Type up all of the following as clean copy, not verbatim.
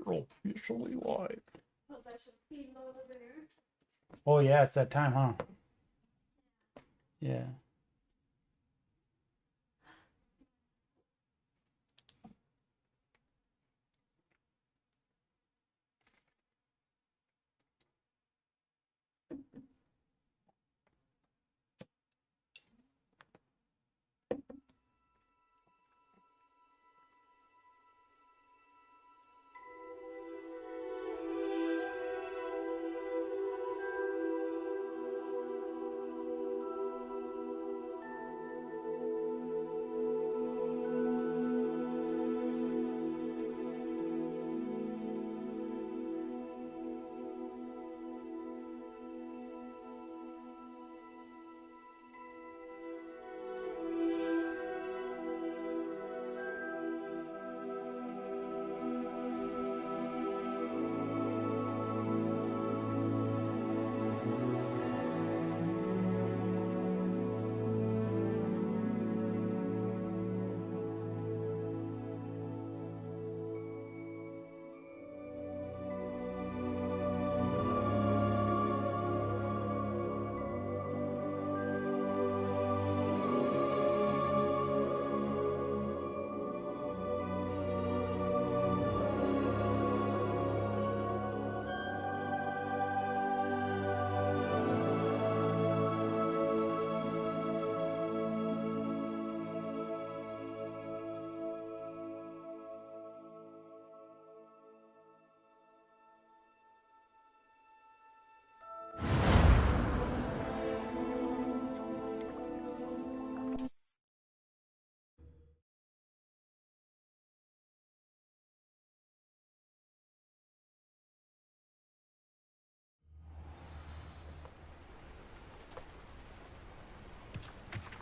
We're officially live. Oh yeah, it's that time, huh? Yeah.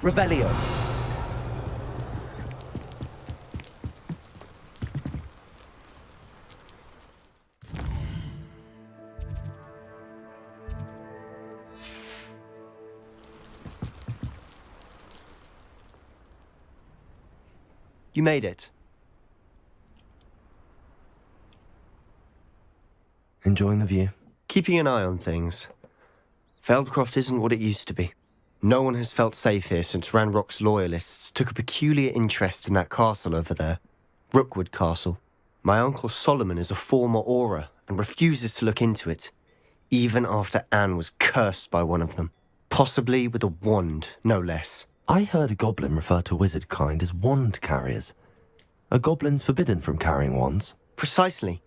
Revelio. You made it. Enjoying the view? Keeping an eye on things. Feldcroft isn't what it used to be. No one has felt safe here since Ranrock's loyalists took a peculiar interest in that castle over there. Rookwood Castle. My uncle Solomon is a former Auror and refuses to look into it, even after Anne was cursed by one of them. Possibly with a wand, no less. I heard a goblin refer to wizard kind as wand carriers. Are goblins forbidden from carrying wands? Precisely.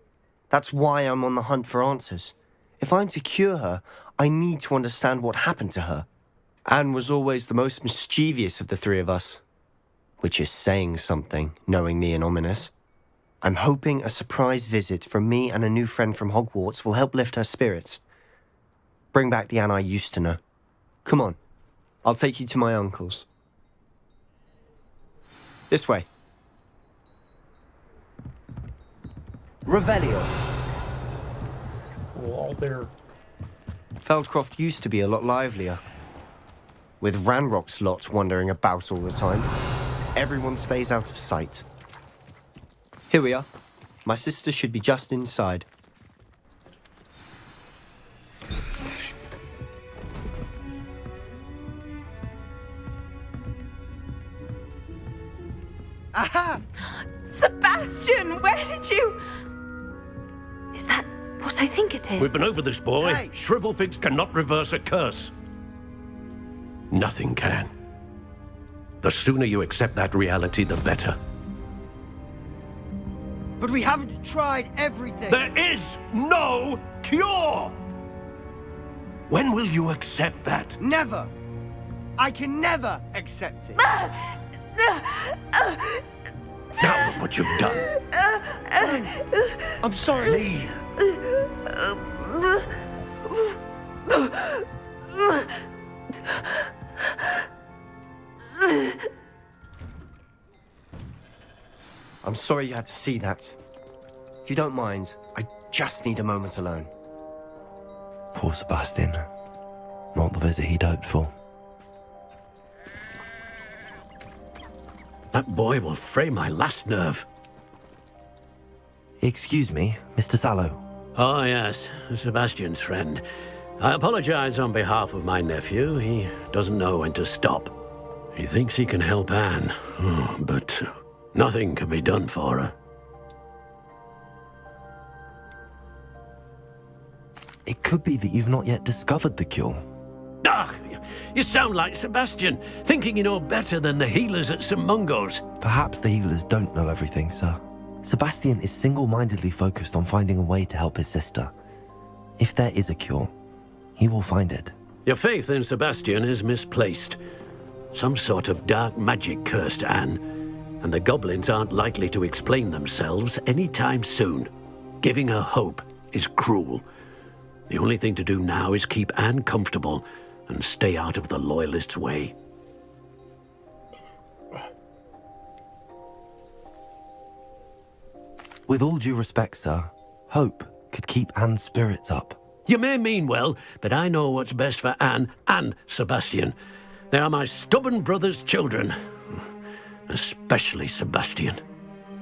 That's why I'm on the hunt for answers. If I'm to cure her, I need to understand what happened to her. Anne was always the most mischievous of the three of us. Which is saying something, knowing me and ominous. I'm hoping a surprise visit from me and a new friend from Hogwarts will help lift her spirits. Bring back the Anne I used to know. Come on, I'll take you to my uncle's. This way. Revelio. We're all there. Feldcroft used to be a lot livelier. With Ranrock's lot wandering about all the time, everyone stays out of sight. Here we are. My sister should be just inside. Aha! Sebastian, where did you... Is that what I think it is? We've been over this, boy. Hey! Shrivelfigs cannot reverse a curse. Nothing can. The sooner you accept that reality, the better. But we haven't tried everything. There is no cure! When will you accept that? Never. I can never accept it. Now look what you've done. I'm sorry. Leave. I'm sorry you had to see that. If you don't mind, I just need a moment alone. Poor Sebastian. Not the visit he'd hoped for. That boy will fray my last nerve. Excuse me, Mr. Sallow. Oh, yes, Sebastian's friend. I apologize on behalf of my nephew. He doesn't know when to stop. He thinks he can help Anne, but nothing can be done for her. It could be that you've not yet discovered the cure. Ah, you sound like Sebastian, thinking you know better than the healers at St. Mungo's. Perhaps the healers don't know everything, sir. Sebastian is single-mindedly focused on finding a way to help his sister. If there is a cure, he will find it. Your faith in Sebastian is misplaced. Some sort of dark magic cursed Anne, and the goblins aren't likely to explain themselves anytime soon. Giving her hope is cruel. The only thing to do now is keep Anne comfortable and stay out of the Loyalists' way. With all due respect, sir, hope could keep Anne's spirits up. You may mean well, but I know what's best for Anne and Sebastian. They are my stubborn brother's children. Especially Sebastian.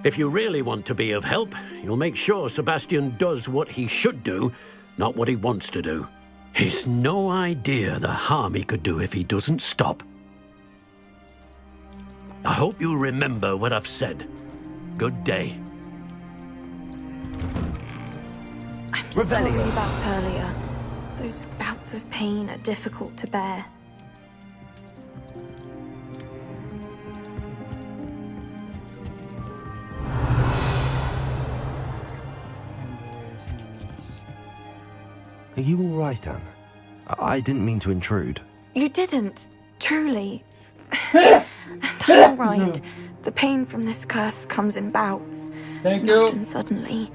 If you really want to be of help, you'll make sure Sebastian does what he should do, not what he wants to do. He's no idea the harm he could do if he doesn't stop. I hope you remember what I've said. Good day. I'm sorry about earlier. Those bouts of pain are difficult to bear. Are you all right, Anne? I didn't mean to intrude. You didn't, truly. And I'm all right. The pain from this curse comes in bouts. Thank and you. often suddenly.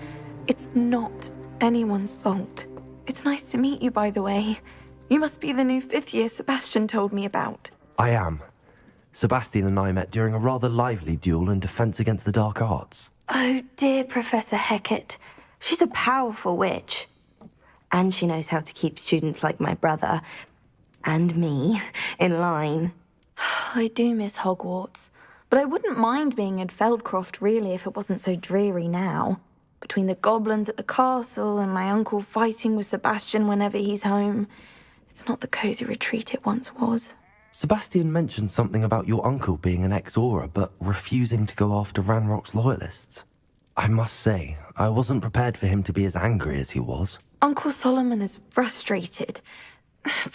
It's not anyone's fault. It's nice to meet you, by the way. You must be the new 5th year Sebastian told me about. I am. Sebastian and I met during a rather lively duel in defense against the dark arts. Oh, dear Professor Hecat. She's a powerful witch. And she knows how to keep students like my brother, and me, in line. I do miss Hogwarts, but I wouldn't mind being in Feldcroft, really, if it wasn't so dreary now. Between the goblins at the castle and my uncle fighting with Sebastian whenever he's home, it's not the cozy retreat it once was. Sebastian mentioned something about your uncle being an ex-Aura, but refusing to go after Ranrock's loyalists. I must say, I wasn't prepared for him to be as angry as he was. Uncle Solomon is frustrated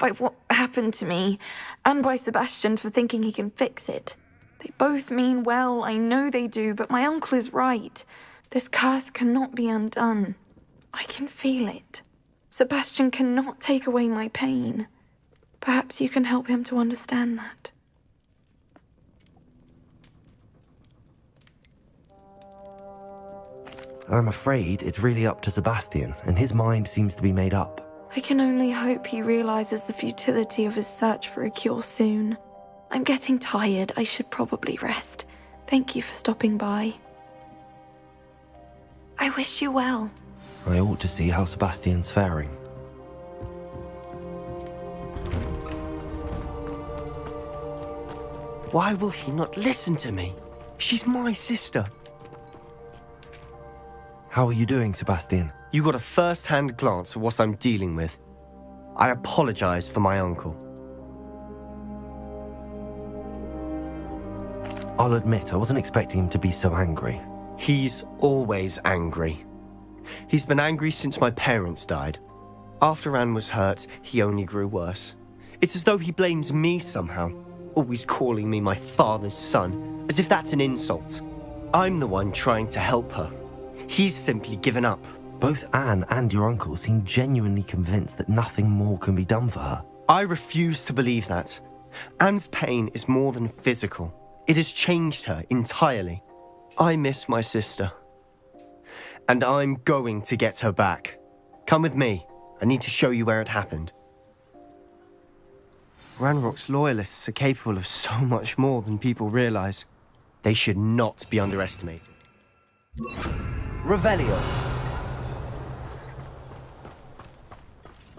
by what happened to me, and by Sebastian for thinking he can fix it. They both mean well, I know they do, but my uncle is right. This curse cannot be undone. I can feel it. Sebastian cannot take away my pain. Perhaps you can help him to understand that. I'm afraid it's really up to Sebastian, and his mind seems to be made up. I can only hope he realizes the futility of his search for a cure soon. I'm getting tired. I should probably rest. Thank you for stopping by. I wish you well. I ought to see how Sebastian's faring. Why will he not listen to me? She's my sister. How are you doing, Sebastian? You got a first-hand glance at what I'm dealing with. I apologize for my uncle. I'll admit, I wasn't expecting him to be so angry. He's always angry. He's been angry since my parents died. After Anne was hurt, he only grew worse. It's as though he blames me somehow, always calling me my father's son, as if that's an insult. I'm the one trying to help her. He's simply given up. Both Anne and your uncle seem genuinely convinced that nothing more can be done for her. I refuse to believe that. Anne's pain is more than physical. It has changed her entirely. I miss my sister. And I'm going to get her back. Come with me. I need to show you where it happened. Ranrock's loyalists are capable of so much more than people realize. They should not be underestimated. Revelio.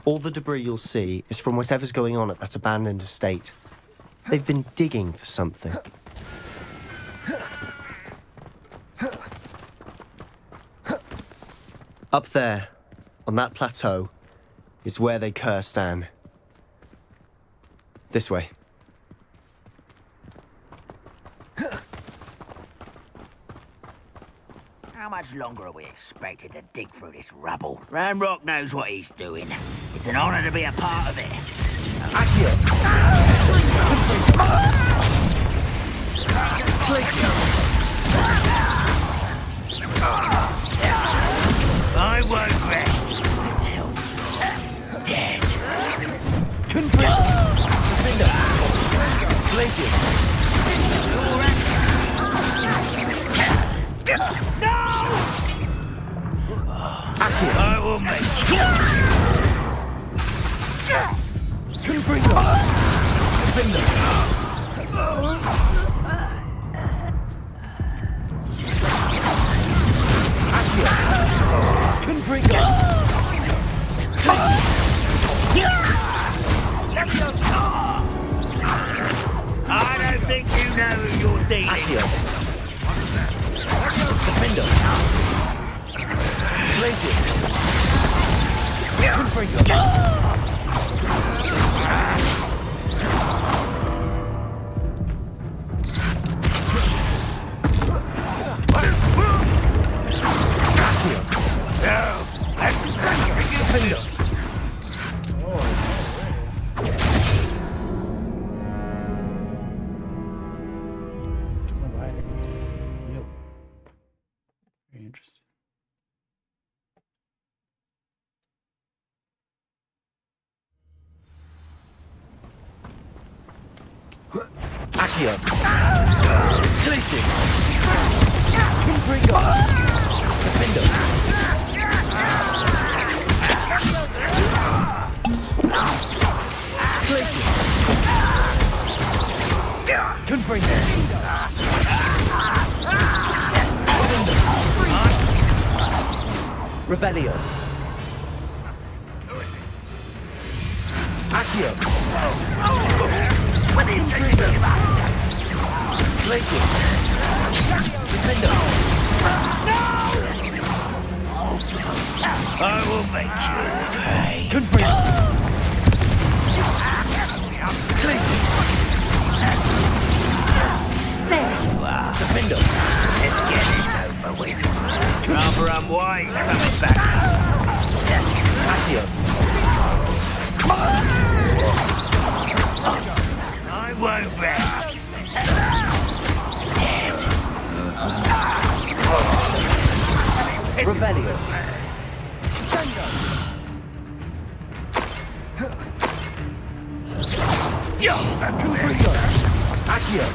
All the debris you'll see is from whatever's going on at that abandoned estate. They've been digging for something. Up there, on that plateau, is where they cursed Anne. This way. How much longer are we expected to dig through this rubble? Ranrock knows what he's doing. It's an honor to be a part of it. I won't rest until you're dead. I will make I don't think you know who you're dealing with. Very interesting. Accio. Places. Revelio. Accio. What is it? Places. Defendo. I will make you pay. Places. There you are. Defendo. Let's get this over with. Rather unwise coming back. Accio. I won't rest. Revelio. Accio.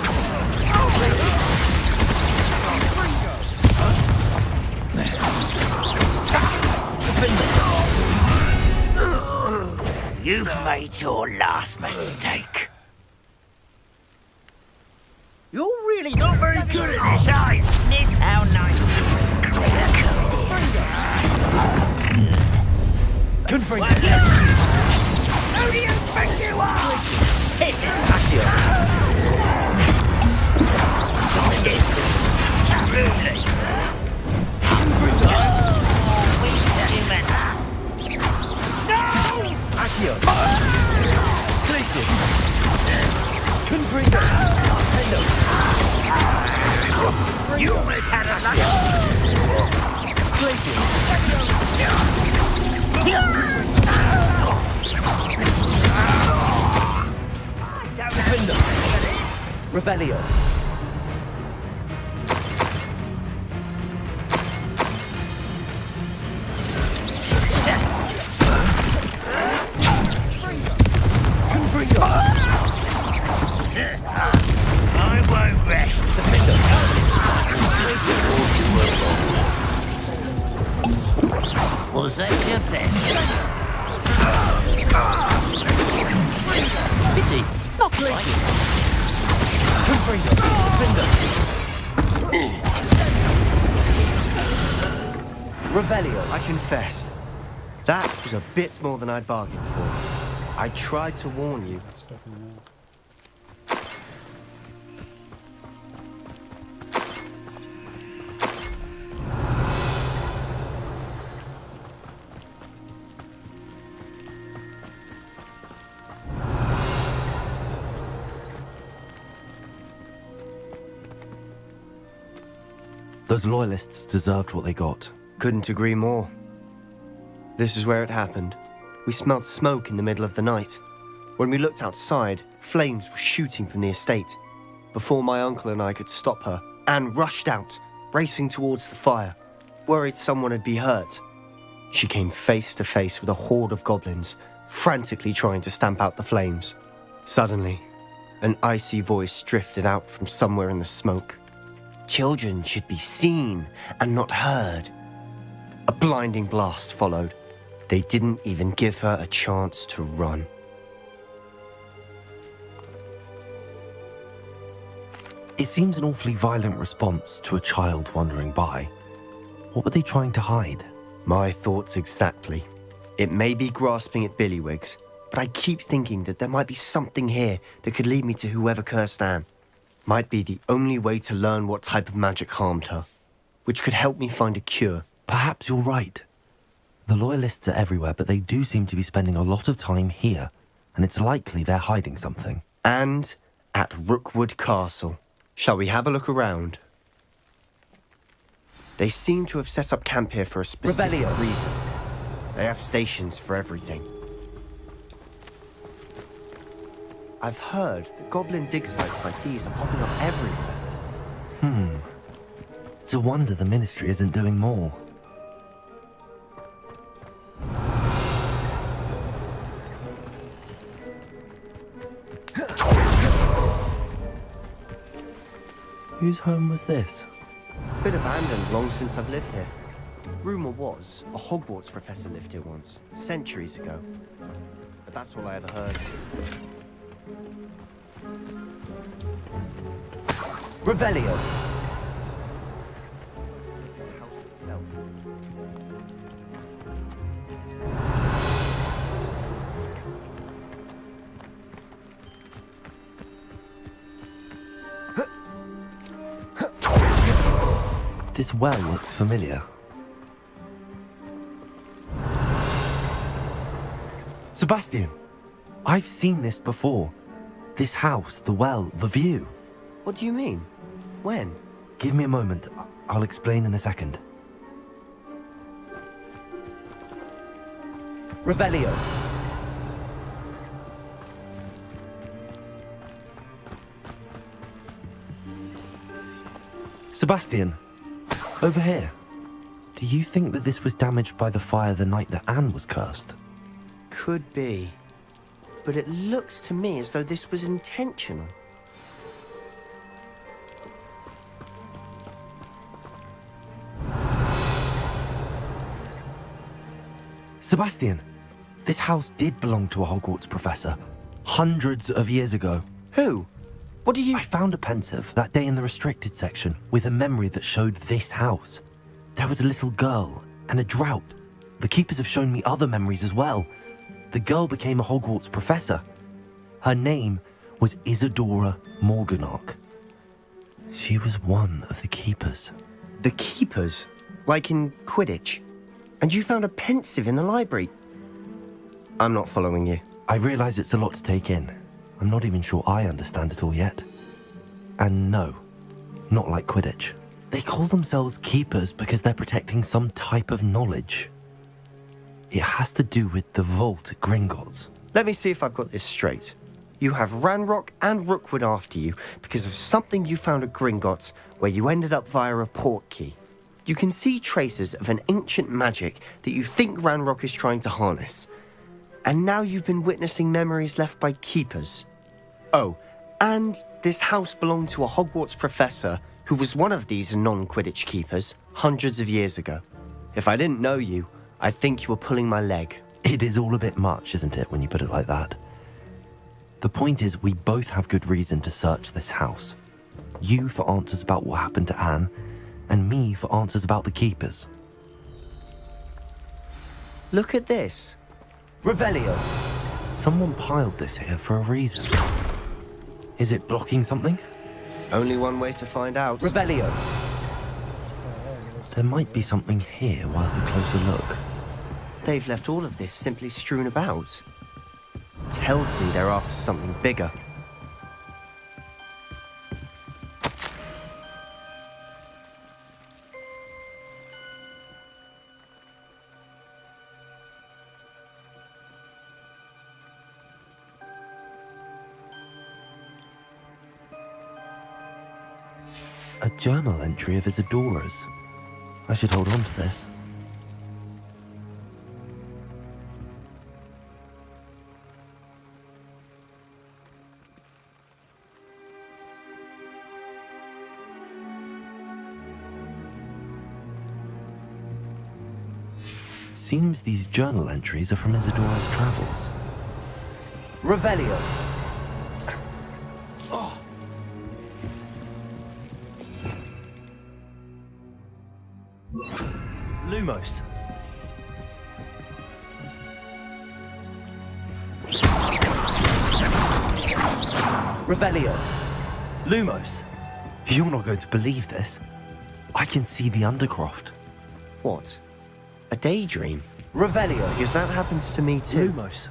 You've made your last mistake. You're really not very good at this, are you? This how nice Confringo. Who do you think you are? Hit it! Accio. Absolutely. Accio. Places. Confringo. You almost had a lunch. Places. Defendo. Revelio. Confringo. I won't rest. Defendo. Was that your best? Pity. Not places. Confringo. Defendo. Revelio. I confess, that was a bit more than I'd bargained for. I tried to warn you. Expecting that. Those loyalists deserved what they got. Couldn't agree more. This is where it happened. We smelled smoke in the middle of the night. When we looked outside, flames were shooting from the estate. Before my uncle and I could stop her, Anne rushed out, racing towards the fire, worried someone had been hurt. She came face to face with a horde of goblins, frantically trying to stamp out the flames. Suddenly, an icy voice drifted out from somewhere in the smoke. Children should be seen and not heard. A blinding blast followed. They didn't even give her a chance to run. It seems an awfully violent response to a child wandering by. What were they trying to hide? My thoughts exactly. It may be grasping at Billywigs, but I keep thinking that there might be something here that could lead me to whoever cursed Anne. Might be the only way to learn what type of magic harmed her, which could help me find a cure. Perhaps you're right. The loyalists are everywhere, but they do seem to be spending a lot of time here, and it's likely they're hiding something. And at Rookwood Castle. Shall we have a look around? They seem to have set up camp here for a specific reason. They have stations for everything. I've heard that goblin dig sites like these are popping up everywhere. It's a wonder the Ministry isn't doing more. Whose home was this? Bit abandoned long since I've lived here. Rumour was, a Hogwarts professor lived here once, centuries ago. But that's all I ever heard. Revelio. The house itself. This well looks familiar. Sebastian! I've seen this before. This house, the well, the view. What do you mean? When? Give me a moment. I'll explain in a second. Revelio. Sebastian, over here. Do you think that this was damaged by the fire the night that Anne was cursed? Could be. But it looks to me as though this was intentional. Sebastian, this house did belong to a Hogwarts professor. Hundreds of years ago. Who? What do you... I found a pensive that day in the restricted section with a memory that showed this house. There was a little girl and a drought. The keepers have shown me other memories as well. The girl became a Hogwarts professor. Her name was Isadora Morganach. She was one of the keepers. The keepers? Like in Quidditch? And you found a pensive in the library? I'm not following you. I realize it's a lot to take in. I'm not even sure I understand it all yet. And no, not like Quidditch. They call themselves keepers because they're protecting some type of knowledge. It has to do with the vault at Gringotts. Let me see if I've got this straight. You have Ranrock and Rookwood after you because of something you found at Gringotts where you ended up via a port key. You can see traces of an ancient magic that you think Ranrock is trying to harness. And now you've been witnessing memories left by keepers. Oh, and this house belonged to a Hogwarts professor who was one of these non-Quidditch keepers hundreds of years ago. If I didn't know you, I'd think you were pulling my leg. It is all a bit much, isn't it, when you put it like that? The point is, we both have good reason to search this house. You for answers about what happened to Anne, and me for answers about the keepers. Look at this. Revelio. Someone piled this here for a reason. Is it blocking something? Only one way to find out. Revelio. There might be something here worth a closer look. They've left all of this simply strewn about. Tells me they're after something bigger. A journal entry of Isadora's. I should hold on to this. Seems these journal entries are from Isadora's travels. Revelio. Lumos. Revelio. Lumos. You're not going to believe this. I can see the Undercroft. What? A daydream? Revelio. Because that happens to me too. Lumos.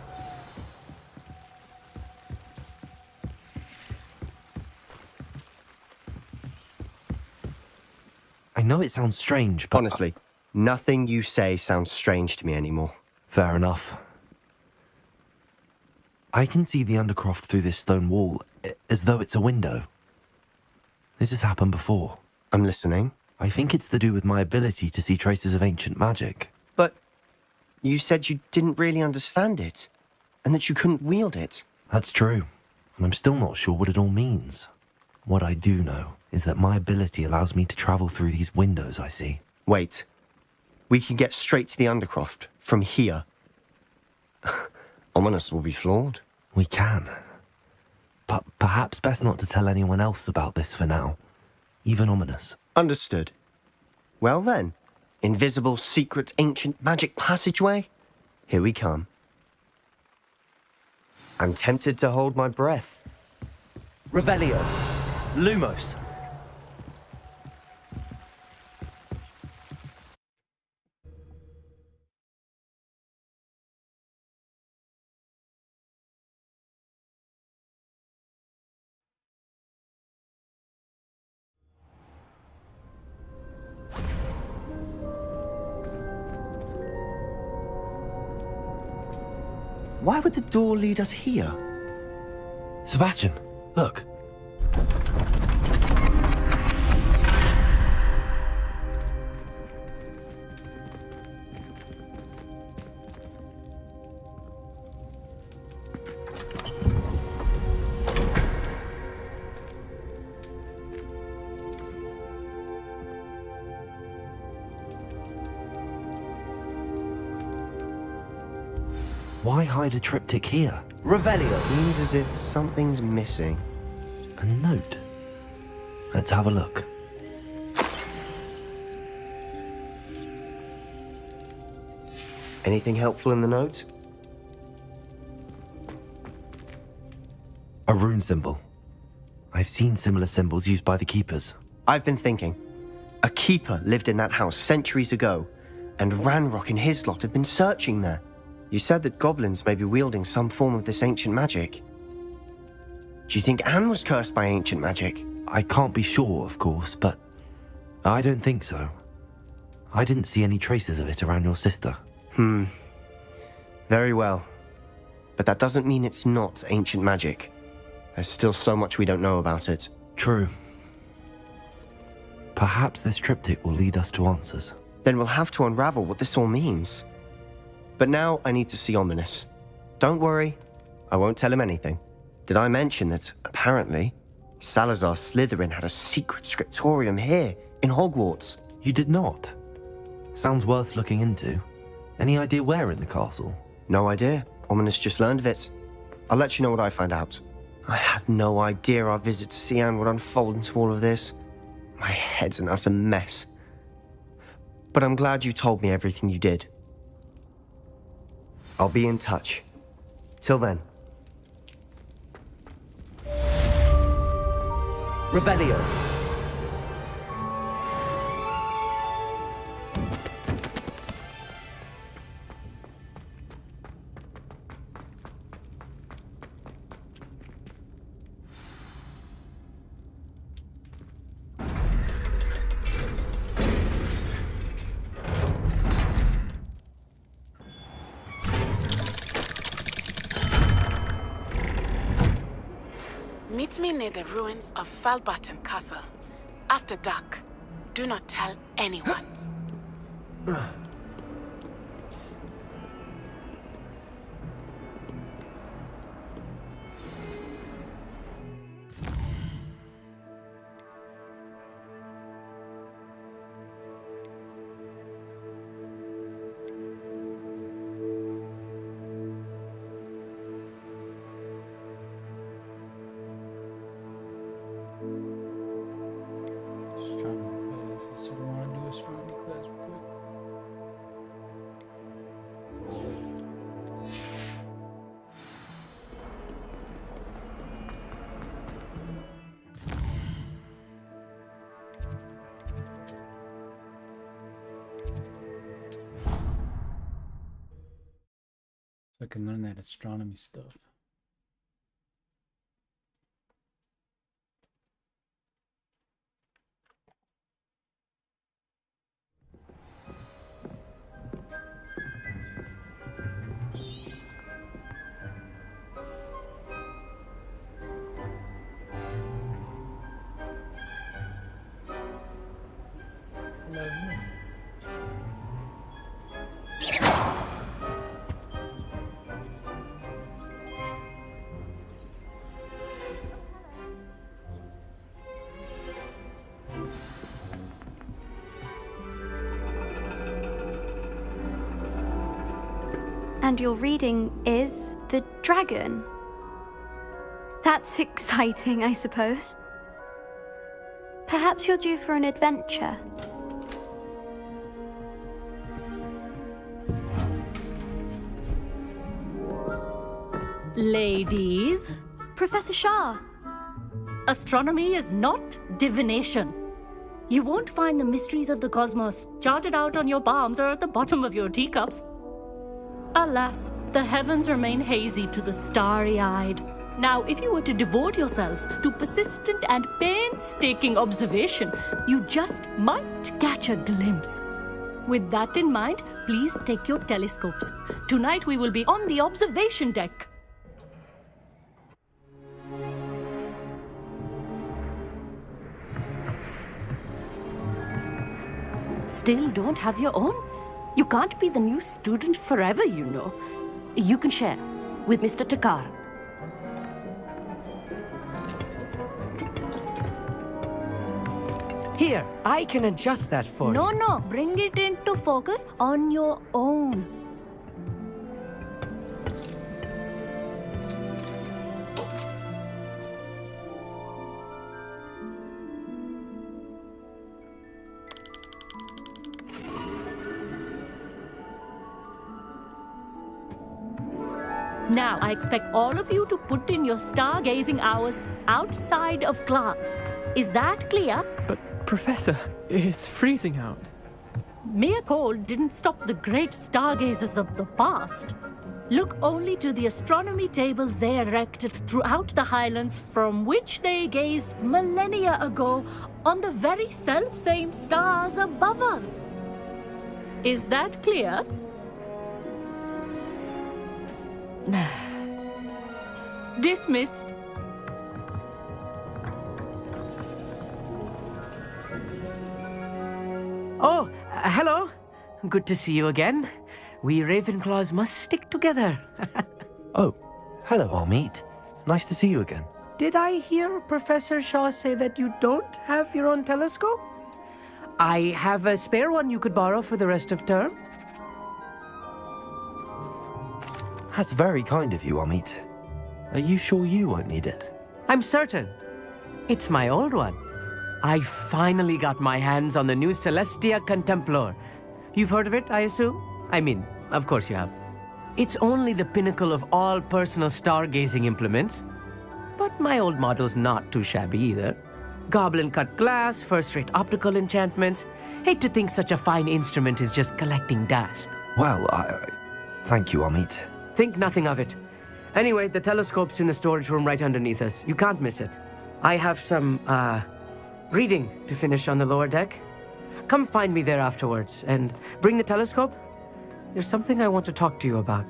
I know it sounds strange, but... Honestly, nothing you say sounds strange to me anymore. Fair enough. I can see the Undercroft through this stone wall, as though it's a window. This has happened before. I'm listening. I think it's to do with my ability to see traces of ancient magic. But you said you didn't really understand it, and that you couldn't wield it. That's true, and I'm still not sure what it all means. What I do know is that my ability allows me to travel through these windows I see. Wait. We can get straight to the Undercroft from here. Ominous will be flawed. We can. But perhaps best not to tell anyone else about this for now. Even Ominous. Understood. Well then, invisible, secret, ancient magic passageway? Here we come. I'm tempted to hold my breath. Revelio. Lumos. Why would the door lead us here? Sebastian, look. Why hide a triptych here? Revelio. Seems as if something's missing. A note. Let's have a look. Anything helpful in the note? A rune symbol. I've seen similar symbols used by the keepers. I've been thinking. A keeper lived in that house centuries ago, and Ranrock and his lot have been searching there. You said that goblins may be wielding some form of this ancient magic. Do you think Anne was cursed by ancient magic? I can't be sure, of course, but I don't think so. I didn't see any traces of it around your sister. Very well. But that doesn't mean it's not ancient magic. There's still so much we don't know about it. True. Perhaps this triptych will lead us to answers. Then we'll have to unravel what this all means. But now I need to see Ominous. Don't worry, I won't tell him anything. Did I mention that, apparently, Salazar Slytherin had a secret scriptorium here, in Hogwarts? You did not? Sounds worth looking into. Any idea where in the castle? No idea. Ominous just learned of it. I'll let you know what I find out. I had no idea our visit to see Anne would unfold into all of this. My head's an utter mess. But I'm glad you told me everything you did. I'll be in touch. Till then. Revelio. Meet me near the ruins of Falbaton Castle. After dark. Do not tell anyone. Astronomy class. I sort of want to do astronomy class real quick. So I can learn that astronomy stuff. And your reading is the dragon. That's exciting, I suppose. Perhaps you're due for an adventure. Ladies, Professor Shah. astronomy is not divination. You won't find the mysteries of the cosmos charted out on your palms or at the bottom of your teacups. Alas, the heavens remain hazy to the starry-eyed. Now, if you were to devote yourselves to persistent and painstaking observation, you just might catch a glimpse. With that in mind, please take your telescopes. Tonight we will be on the observation deck. Still don't have your own? You can't be the new student forever, you know. You can share with Mr. Takar. Here, I can adjust that for you. No, bring it into focus on your own. Now, I expect all of you to put in your stargazing hours outside of class. Is that clear? But, Professor, it's freezing out. Mere cold didn't stop the great stargazers of the past. Look only to the astronomy tables they erected throughout the highlands from which they gazed millennia ago on the very self-same stars above us. Is that clear? Dismissed. Oh, hello. Good to see you again. We Ravenclaws must stick together. Oh, hello, Amit. Nice to see you again. Did I hear Professor Shaw say that you don't have your own telescope? I have a spare one you could borrow for the rest of term. That's very kind of you, Amit. Are you sure you won't need it? I'm certain. It's my old one. I finally got my hands on the new Celestia Contemplar. You've heard of it, I assume? I mean, of course you have. It's only the pinnacle of all personal stargazing implements. But my old model's not too shabby either. Goblin-cut glass, first-rate optical enchantments. Hate to think such a fine instrument is just collecting dust. Well, thank you, Amit. Think nothing of it. Anyway, the telescope's in the storage room right underneath us. You can't miss it. I have some, reading to finish on the lower deck. Come find me there afterwards, and bring the telescope. There's something I want to talk to you about.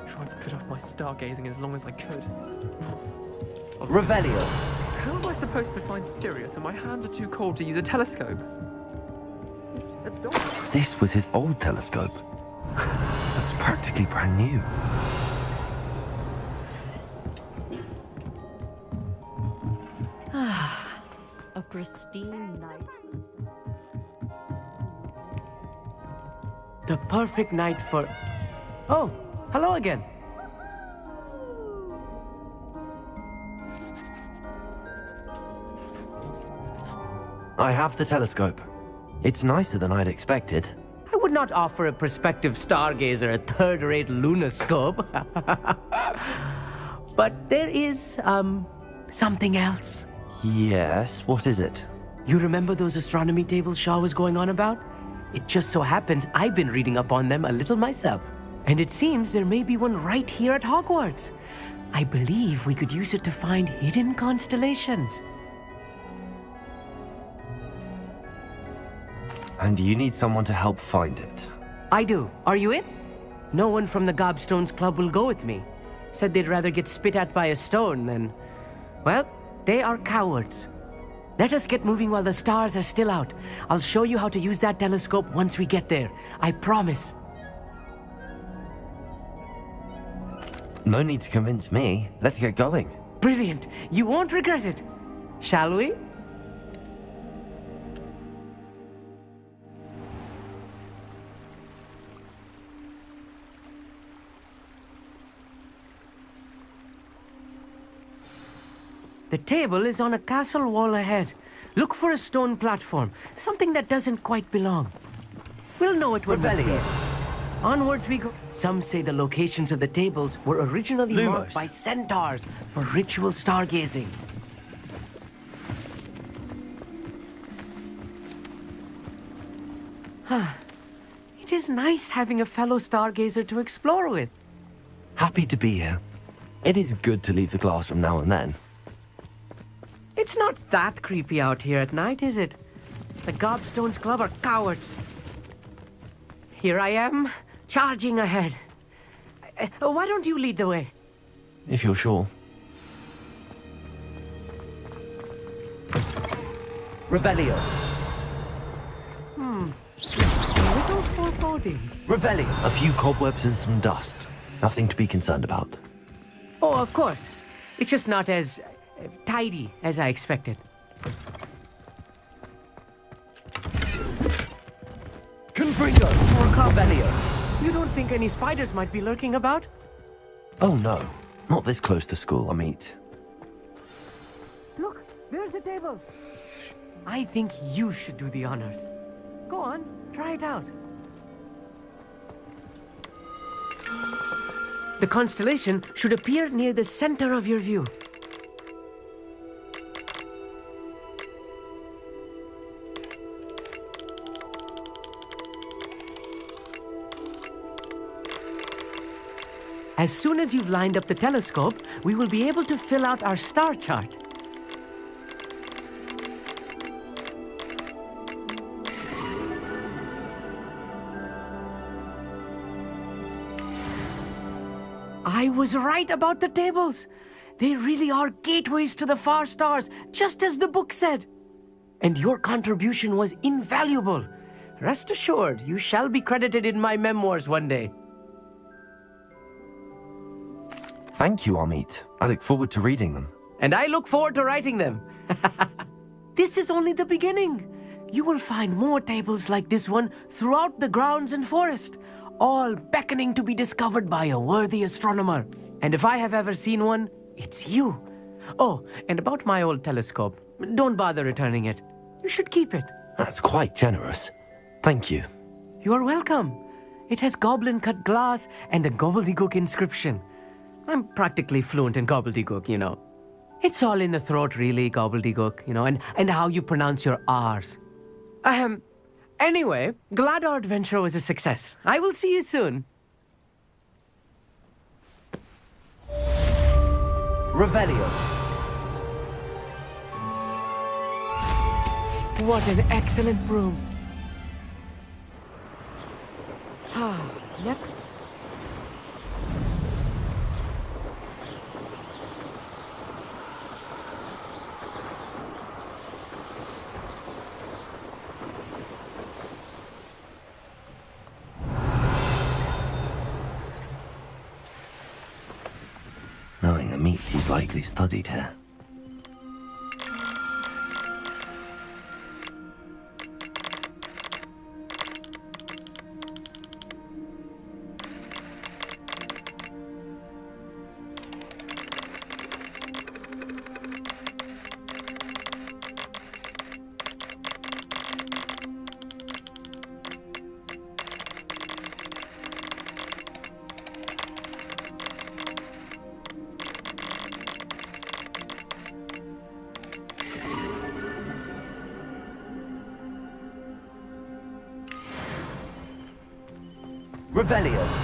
Trying to put off my stargazing as long as I could. Revelio. How am I supposed to find Sirius when my hands are too cold to use a telescope? This was his old telescope. Looks practically brand new. A pristine night. The perfect night for... Oh, hello again. I have the telescope. It's nicer than I'd expected. I would not offer a prospective stargazer a third-rate lunoscope. But there is, something else. Yes, what is it? You remember those astronomy tables Shaw was going on about? It just so happens I've been reading up on them a little myself. And it seems there may be one right here at Hogwarts. I believe we could use it to find hidden constellations. And you need someone to help find it. I do. Are you in? No one from the Gobstones Club will go with me. Said they'd rather get spit at by a stone than... Well, they are cowards. Let us get moving while the stars are still out. I'll show you how to use that telescope once we get there. I promise. No need to convince me. Let's get going. Brilliant. You won't regret it. Shall we? The table is on a castle wall ahead. Look for a stone platform, something that doesn't quite belong. We'll know it when we see it. Onwards we go. Some say the locations of the tables were originally marked by centaurs for ritual stargazing. It is nice having a fellow stargazer to explore with. Happy to be here. It is good to leave the classroom now and then. It's not that creepy out here at night, is it? The Gobstones Club are cowards. Here I am, charging ahead. Why don't you lead the way? If you're sure. Revelio. A little foreboding. Revelio. A few cobwebs and some dust. Nothing to be concerned about. Oh, of course. It's just not as tidy as I expected. Confringo. Revelio. You don't think any spiders might be lurking about? Oh no. Not this close to school, I mean. Look, there's the table. I think you should do the honors. Go on, try it out. The constellation should appear near the center of your view. As soon as you've lined up the telescope, we will be able to fill out our star chart. I was right about the tables. They really are gateways to the far stars, just as the book said. And your contribution was invaluable. Rest assured, you shall be credited in my memoirs one day. Thank you, Amit. I look forward to reading them. And I look forward to writing them. This is only the beginning. You will find more tables like this one throughout the grounds and forest, all beckoning to be discovered by a worthy astronomer. And if I have ever seen one, it's you. Oh, and about my old telescope, don't bother returning it. You should keep it. That's quite generous. Thank you. You are welcome. It has goblin-cut glass and a gobbledygook inscription. I'm practically fluent in gobbledygook, you know. It's all in the throat, really, gobbledygook, you know, and how you pronounce your R's. Anyway, glad our adventure was a success. I will see you soon. Revelio. What an excellent broom. Yep. He's likely studied here. Revelio.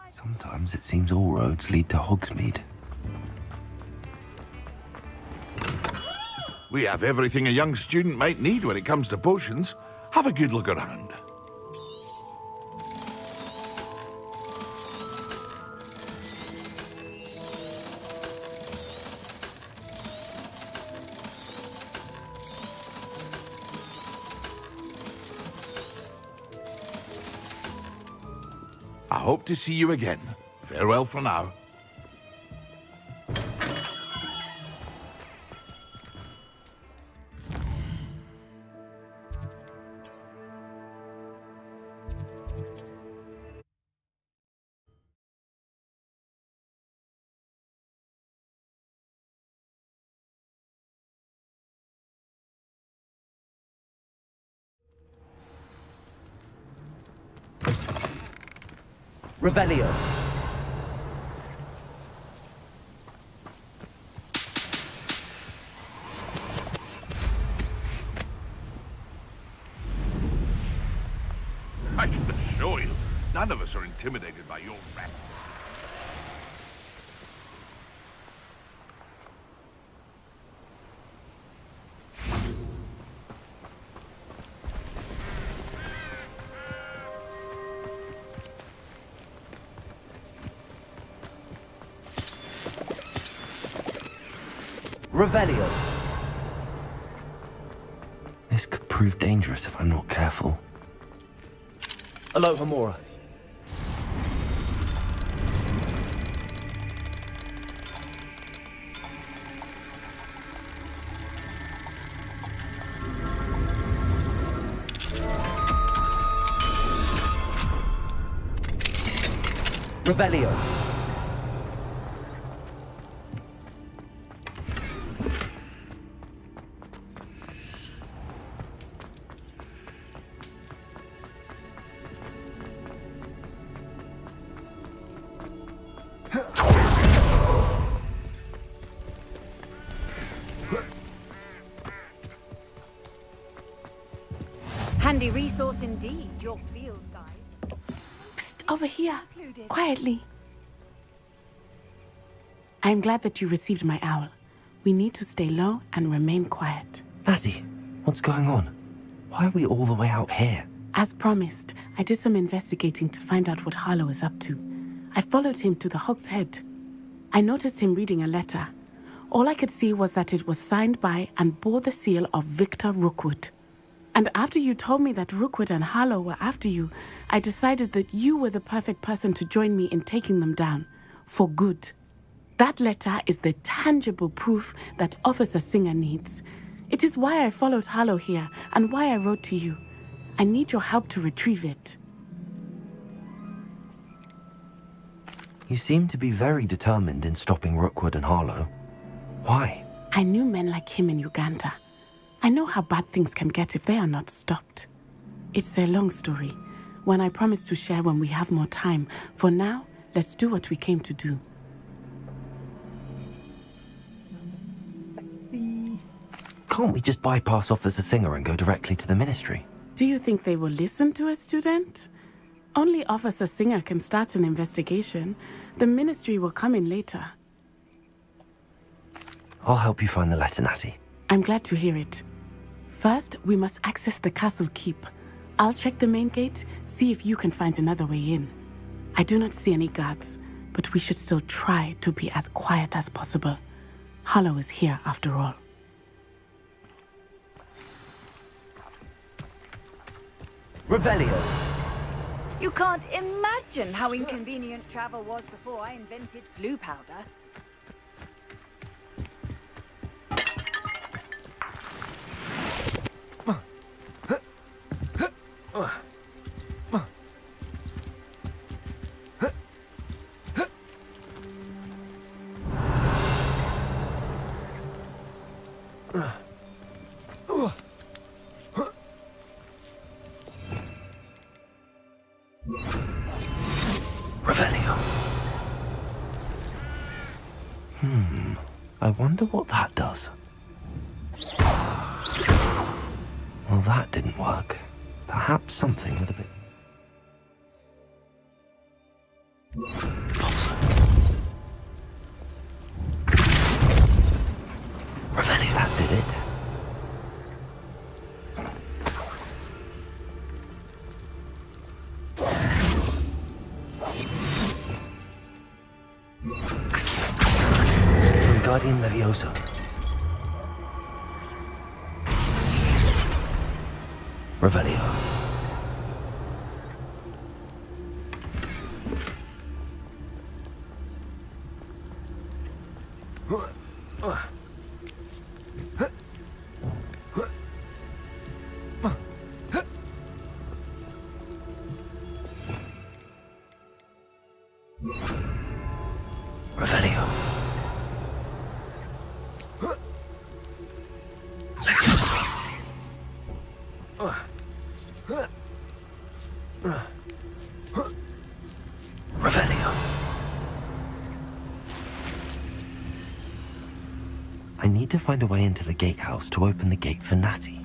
Sometimes it seems all roads lead to Hogsmeade. We have everything a young student might need when it comes to potions. Have a good look around. I hope to see you again. Farewell for now. Revelio. I can assure you, none of us are intimidated by your wrath. Revelio. This could prove dangerous if I'm not careful. Aloha, Mora. Revelio. Handy resource indeed, your field guide. Psst, over here. Quietly. I'm glad that you received my owl. We need to stay low and remain quiet. Natty, what's going on? Why are we all the way out here? As promised, I did some investigating to find out what Harlow is up to. I followed him to the Hog's Head. I noticed him reading a letter. All I could see was that it was signed by and bore the seal of Victor Rookwood. And after you told me that Rookwood and Harlow were after you, I decided that you were the perfect person to join me in taking them down. For good. That letter is the tangible proof that Officer Singer needs. It is why I followed Harlow here and why I wrote to you. I need your help to retrieve it. You seem to be very determined in stopping Rookwood and Harlow. Why? I knew men like him in Uganda. I know how bad things can get if they are not stopped. It's a long story, one I promise to share when we have more time. For now, let's do what we came to do. Can't we just bypass Officer Singer and go directly to the ministry? Do you think they will listen to a student? Only Officer Singer can start an investigation. The ministry will come in later. I'll help you find the letter, Natty. I'm glad to hear it. First, we must access the castle keep. I'll check the main gate, see if you can find another way in. I do not see any guards, but we should still try to be as quiet as possible. Harlow is here after all. Revelio. You can't imagine how inconvenient travel was before I invented flu powder. Revelio. I wonder what that does. Well, that didn't work. Perhaps something with a bit... Pulsar. Revelio. That did it. Wingardium Leviosa. Revelio. Revelio. Leviosa. Revelio. I need to find a way into the gatehouse to open the gate for Natty.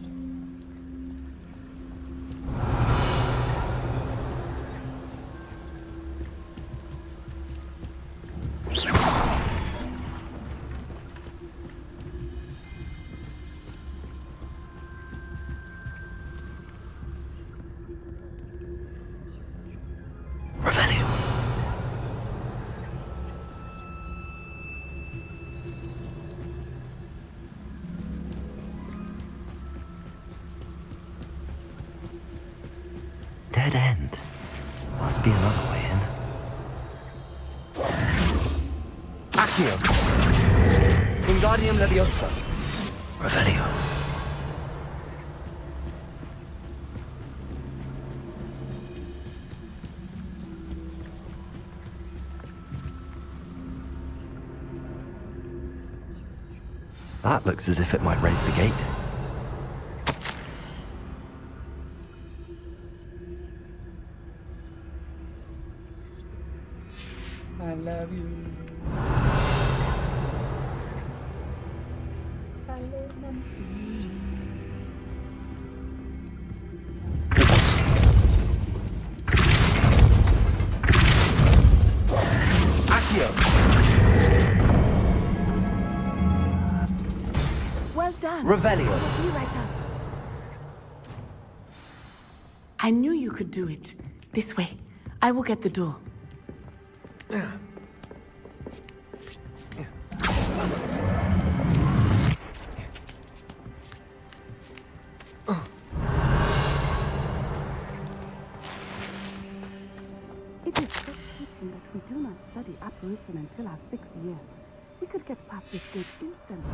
Revelio. Dead end. Must be another way in. Accio. Wingardium Leviosa. Revelio. That looks as if it might raise the gate. I love you. Revelio. Be right up. I knew you could do it. This way. I will get the door. It is so teaching that we do not study apparition until our 6th year. We could get past this gate instantly.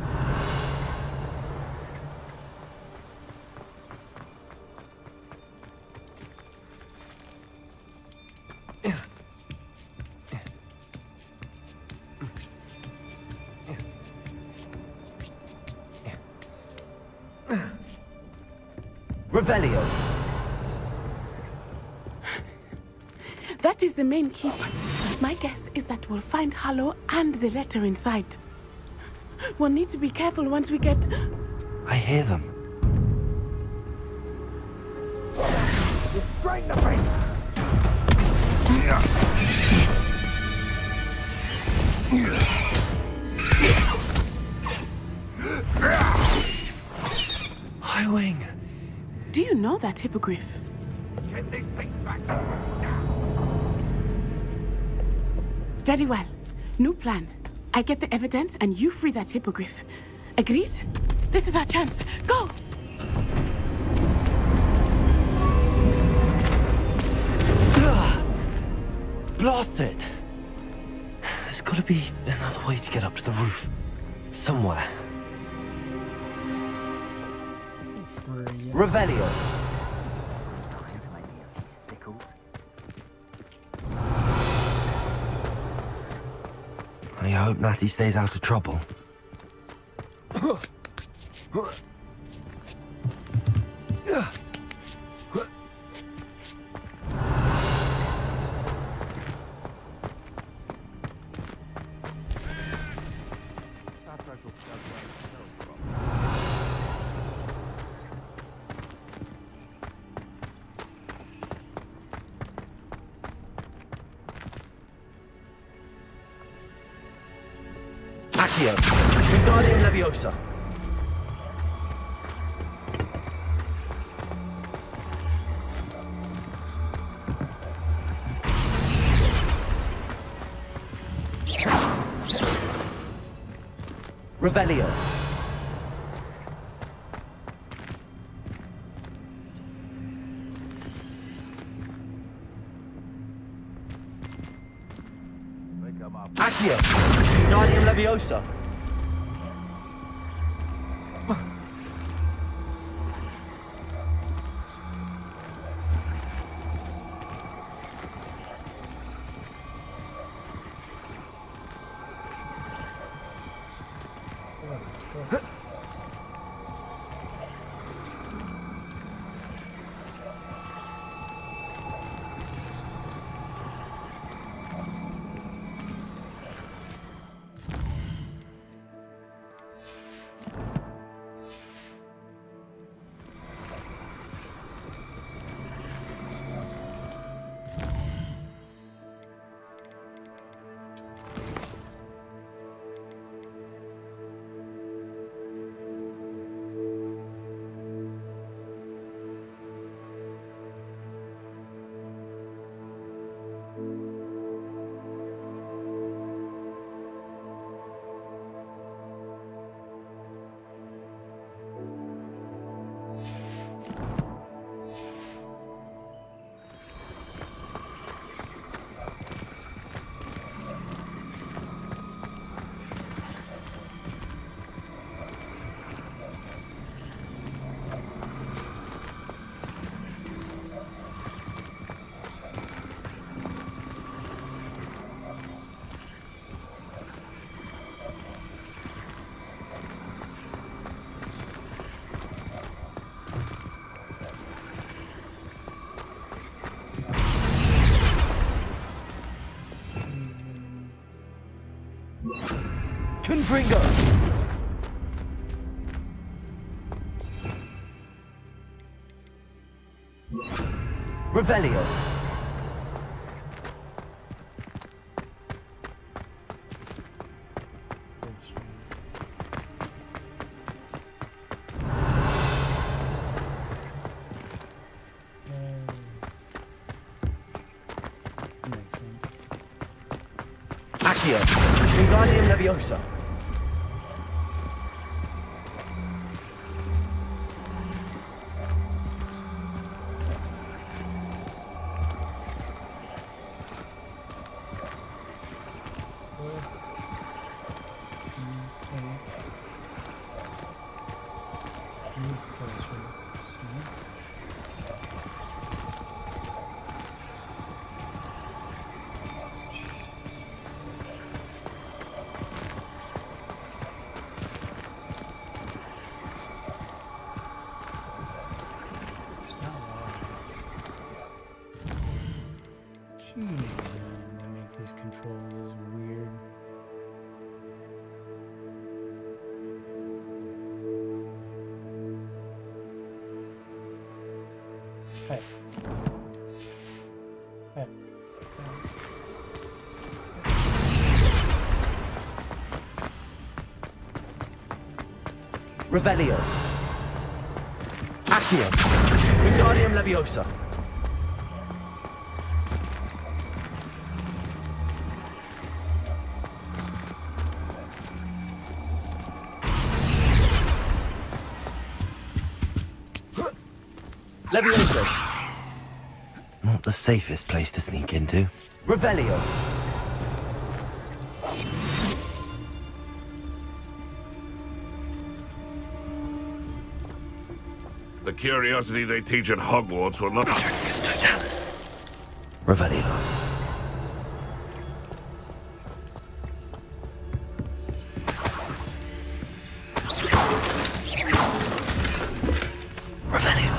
Revelio. That is the main keep. My guess is that we'll find Harlow and the letter inside. We'll need to be careful once we get... I hear them. Straight in the face! High Wing. Do you know that hippogriff? Get this thing back! Very well. New plan. I get the evidence and you free that hippogriff. Agreed? This is our chance. Go! Blast it! There's gotta be another way to get up to the roof. Somewhere. Revelio. I hope Natty stays out of trouble. Accio. Wingardium Leviosa. Revelio. Accio. Wingardium Leviosa. Confringo! Revelio. Accio, Wingardium Leviosa. That makes these controls weird. Hey. Hey. Revelio. Accio, Wingardium Leviosa. Leviosa. Not the safest place to sneak into. Revelio. The curiosity they teach at Hogwarts will not... Revelio. Revelio.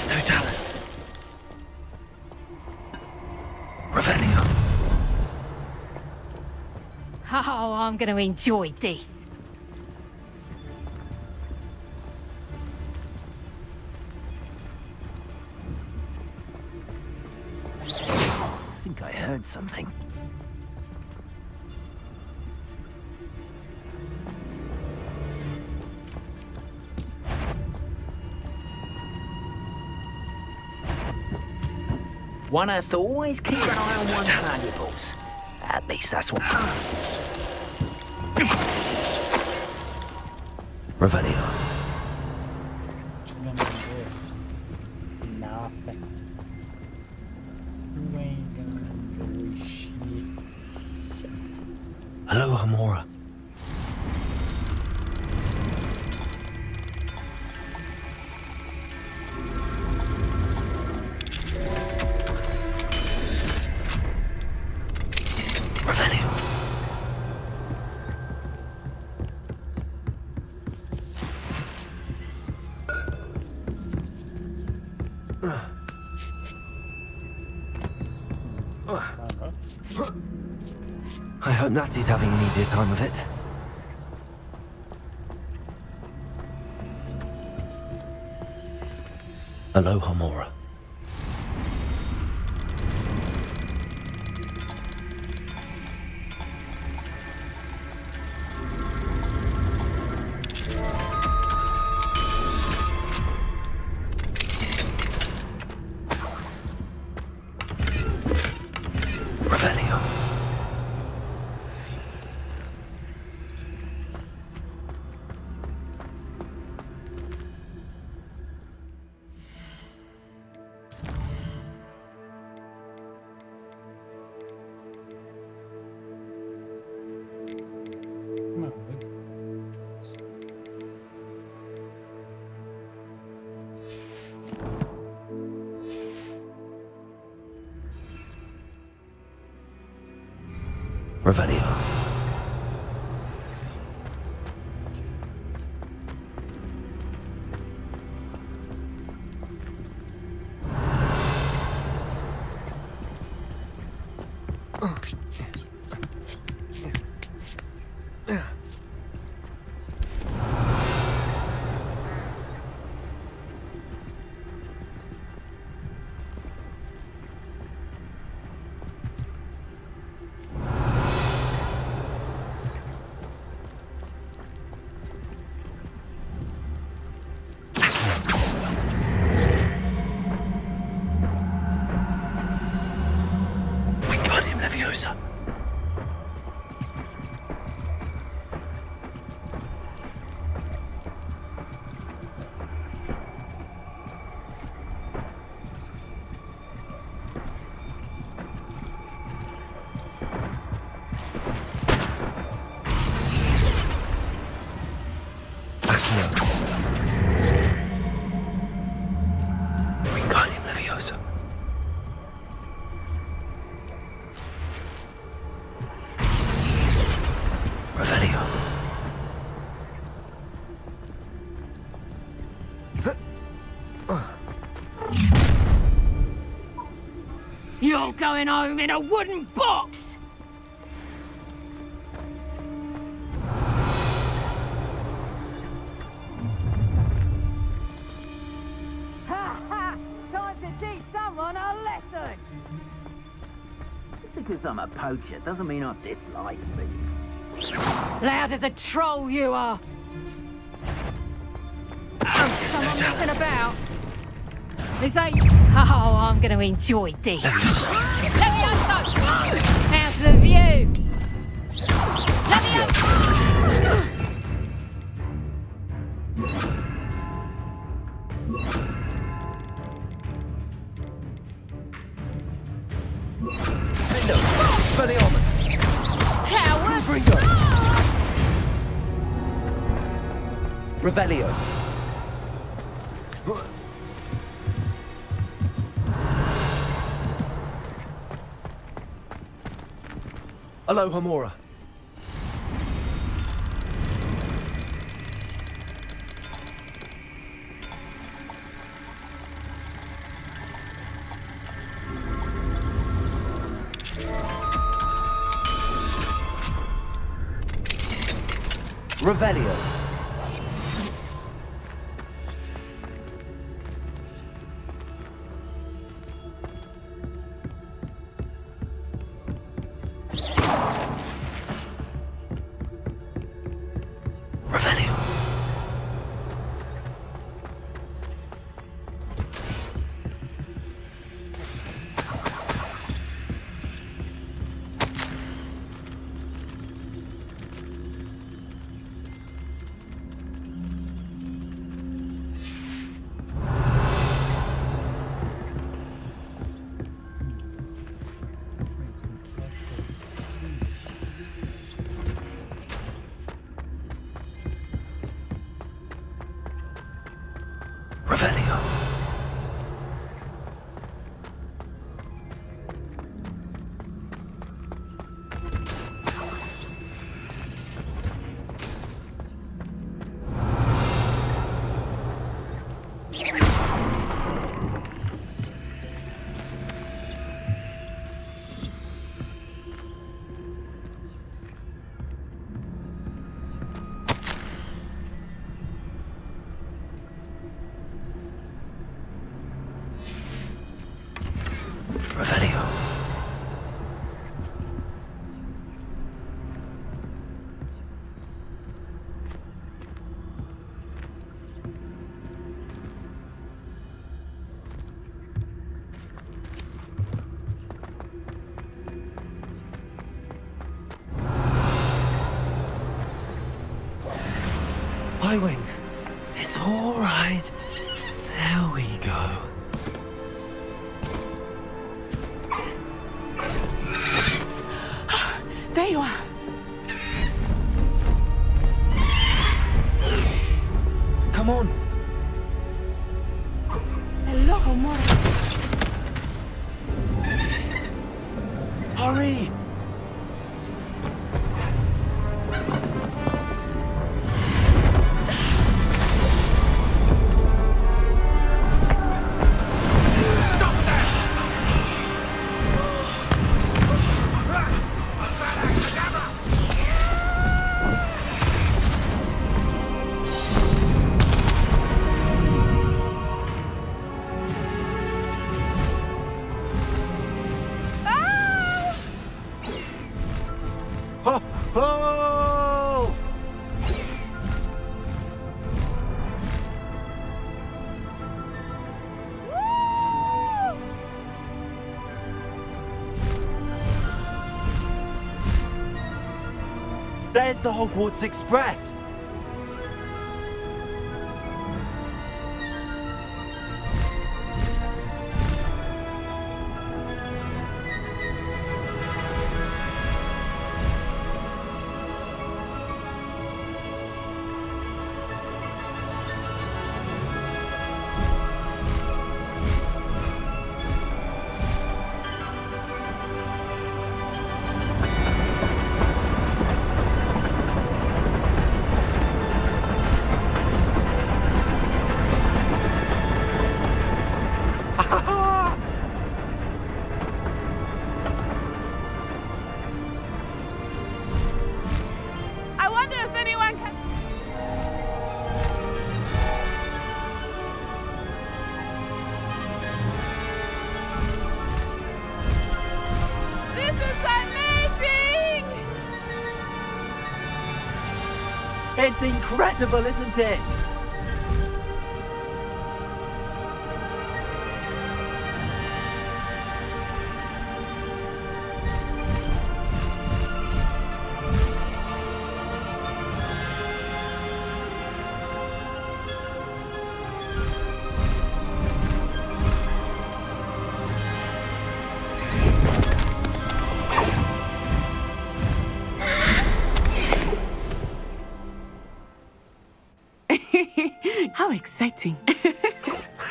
Totalis. Revelio. Oh, I'm going to enjoy this. I think I heard something. One has to always keep an eye on one's valuables. At least that's what... Revelio. Nothing. You ain't gonna enjoy shit. Hello, Hamora. Revelio. I hope Natty's having an easier time of it. Hello, Hamora. Revelio. Revelio. Accio. Wingardium Leviosa. Revelio. You're going home in a wooden box! Ha ha! Time to teach someone a lesson! Just because I'm a poacher doesn't mean I dislike thieves. Loud as a troll you are! Someone messing about? Is that you? Oh, I'm going to enjoy this. Levioso! How's the view? Levioso! Expelliarmus! Coward! Bringo! Revelio. Aloha Mora. Revelio. Revelio. Revelio. Revelio. Highwing. It's all right. There we go. There you are. Come on. Hello, Mora. Hurry. Ho, ho! There's the Hogwarts Express. It's incredible, isn't it? How exciting.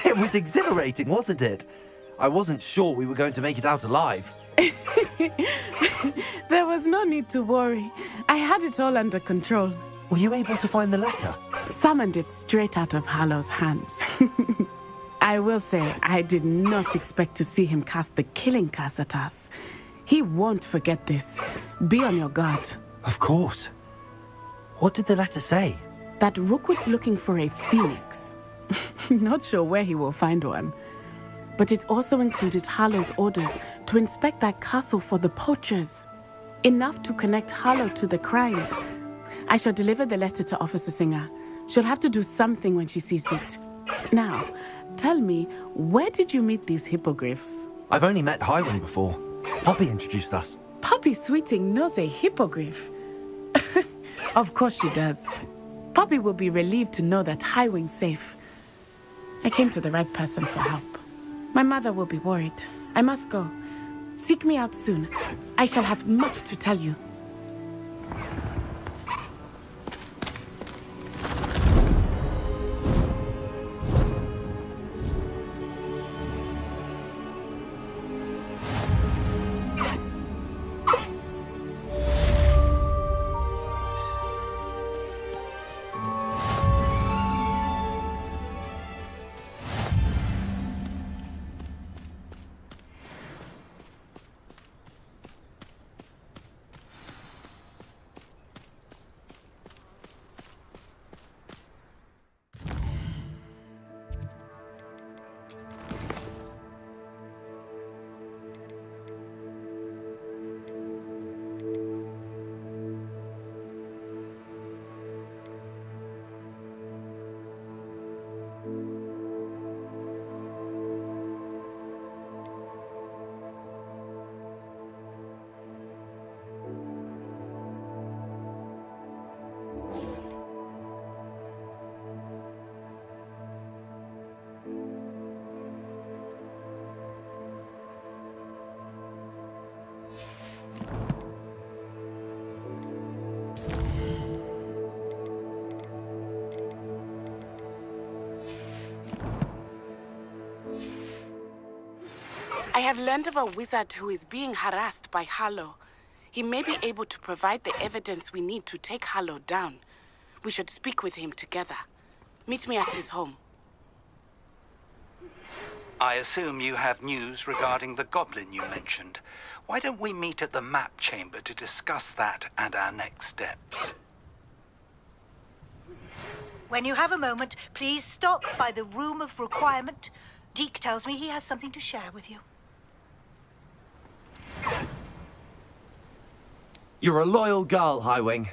It was exhilarating, wasn't it? I wasn't sure we were going to make it out alive. There was no need to worry. I had it all under control. Were you able to find the letter? Summoned it straight out of Hallow's hands. I will say, I did not expect to see him cast the killing curse at us. He won't forget this. Be on your guard. Of course. What did the letter say? That Rookwood's looking for a phoenix. Not sure where he will find one. But it also included Harlow's orders to inspect that castle for the poachers. Enough to connect Harlow to the crimes. I shall deliver the letter to Officer Singer. She'll have to do something when she sees it. Now, tell me, where did you meet these hippogriffs? I've only met Highwing before. Poppy introduced us. Poppy Sweeting knows a hippogriff. Of course she does. Poppy will be relieved to know that Highwing's safe. I came to the right person for help. My mother will be worried. I must go. Seek me out soon. I shall have much to tell you. I have learned of a wizard who is being harassed by Harlow. He may be able to provide the evidence we need to take Harlow down. We should speak with him together. Meet me at his home. I assume you have news regarding the goblin you mentioned. Why don't we meet at the map chamber to discuss that and our next steps? When you have a moment, please stop by the room of requirement. Deke tells me he has something to share with you. You're a loyal girl, Highwing.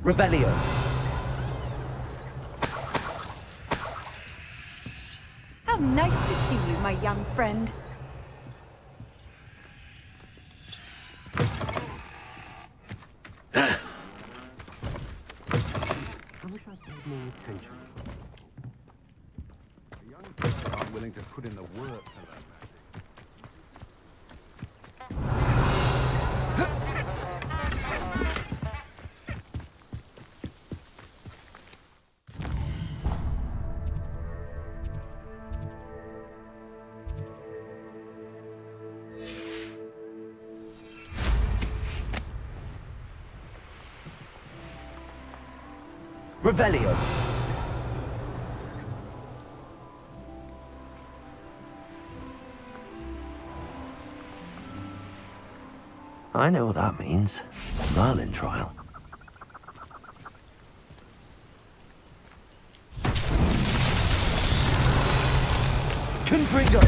Revelio. How nice to see you, my young friend. I wish I'd paid more attention. The young people aren't willing to put in the work for that. Revelio. I know what that means. Merlin trial. Confringo!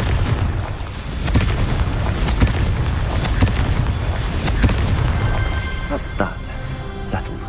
That's that. Settled.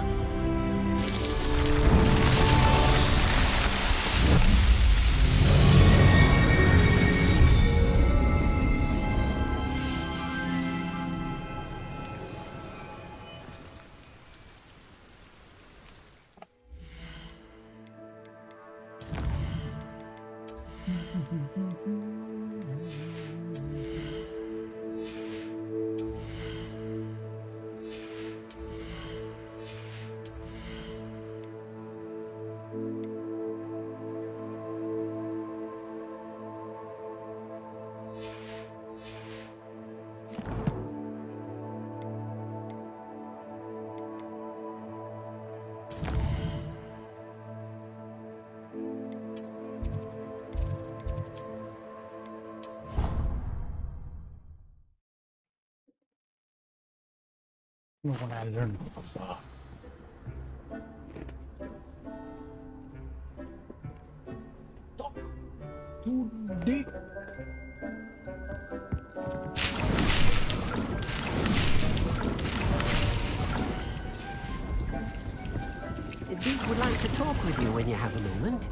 What I learned. Talk to Dick. Dick would like to talk with you when you have a moment.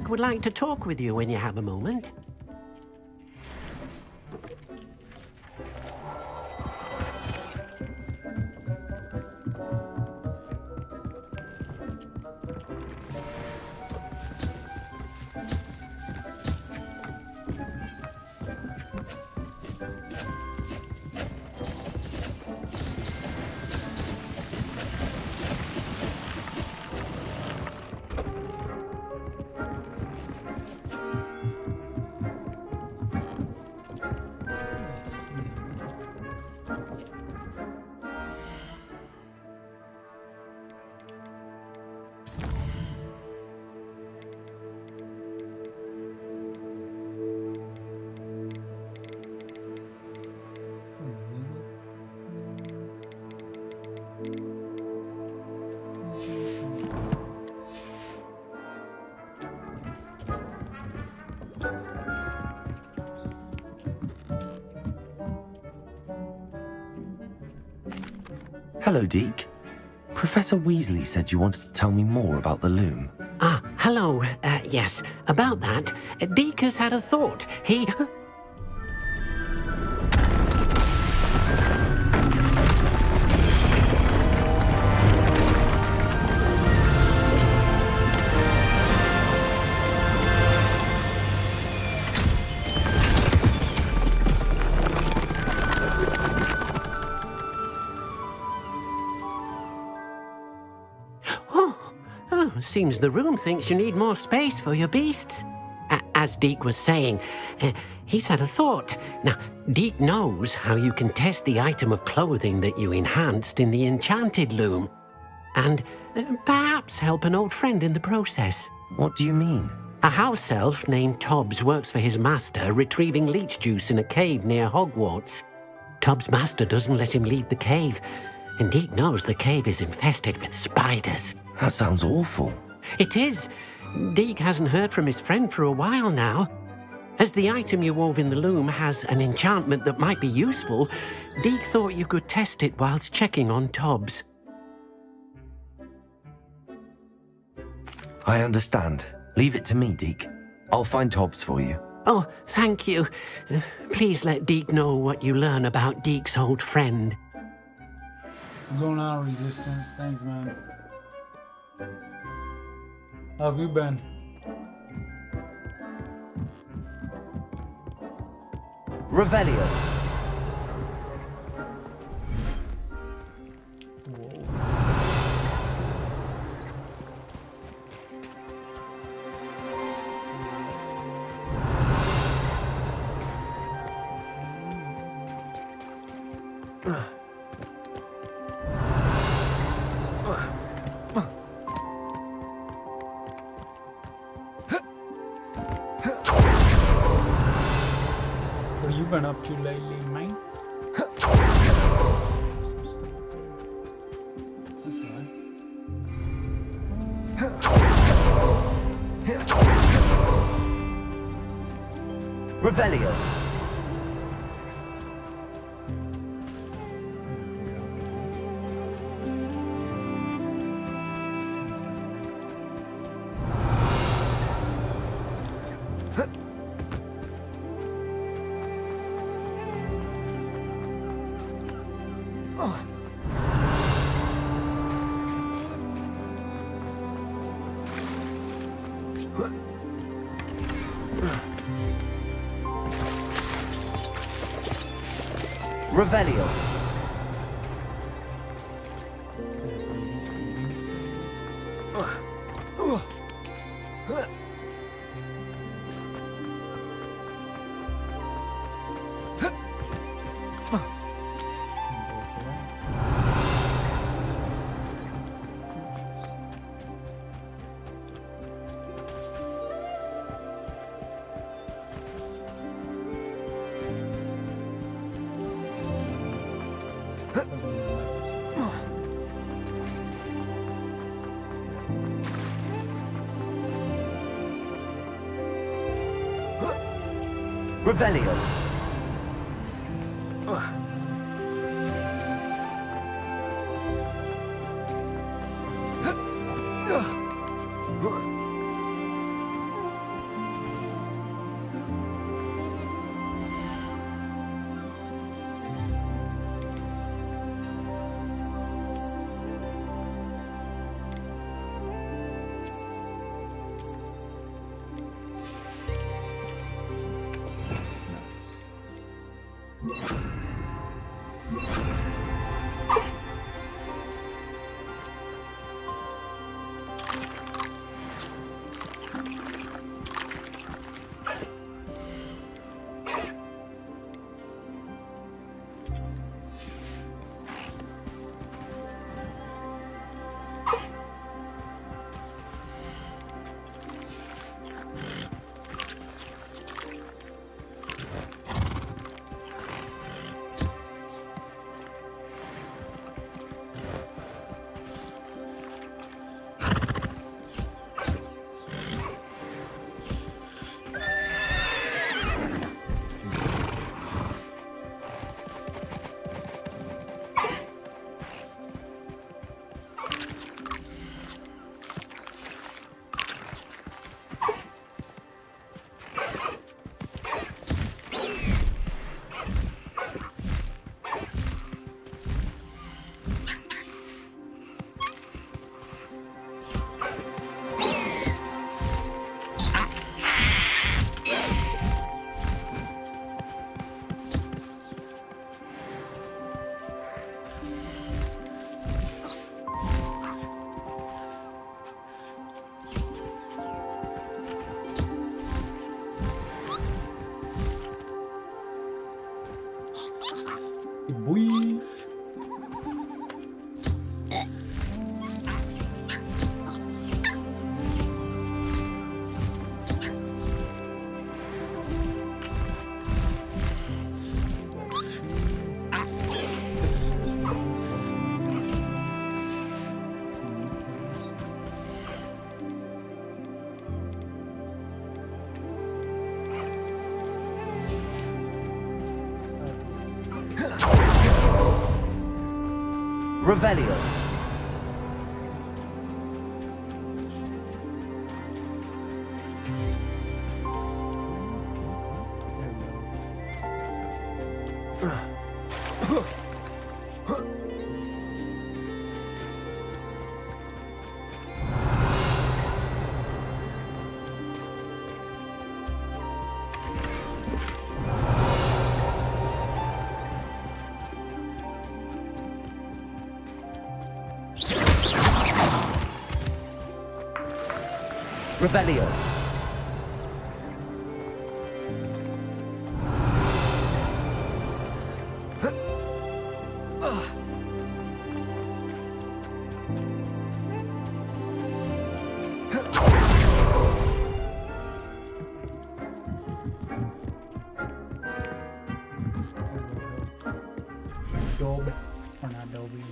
Would like to talk with you when you have a moment. Hello, Deke. Professor Weasley said you wanted to tell me more about the loom. Ah, hello. Yes, about that. Deke has had a thought. He... Seems the room thinks you need more space for your beasts. As Deke was saying, he's had a thought. Now, Deke knows how you can test the item of clothing that you enhanced in the enchanted loom. And perhaps help an old friend in the process. What do you mean? A house elf named Tobbs works for his master, retrieving leech juice in a cave near Hogwarts. Tobbs' master doesn't let him leave the cave, and Deke knows the cave is infested with spiders. That sounds awful. It is. Deke hasn't heard from his friend for a while now. As the item you wove in the loom has an enchantment that might be useful, Deke thought you could test it whilst checking on Tobbs. I understand. Leave it to me, Deke. I'll find Tobbs for you. Oh, thank you. Please let Deke know what you learn about Deke's old friend. I'm going on resistance. Thanks, man. How have you been? Revelio. What have you been up to lately, man? Some stuff there. Revelio. Revelio. Revelio. Revelio. Revelio. Dolby. Or not Dolby.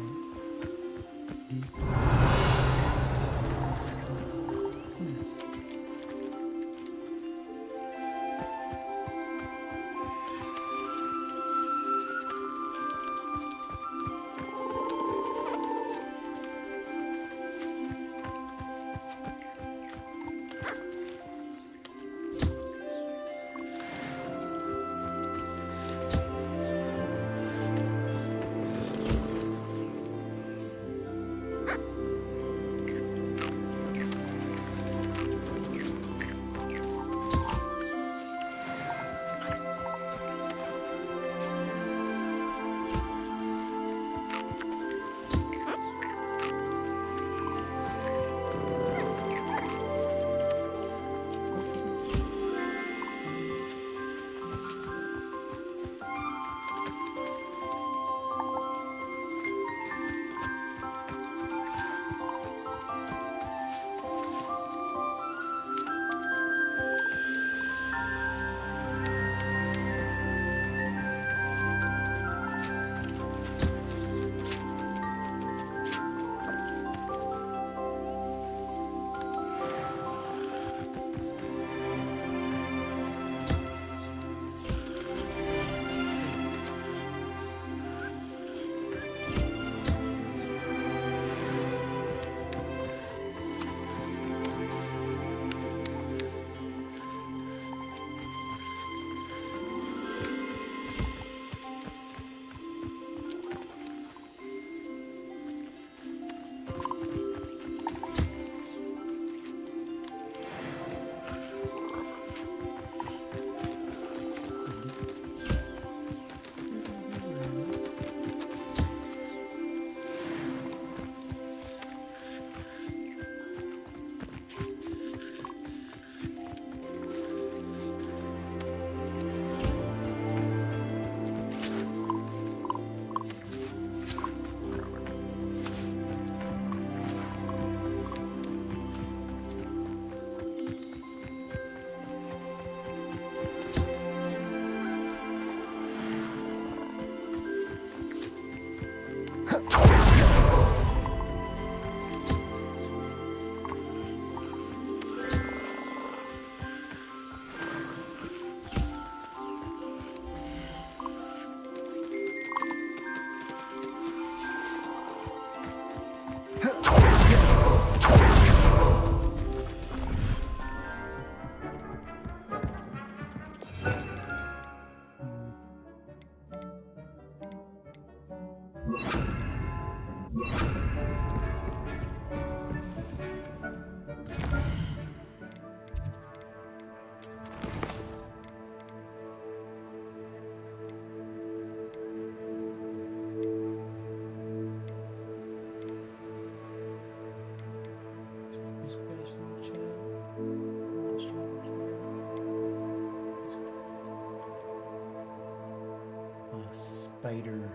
Spider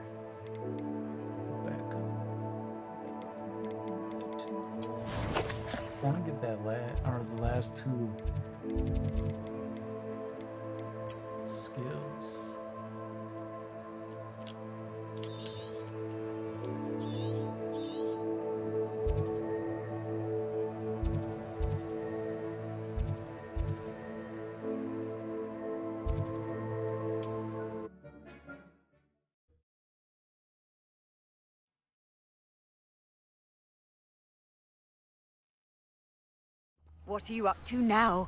back on. I want to get that or the last two skills. What are you up to now?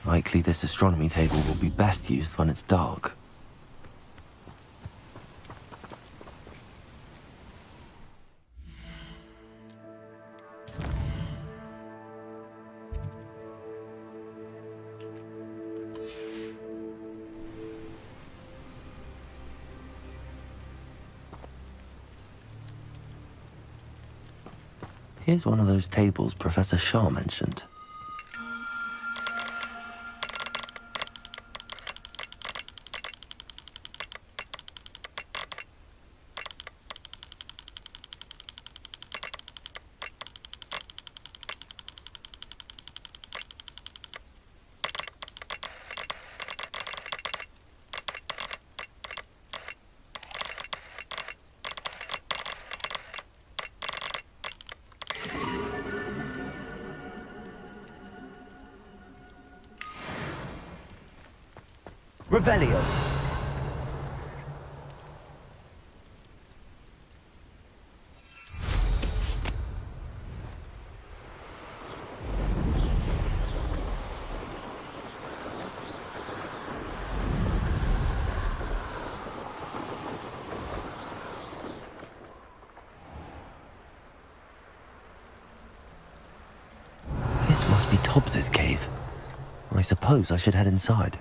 Likely this astronomy table will be best used when it's dark. Here's one of those tables Professor Shah mentioned. Revelio. This must be Tobbs's cave. I suppose I should head inside.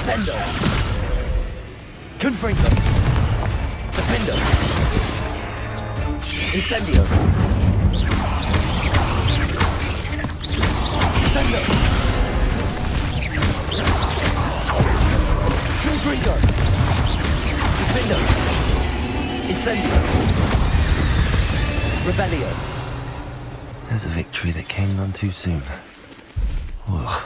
Descendo! Confringo! Defendo! Incendio! Descendo! Confringo! Defendo! Incendio! Rebellion! There's a victory that came none too soon. Ugh.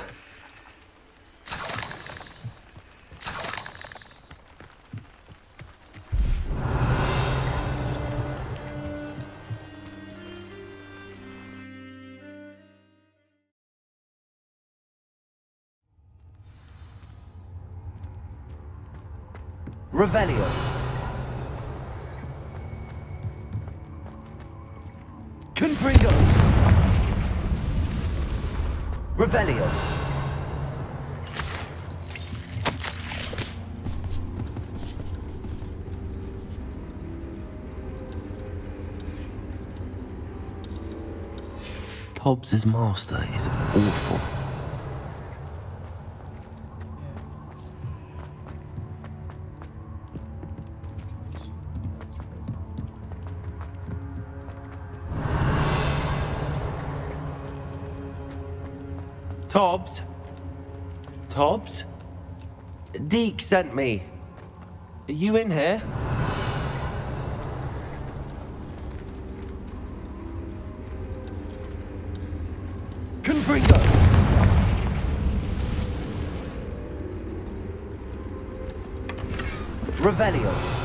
Revelio. Confringo. Revelio. Tobbs's master is awful. Tobbs? Tobbs? Deke sent me. Are you in here? Confringo! Revelio.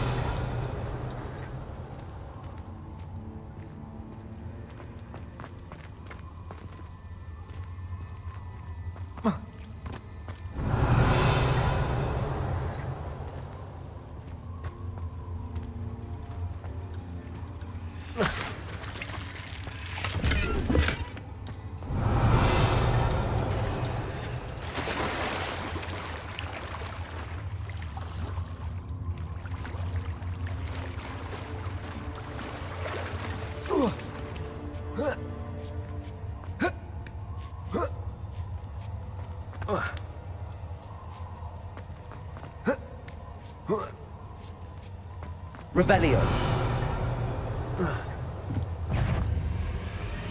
Revelio.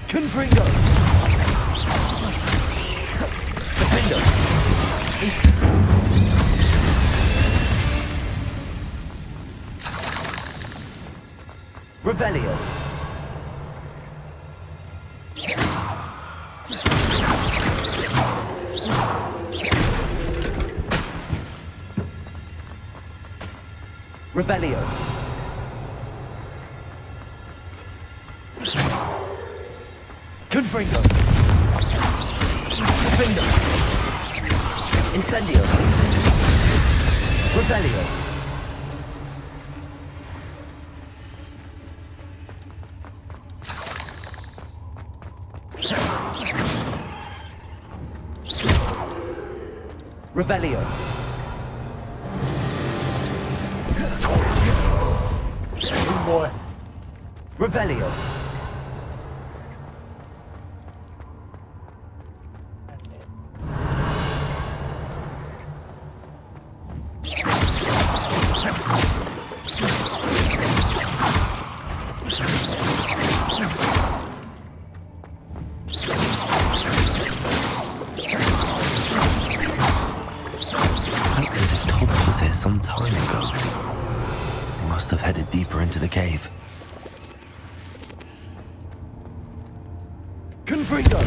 Confringo! Defender! Revelio! Revelio! Confringo! Defender! Incendio! Revelio! Revelio! One more. Revelio! Some time ago. He must have headed deeper into the cave. Confringo!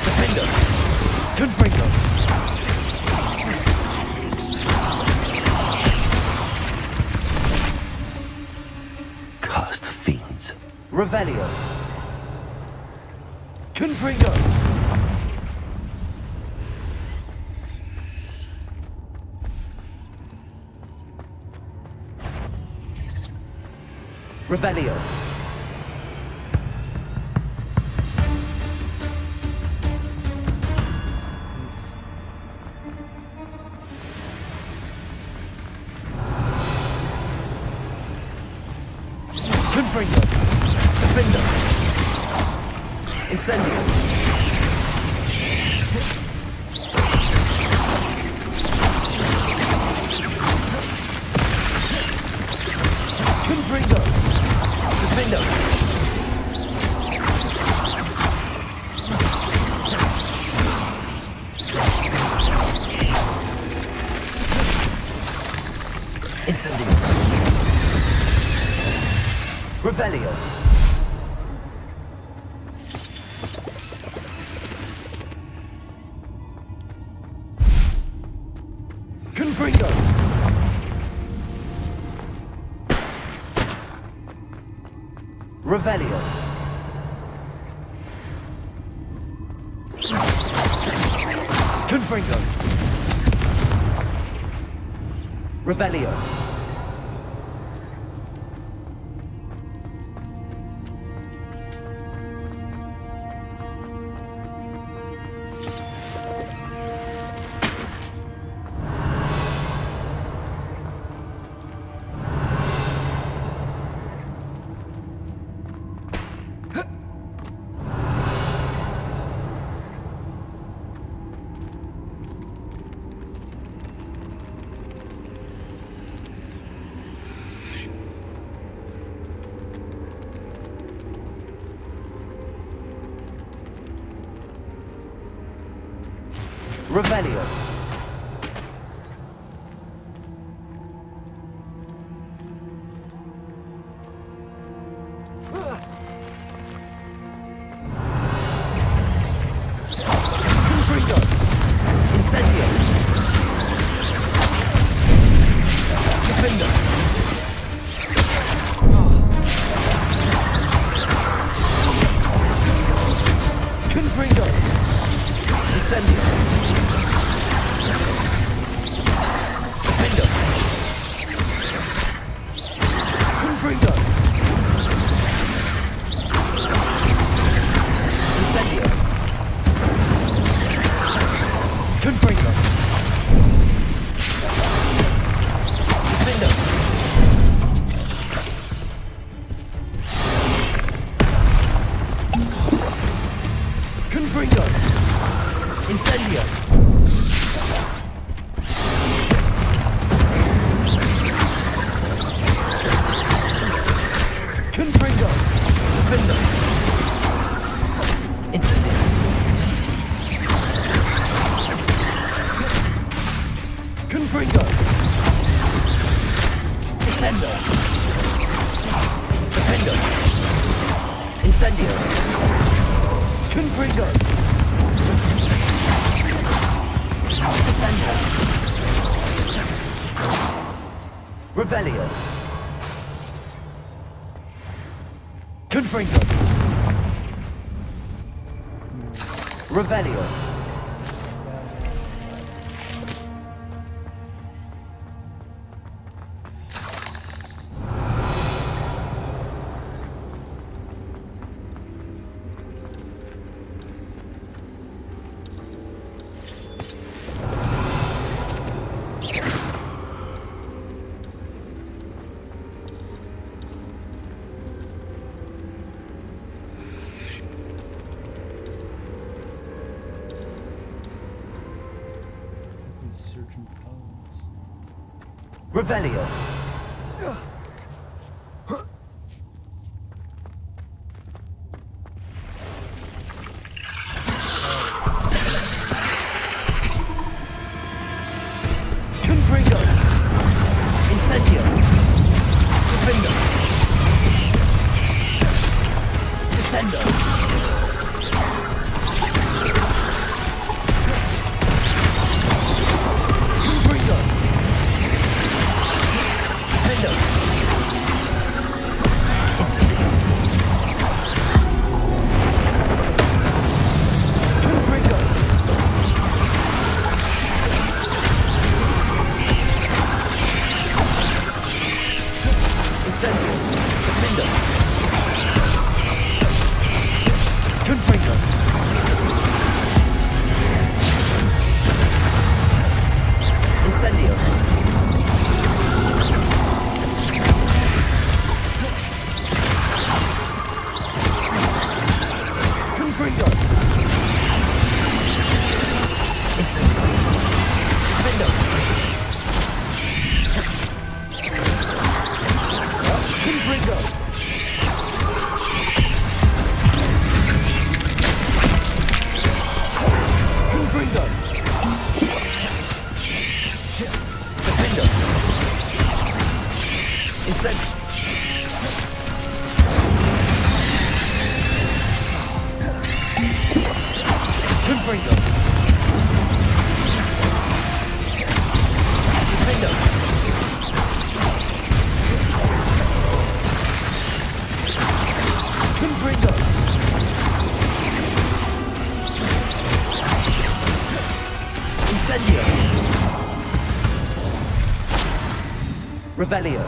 Defender! Confringo! Cursed fiends. Revelio! Confringo! Revelio! Confringo! Defender! Incendio! Confringo! Defender! Incendio! Revelio! Confringo! Revelio! Confringo! Revelio! Revelio! Confringo! Incendio! Defender! Confringo! Incendio! Defender! Confringo! Incendio! Confringo! Defender! Confringo! Incendio! Defender. Incendio. Confringo. Descendo. Defender. Incendio. Confringo. Descendo. Revelio. Confringo. Revelio. Certain pose. Revelio. Confringo. Incendio. Defendo. Descendo. Confringo. Defendo. Incendio. Confringo. Incendio. Defendo. Confringo. Incendio. Confringo. Incendio. Defendo. Confringo. Confringo. Defendo. Incendio. Confringo. Defendo. Confringo. Incendio. Revelio.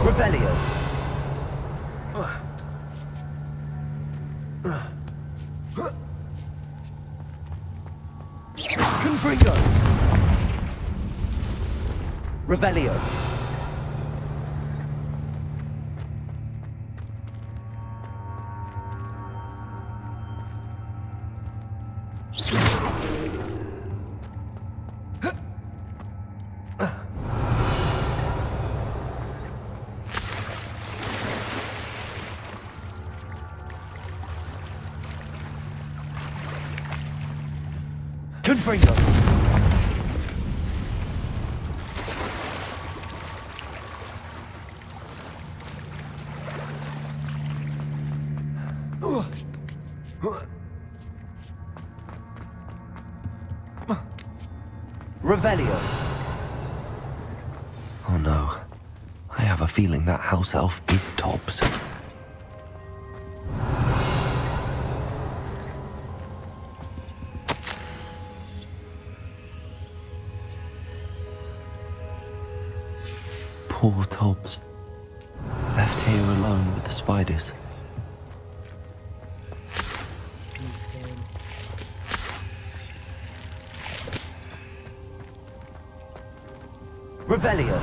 Revelio. Confringo. Revelio. Confringo. Revelio. Oh no. I have a feeling that house elf is Tobbs. Poor Tobbs. Left here alone with the spiders. Revelio!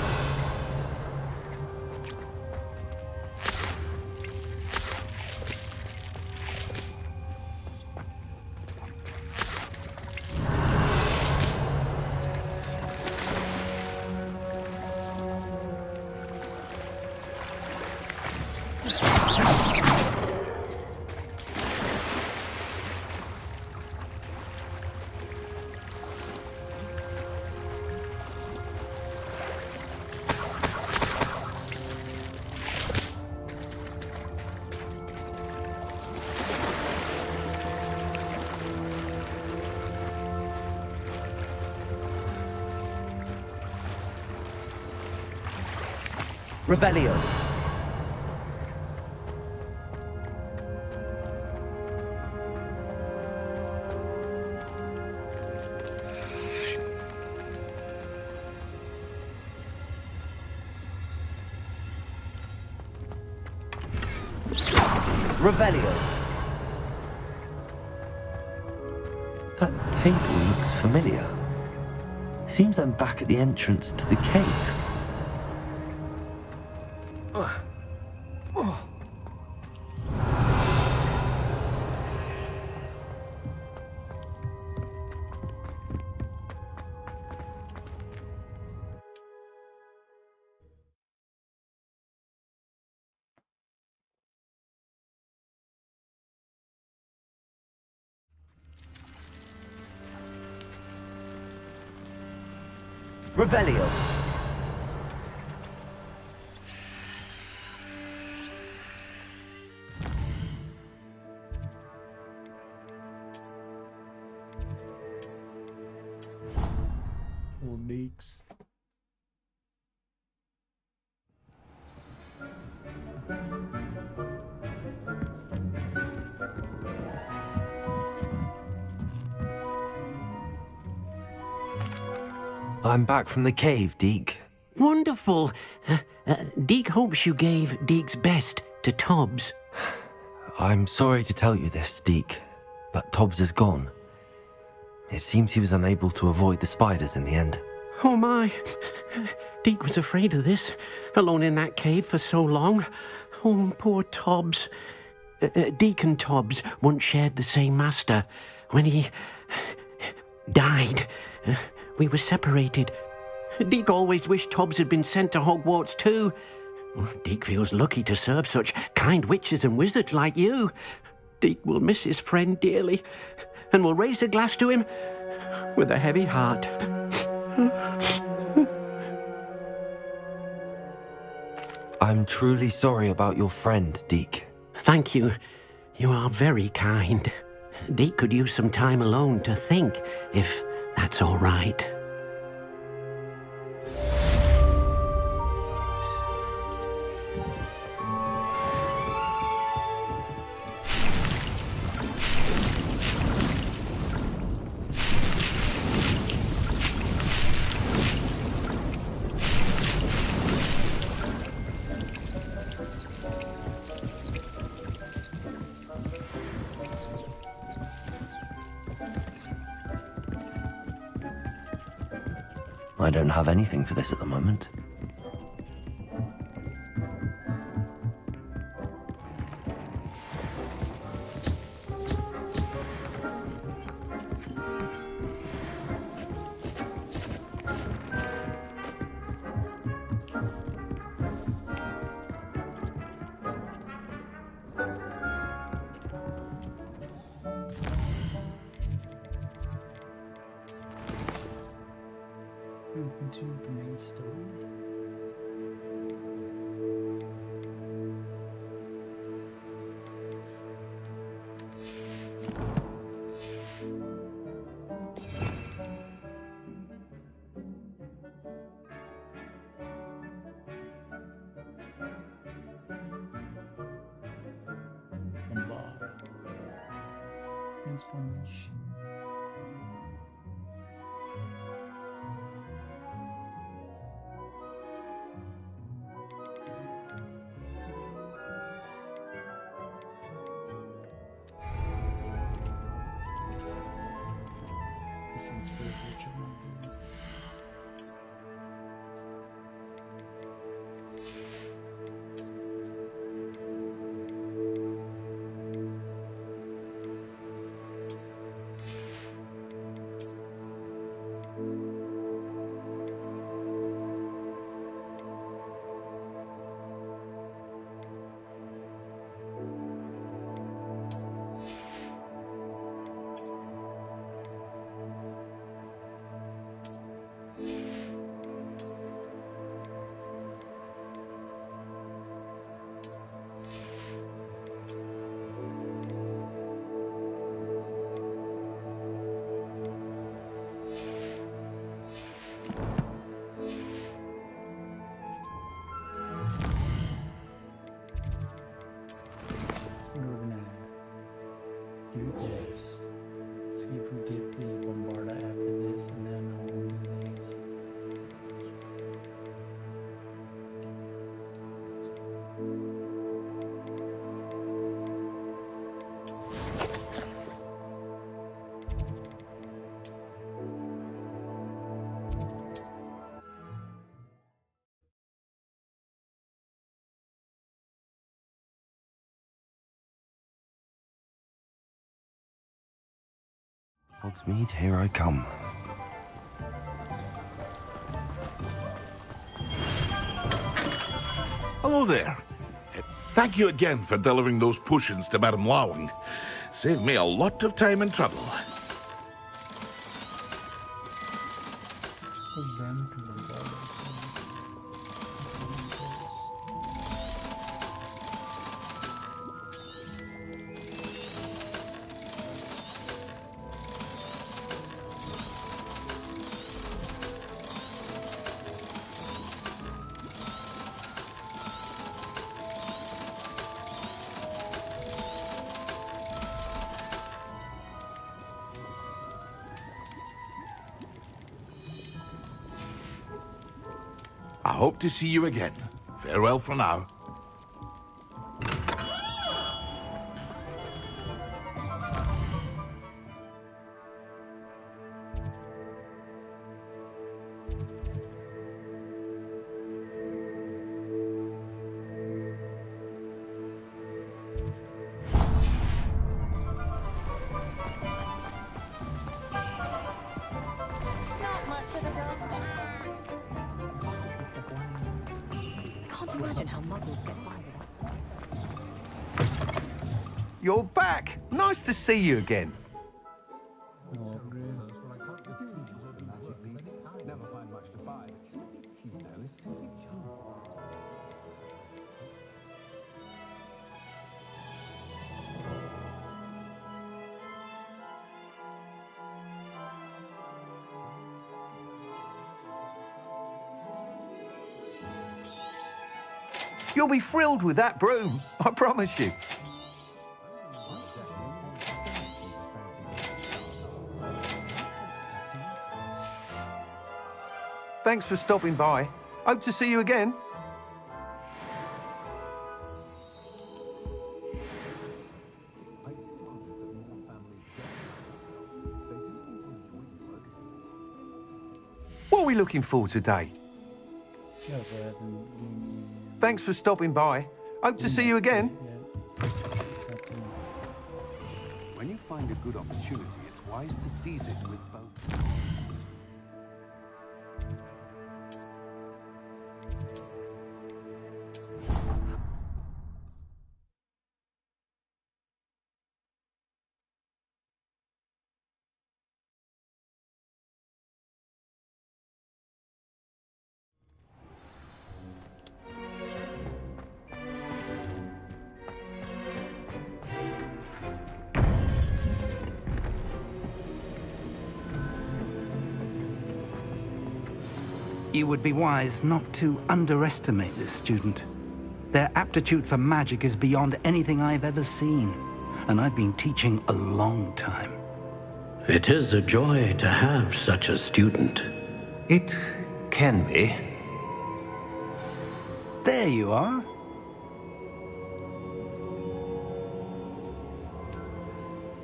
Revelio. Revelio. That table looks familiar. Seems I'm back at the entrance to the cave. Revelio. Poor Deeks. I'm back from the cave, Deke. Wonderful. Deke hopes you gave Deke's best to Tobbs. I'm sorry to tell you this, Deke, but Tobbs is gone. It seems he was unable to avoid the spiders in the end. Oh my. Deke was afraid of this, alone in that cave for so long. Oh, poor Tobbs. Deke and Tobbs once shared the same master. When he died, we were separated. Deke always wished Tobbs had been sent to Hogwarts too. Deke feels lucky to serve such kind witches and wizards like you. Deke will miss his friend dearly, and will raise a glass to him with a heavy heart. I'm truly sorry about your friend, Deke. Thank you. You are very kind. Deke could use some time alone to think, if that's all right. I don't have anything for this at the moment. Into the main story. Bombarda. Transformation. sense for the future. We're gonna do this. See if we get the Bombarda after this, and then we'll do these. Hogsmeade, here I come. Hello there. Thank you again for delivering those potions to Madame Lawing. Saved me a lot of time and trouble. Put them to Bombarda. I hope to see you again. Farewell for now. You're back! Nice to see you again. You'll be thrilled with that broom, I promise you. Thanks for stopping by. Hope to see you again. What are we looking for today? Thanks for stopping by. Hope to see you again. When you find a good opportunity, it's wise to seize it with both. You would be wise not to underestimate this student. Their aptitude for magic is beyond anything I've ever seen, and I've been teaching a long time. It is a joy to have such a student. It can be. There you are.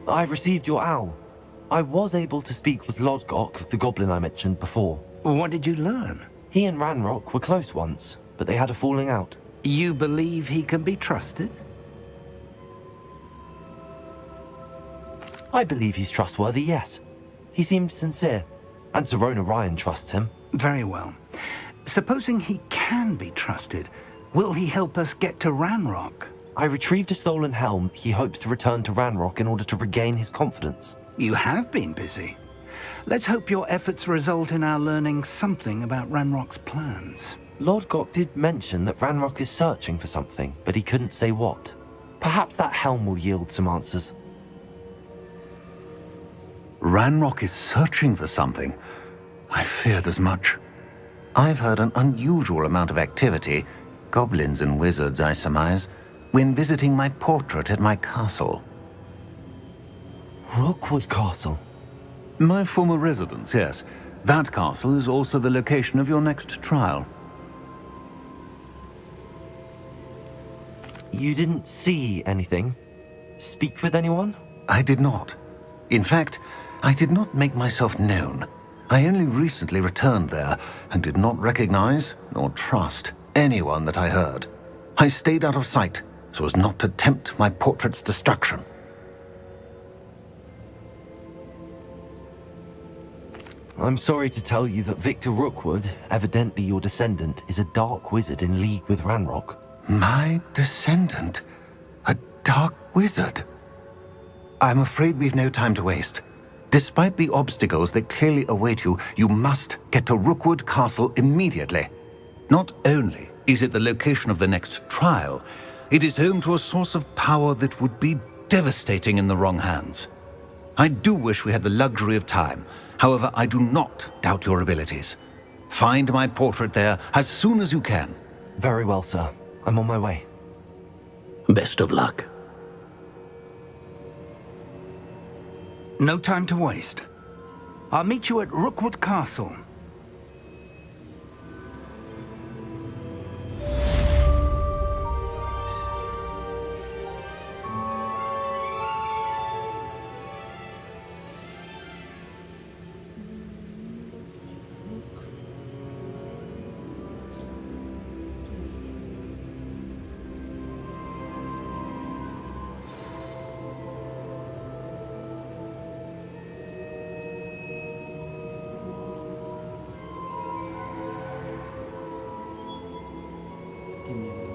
I've received your owl. I was able to speak with Lodgok, the goblin I mentioned before. What did you learn? He and Ranrock were close once, but they had a falling out. You believe he can be trusted? I believe he's trustworthy, yes. He seemed sincere, and Sirona Ryan trusts him. Very well. Supposing he can be trusted, will he help us get to Ranrock? I retrieved a stolen helm he hopes to return to Ranrock in order to regain his confidence. You have been busy. Let's hope your efforts result in our learning something about Ranrock's plans. Lodgok did mention that Ranrock is searching for something, but he couldn't say what. Perhaps that helm will yield some answers. Ranrock is searching for something. I feared as much. I've heard an unusual amount of activity, goblins and wizards, I surmise, when visiting my portrait at my castle. Rookwood Castle? My former residence, yes. That castle is also the location of your next trial. You didn't see anything? Speak with anyone? I did not. In fact, I did not make myself known. I only recently returned there and did not recognize nor trust anyone that I heard. I stayed out of sight so as not to tempt my portrait's destruction. I'm sorry to tell you that Victor Rookwood, evidently your descendant, is a dark wizard in league with Ranrock. My descendant? A dark wizard? I'm afraid we've no time to waste. Despite the obstacles that clearly await you, you must get to Rookwood Castle immediately. Not only is it the location of the next trial, it is home to a source of power that would be devastating in the wrong hands. I do wish we had the luxury of time. However, I do not doubt your abilities. Find my portrait there as soon as you can. Very well, sir. I'm on my way. Best of luck. No time to waste. I'll meet you at Rookwood Castle. Give me a minute.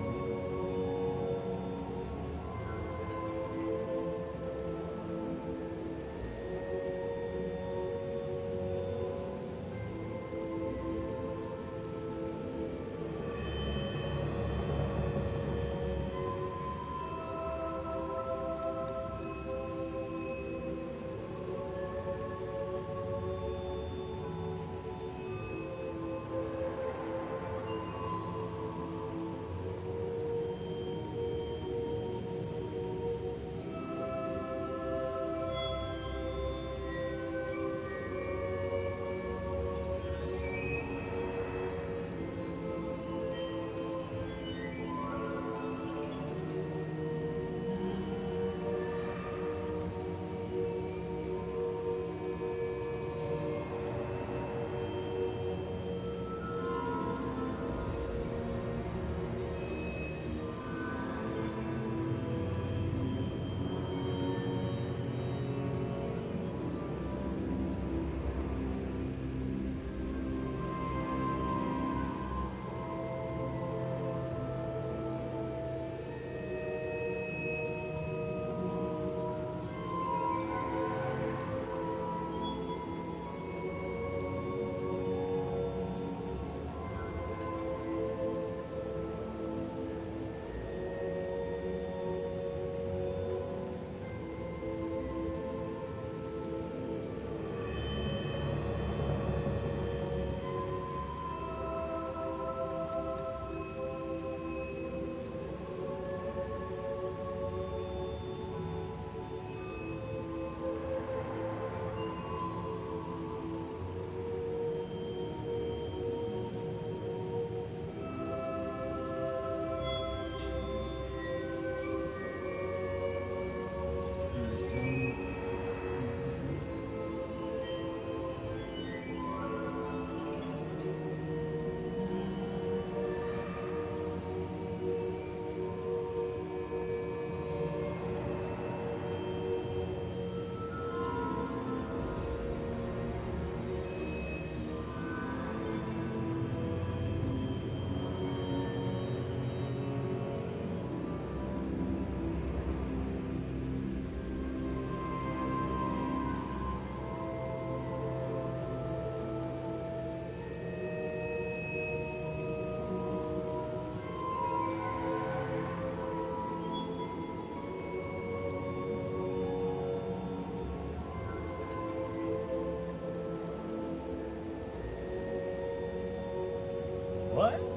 What?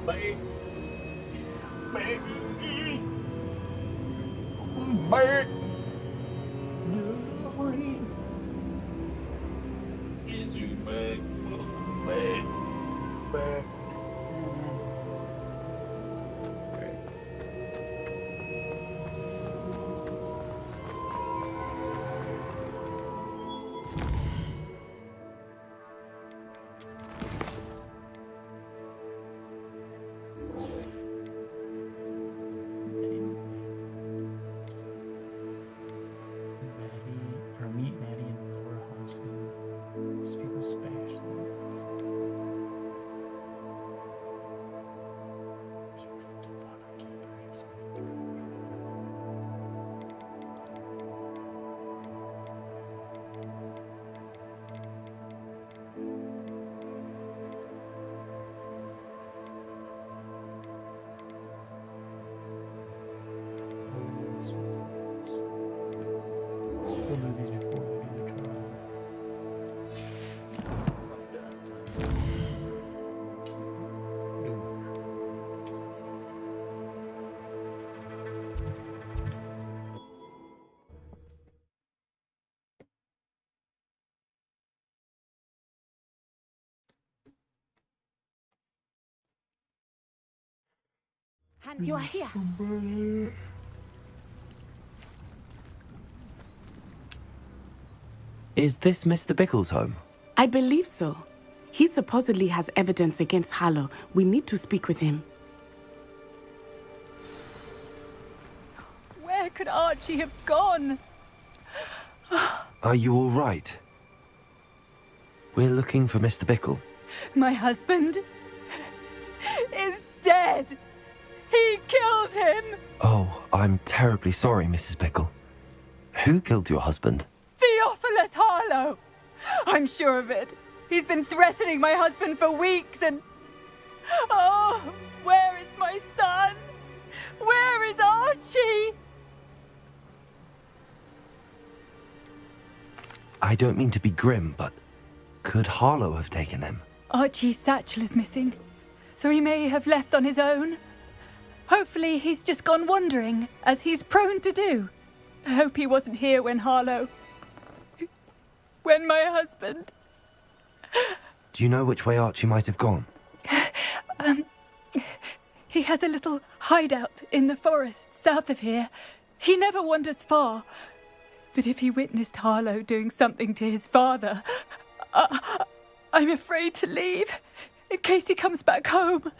Back. Back. Is you back? Back. Back. Meet Maddie in the lower halls. Speak with Sebastian. We'll do these before we do the trial. You are here. Is this Mr. Bickle's home? I believe so. He supposedly has evidence against Harlow. We need to speak with him. Where could Archie have gone? Are you all right? We're looking for Mr. Bickle. My husband is dead. He killed him. Oh, I'm terribly sorry, Mrs. Bickle. Who killed your husband? Theophilus Harlow. I'm sure of it. He's been threatening my husband for weeks and... Oh, where is my son? Where is Archie? I don't mean to be grim, but could Harlow have taken him? Archie's satchel is missing, so he may have left on his own. Hopefully he's just gone wandering, as he's prone to do. I hope he wasn't here when Harlow... when my husband... Do you know which way Archie might have gone? He has a little hideout in the forest south of here. He never wanders far. But if he witnessed Harlow doing something to his father, I'm afraid to leave, in case he comes back home.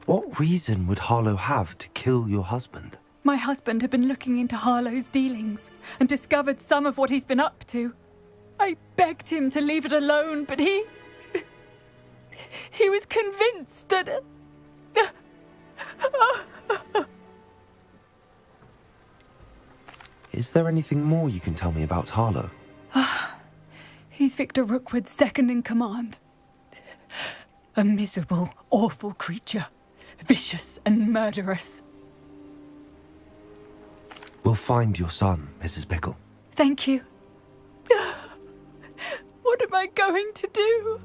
What reason would Harlow have to kill your husband? My husband had been looking into Harlow's dealings and discovered some of what he's been up to. I begged him to leave it alone, but he was convinced that... Is there anything more you can tell me about Harlow? He's Victor Rookwood's second in command. A miserable, awful creature. Vicious and murderous. We'll find your son, Mrs. Bickle. Thank you. What am I going to do?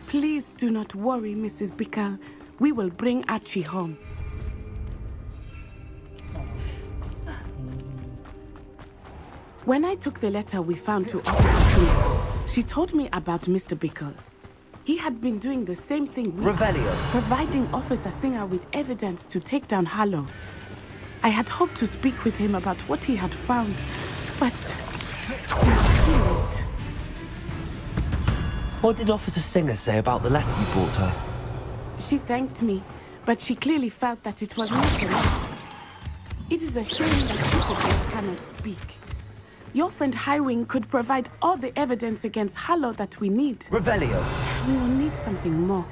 Please do not worry, Mrs. Bickle. We will bring Archie home. When I took the letter we found to Officer Singer, she told me about Mr. Bickle. He had been doing the same thing we Revelio. providing Officer Singer with evidence to take down Harlow. I had hoped to speak with him about what he had found, but it was too late. What did Officer Singer say about the letter you brought her? She thanked me, but she clearly felt that it was not enough. It is a shame that citizens cannot speak. Your friend Highwing could provide all the evidence against Harlow that we need. Revelio. We will need something more.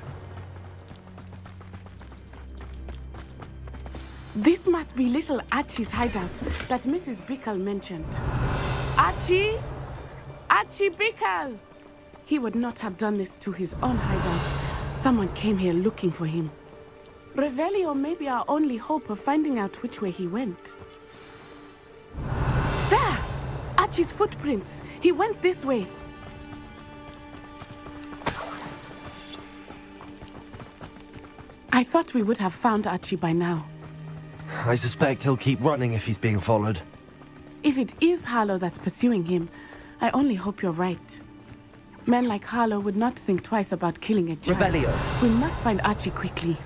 This must be little Archie's hideout that Mrs. Bickle mentioned. Archie? Archie Bickle! He would not have done this to his own hideout. Someone came here looking for him. Revelio may be our only hope of finding out which way he went. There! Archie's footprints. He went this way. I thought we would have found Archie by now. I suspect he'll keep running if he's being followed. If it is Harlow that's pursuing him, I only hope you're right. Men like Harlow would not think twice about killing a child. Revelio. We must find Archie quickly.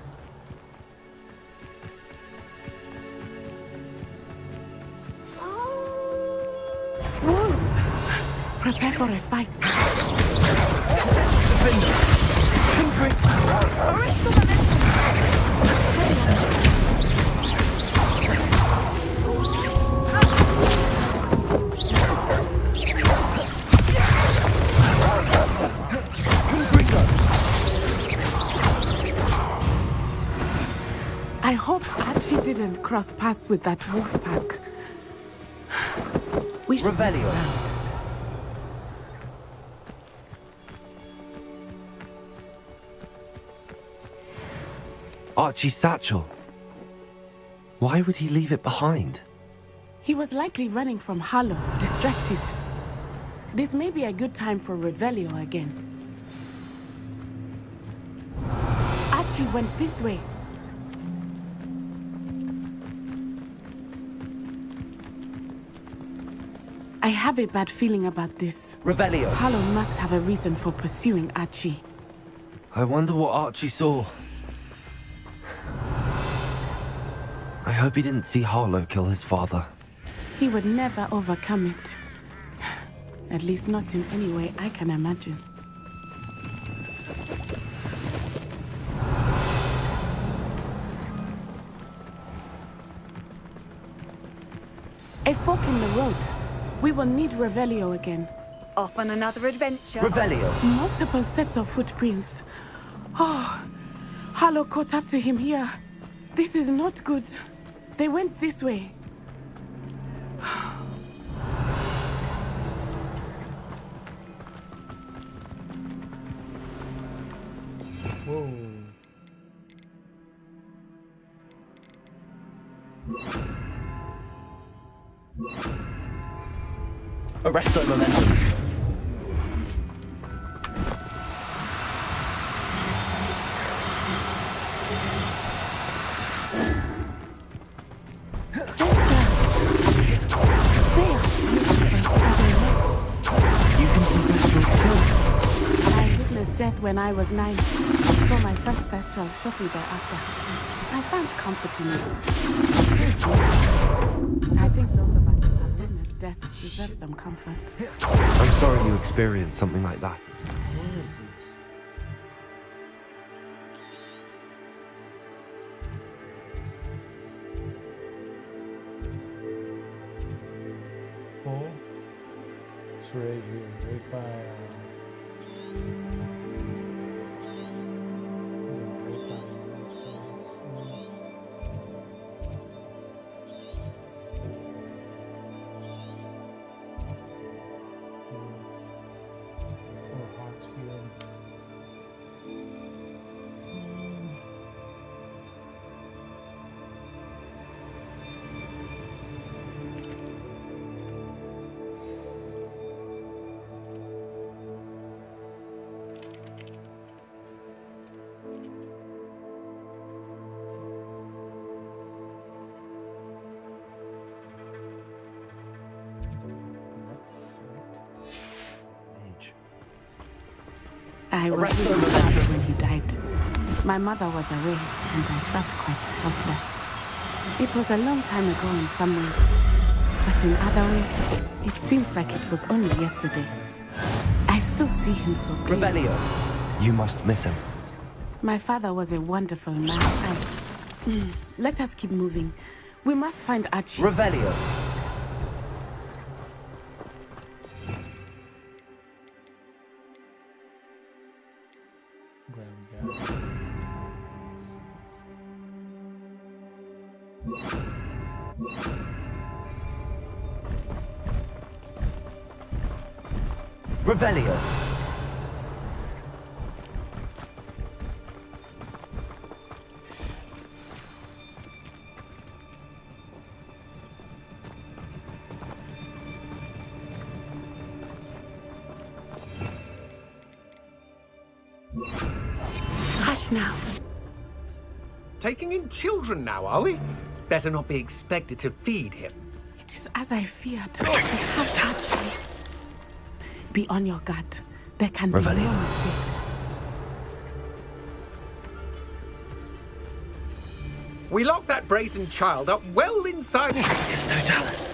Wolves! Prepare for a fight. I hope Archie didn't cross paths with that wolf pack. We should Revelio. Archie's satchel. Why would he leave it behind? He was likely running from Harlow, distracted. This may be a good time for Revelio again. Archie went this way. I have a bad feeling about this. Revelio. Harlow must have a reason for pursuing Archie. I wonder what Archie saw. I hope he didn't see Harlow kill his father. He would never overcome it. At least not in any way I can imagine. A fork in the road. We will need Revelio again. Off on another adventure. Revelio. Multiple sets of footprints. Oh, Harlow caught up to him here. This is not good. They went this way. Whoa. Arresto momentum. Death when I was 9. Saw my first threshold shortly thereafter. I found comfort in it. I think those of us who have witnessed death deserve some comfort. I'm sorry you experienced something like that. What is this? Oh, it's right here, right by. I was really sad when he died. My mother was away, and I felt quite helpless. It was a long time ago in some ways, but in other ways, it seems like it was only yesterday. I still see him so clearly. Revelio. You must miss him. My father was a wonderful man. Let us keep moving. We must find Archie. Revelio. Revelio. What now? Taking in children now, are we? Better not be expected to feed him. It is as I feared. It's not touchy. Be on your guard. There can be no mistakes. We locked that brazen child up well inside his totalis.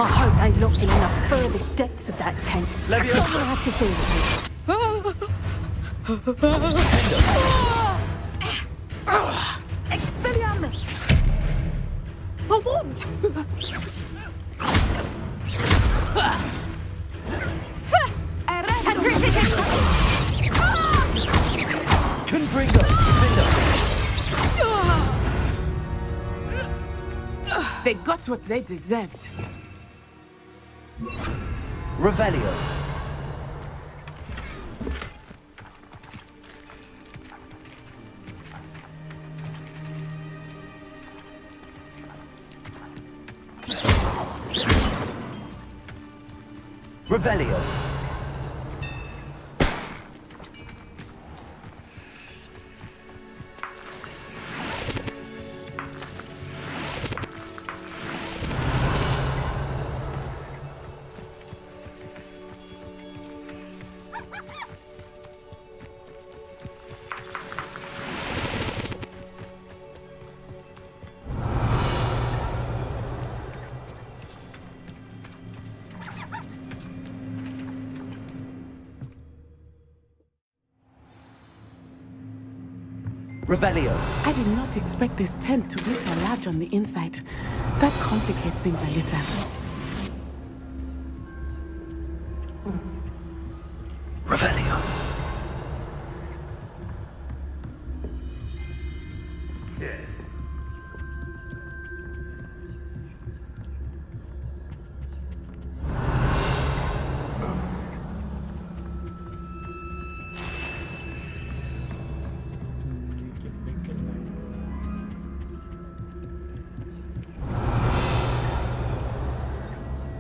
I hope they locked him in the furthest depths of that tent. That's all I have to deal with. Expelliarmus! A wand! They got what they deserved. Revelio. Revelio. Revelio. I did not expect this tent to be so large on the inside. That complicates things a little. Revelio.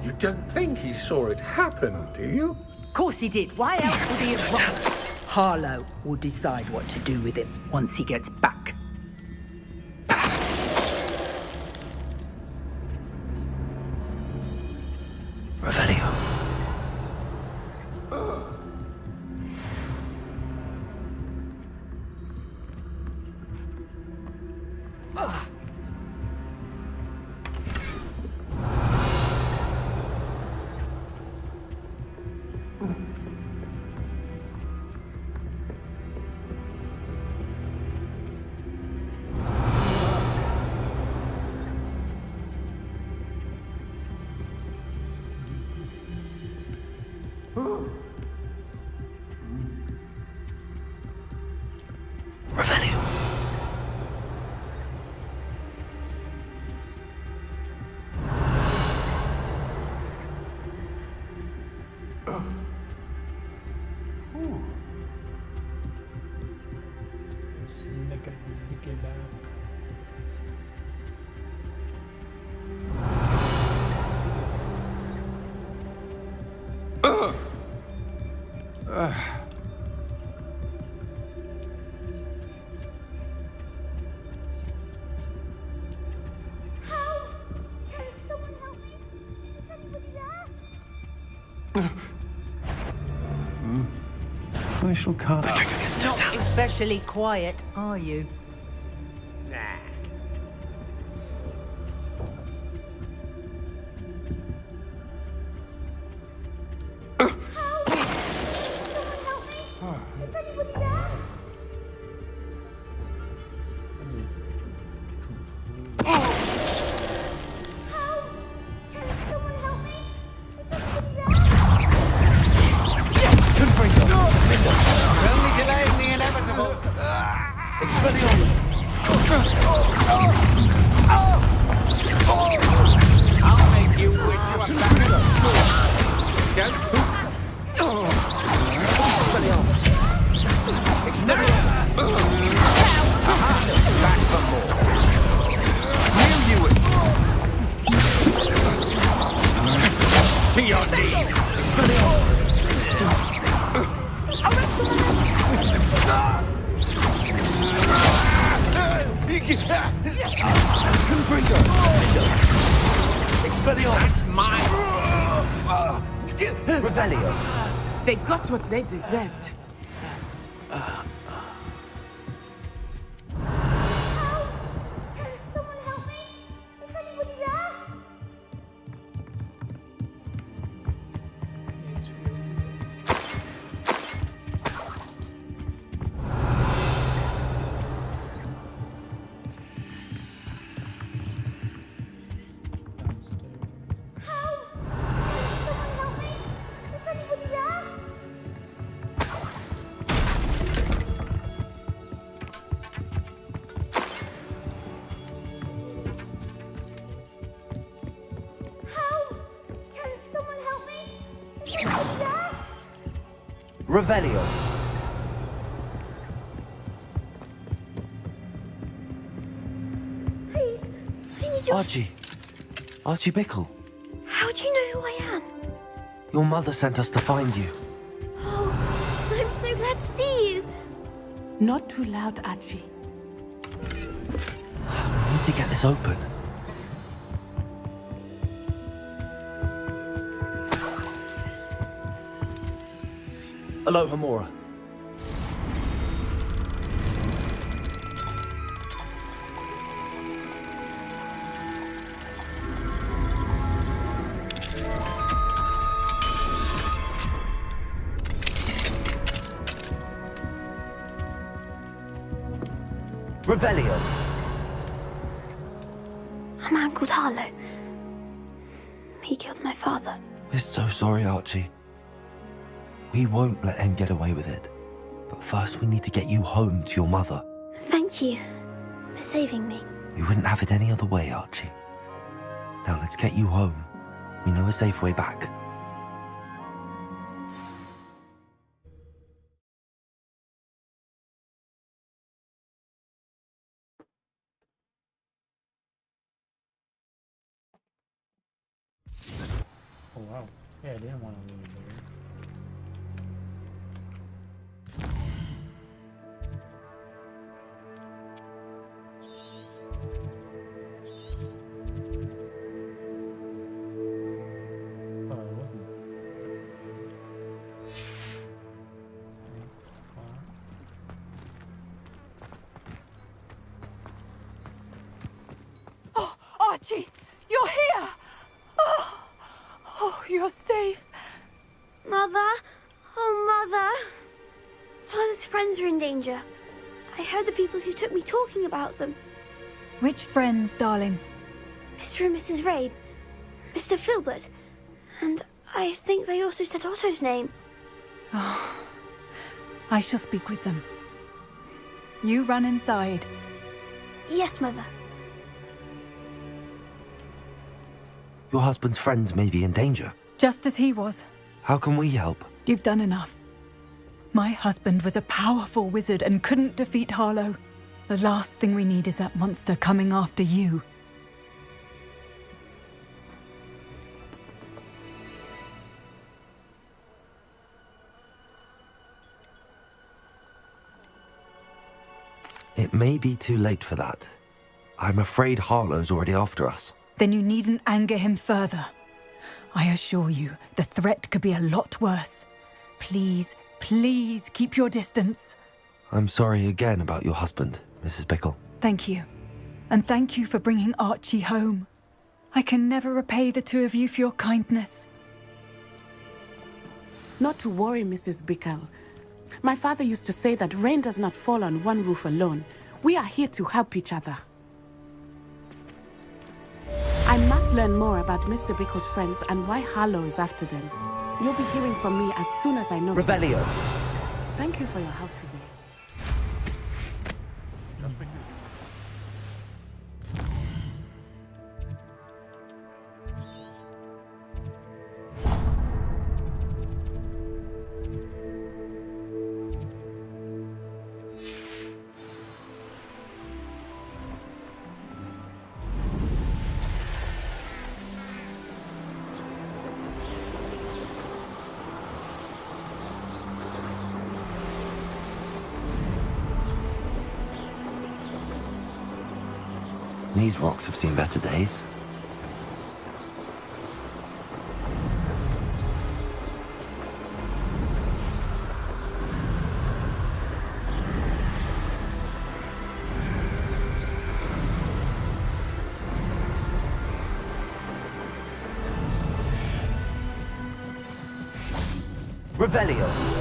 You don't think he saw it happen, do you? Of course he did. Why else would he have run? Harlow will decide what to do with him once he gets back. Revelio. Revelio. I shall cut. Not especially quiet, are you? Only delaying the I'll make you wish you were back in Experience! Aha! Back for more. Knew you would. To your knees! Expelliarmus! Expelliarmus! That's mine! Revelio. They got what they deserved. Revelio. Please, I need your... Archie Bickle. How do you know who I am? Your mother sent us to find you. Oh, I'm so glad to see you. Not too loud, Archie. We need to get this open. Hello, Hamora. Revelio. A man called Harlow. He killed my father. We're so sorry, Archie. We won't let him get away with it. But first we need to get you home to your mother. Thank you for saving me. We wouldn't have it any other way, Archie. Now let's get you home. We know a safe way back. Oh wow. Yeah, I didn't want to leave it there. Oh, Archie, you're here! Oh, you're safe. Mother? Oh, Mother. Father's friends are in danger. I heard the people who took me talking about them. Which friends, darling? Mr. and Mrs. Rabe, Mr. Filbert, and I think they also said Otto's name. Oh, I shall speak with them. You run inside. Yes, Mother. Your husband's friends may be in danger. Just as he was. How can we help? You've done enough. My husband was a powerful wizard and couldn't defeat Harlow. The last thing we need is that monster coming after you. It may be too late for that. I'm afraid Harlow's already after us. Then you needn't anger him further. I assure you, the threat could be a lot worse. Please, please keep your distance. I'm sorry again about your husband, Mrs. Bickle. Thank you. And thank you for bringing Archie home. I can never repay the two of you for your kindness. Not to worry, Mrs. Bickle. My father used to say that rain does not fall on one roof alone. We are here to help each other. I must learn more about Mr. Bickle's friends and why Harlow is after them. You'll be hearing from me as soon as I know Revelio. something. Thank you for your help today. These rocks have seen better days. Revelio.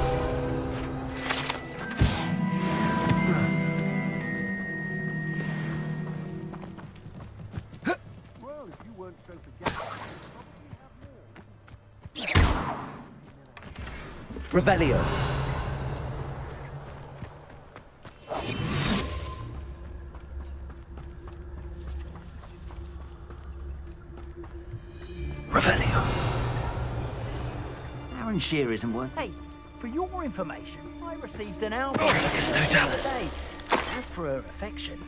Revelio. Revelio. Aaron Shear isn't worth. Hey, for your information, I received an album. It's no dollars. As for her affection,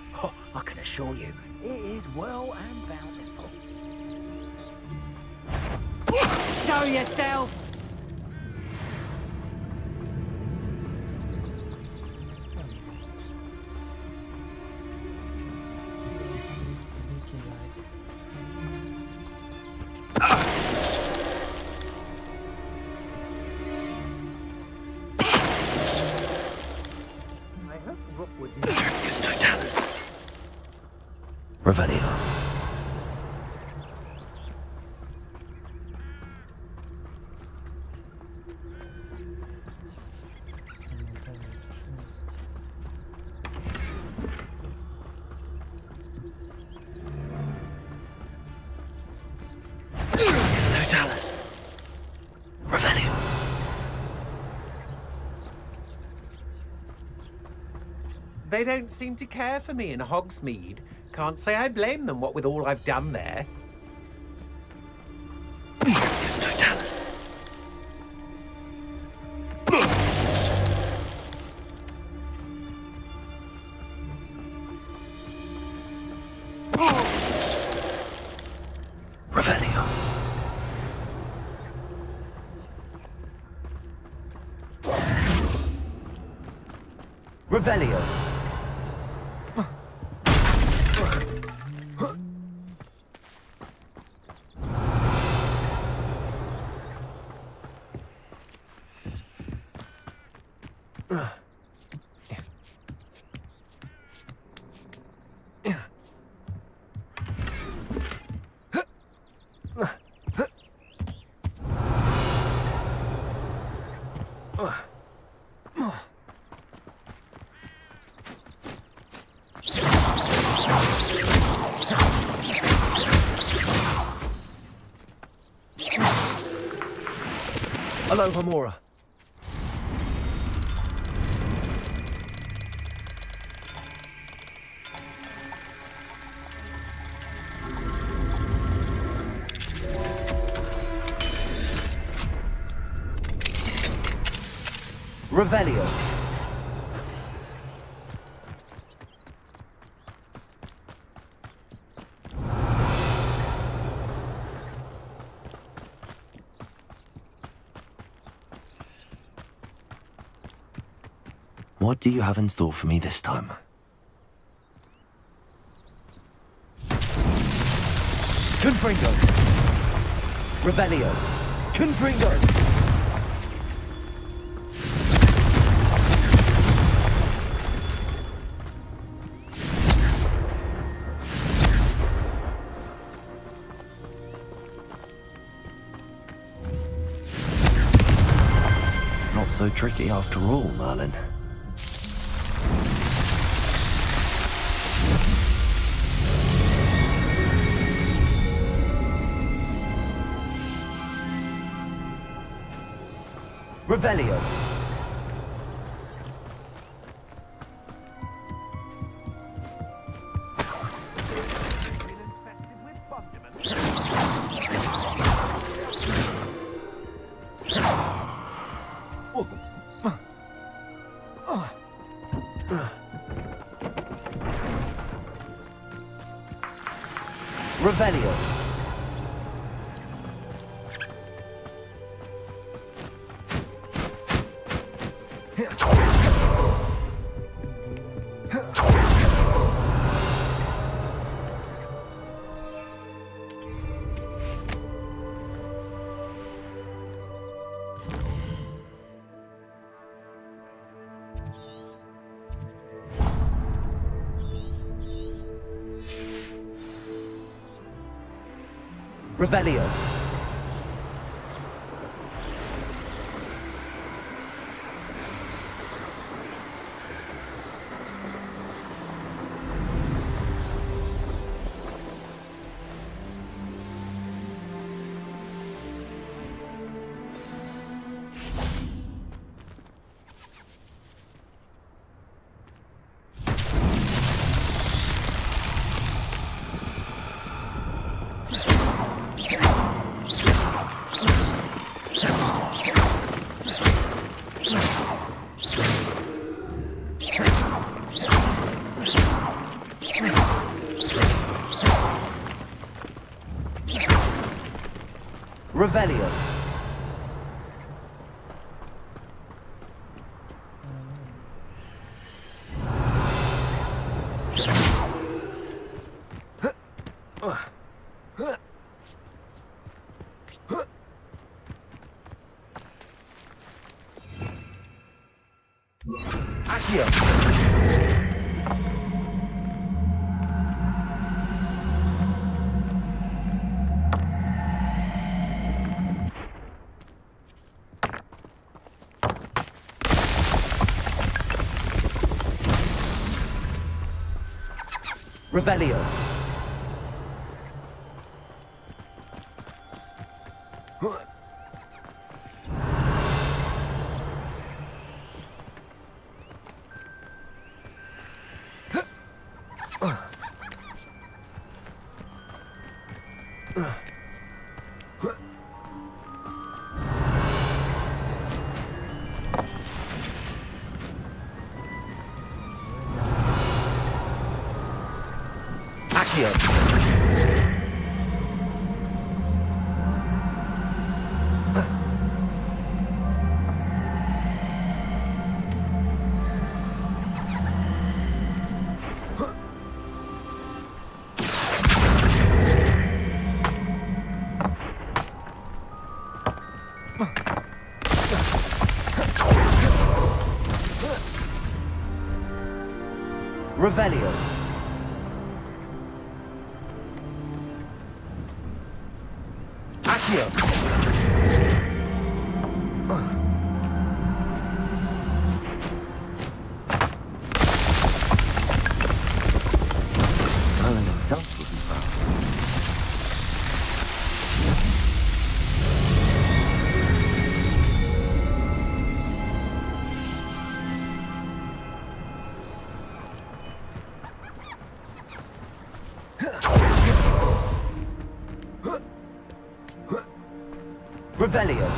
I can assure you, it is well and bountiful. Show yourself! It's no dollars. Revelio. It's no dollars. Revelio. They don't seem to care for me in Hogsmeade. Can't say I blame them, what with all I've done there. It's no dollars. Revelio. Revelio. Hello, Hamora. Revelio. What do you have in store for me this time? Confringo! Revelio! Confringo! Not so tricky after all, Merlin. Revelio. Revelio. Revelio. Revelio. Accio. Revelio. Accio. Revelio. Accio. Merlin himself would be proud. Revelio.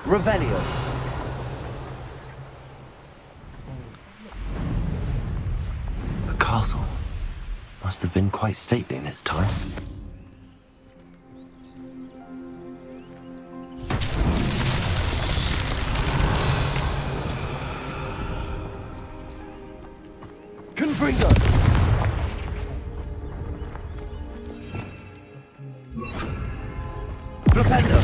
Revelio. The castle must have been quite stately in its time. Confringo. Flipendo.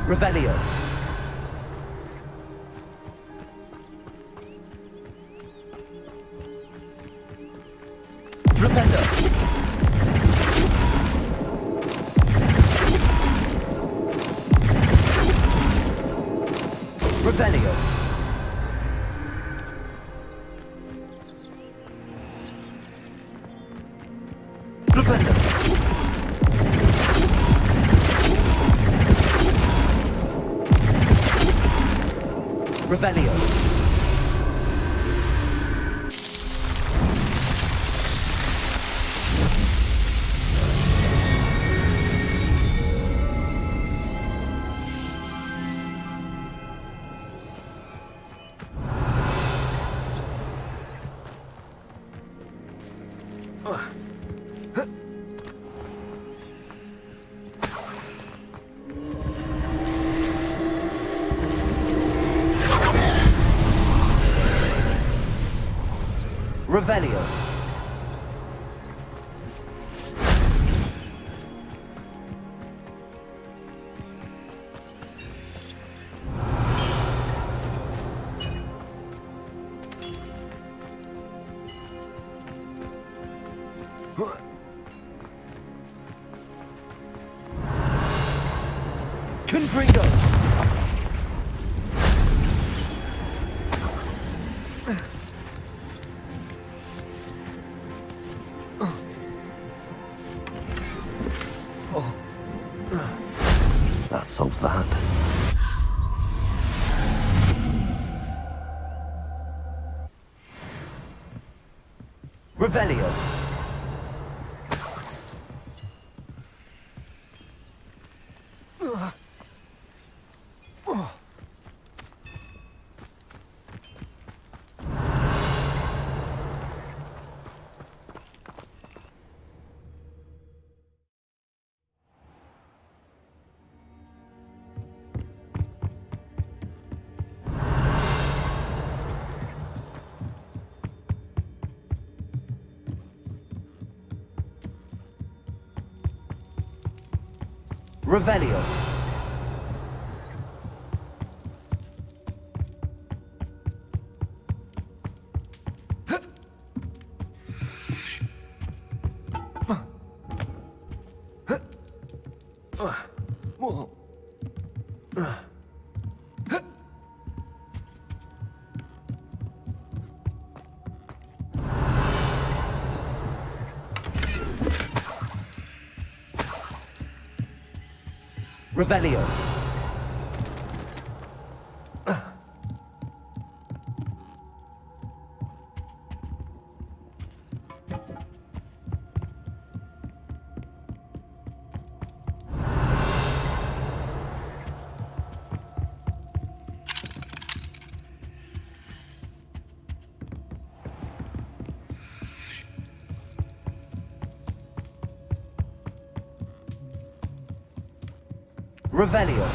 Revelio. Flipendo. Revelio. Flipendo. Revelio. Revelio. Confringo. That solves that. Revelio. Revelio. Revelio. Revelio.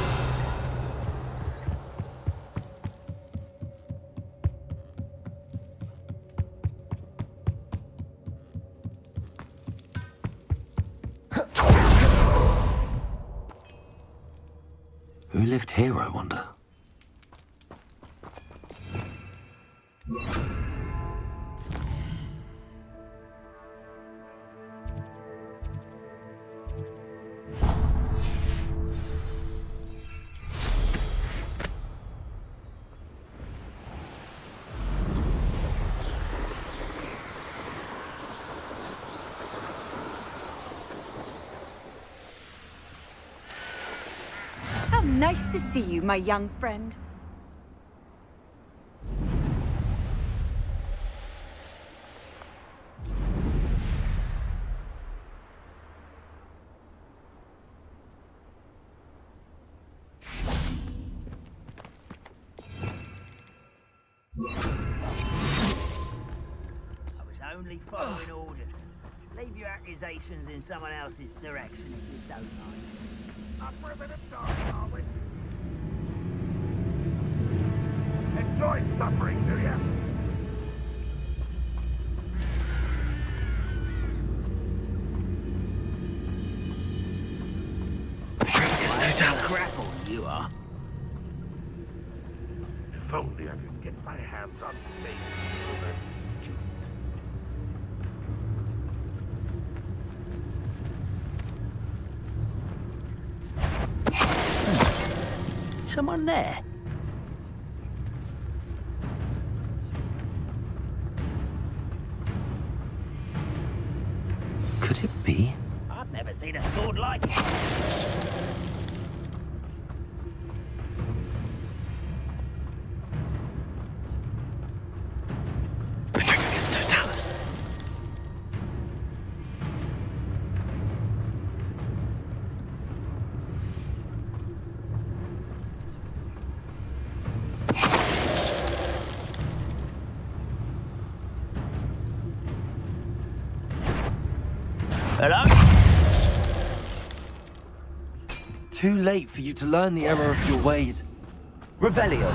Who lived here, I wonder? Nice to see you, my young friend. Only following orders. Leave your accusations in someone else's direction if you don't like. Up for a bit of dark, are we? Enjoy suffering, do ya? It's no doubt. Grapple, you are. If only I could get my hands on me. Someone there? Could it be? I've never seen a sword like it. Petrificus Totalis. Hello? Too late for you to learn the error of your ways. Revelio.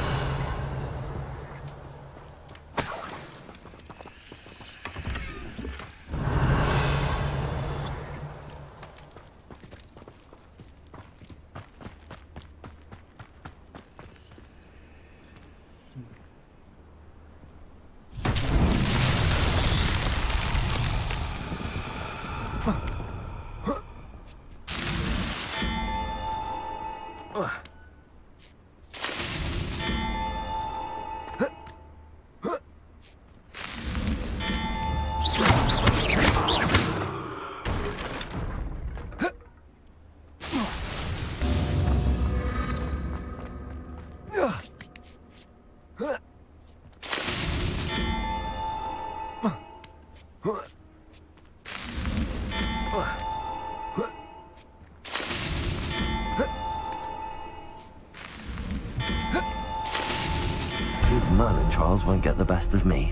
These Merlin trials won't get the best of me.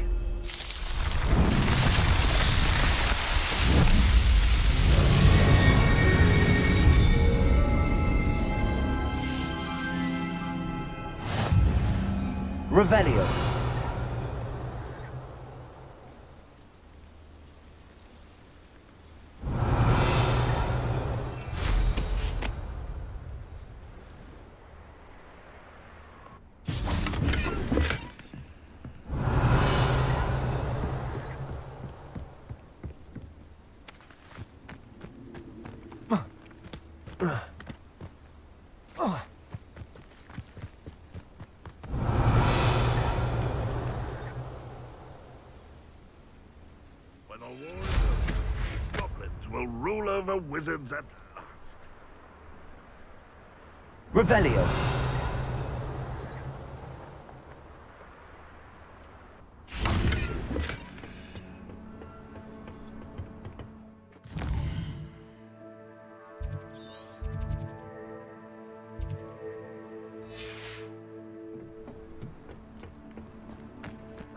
Revelio. When a war is over, goblins will rule over wizards at... Revelio.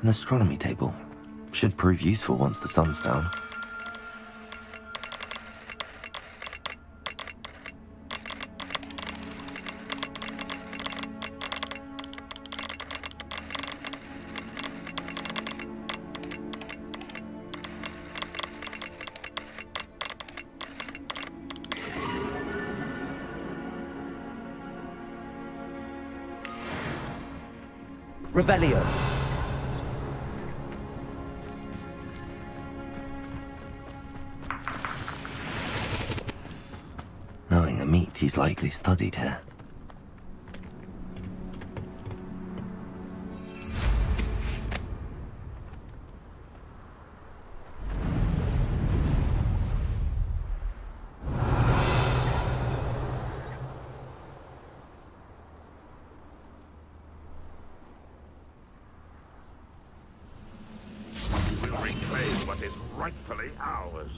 An astronomy table. Should prove useful once the sun's down. Revelio. Knowing a meat, he's likely studied here. We'll reclaim what is rightfully ours.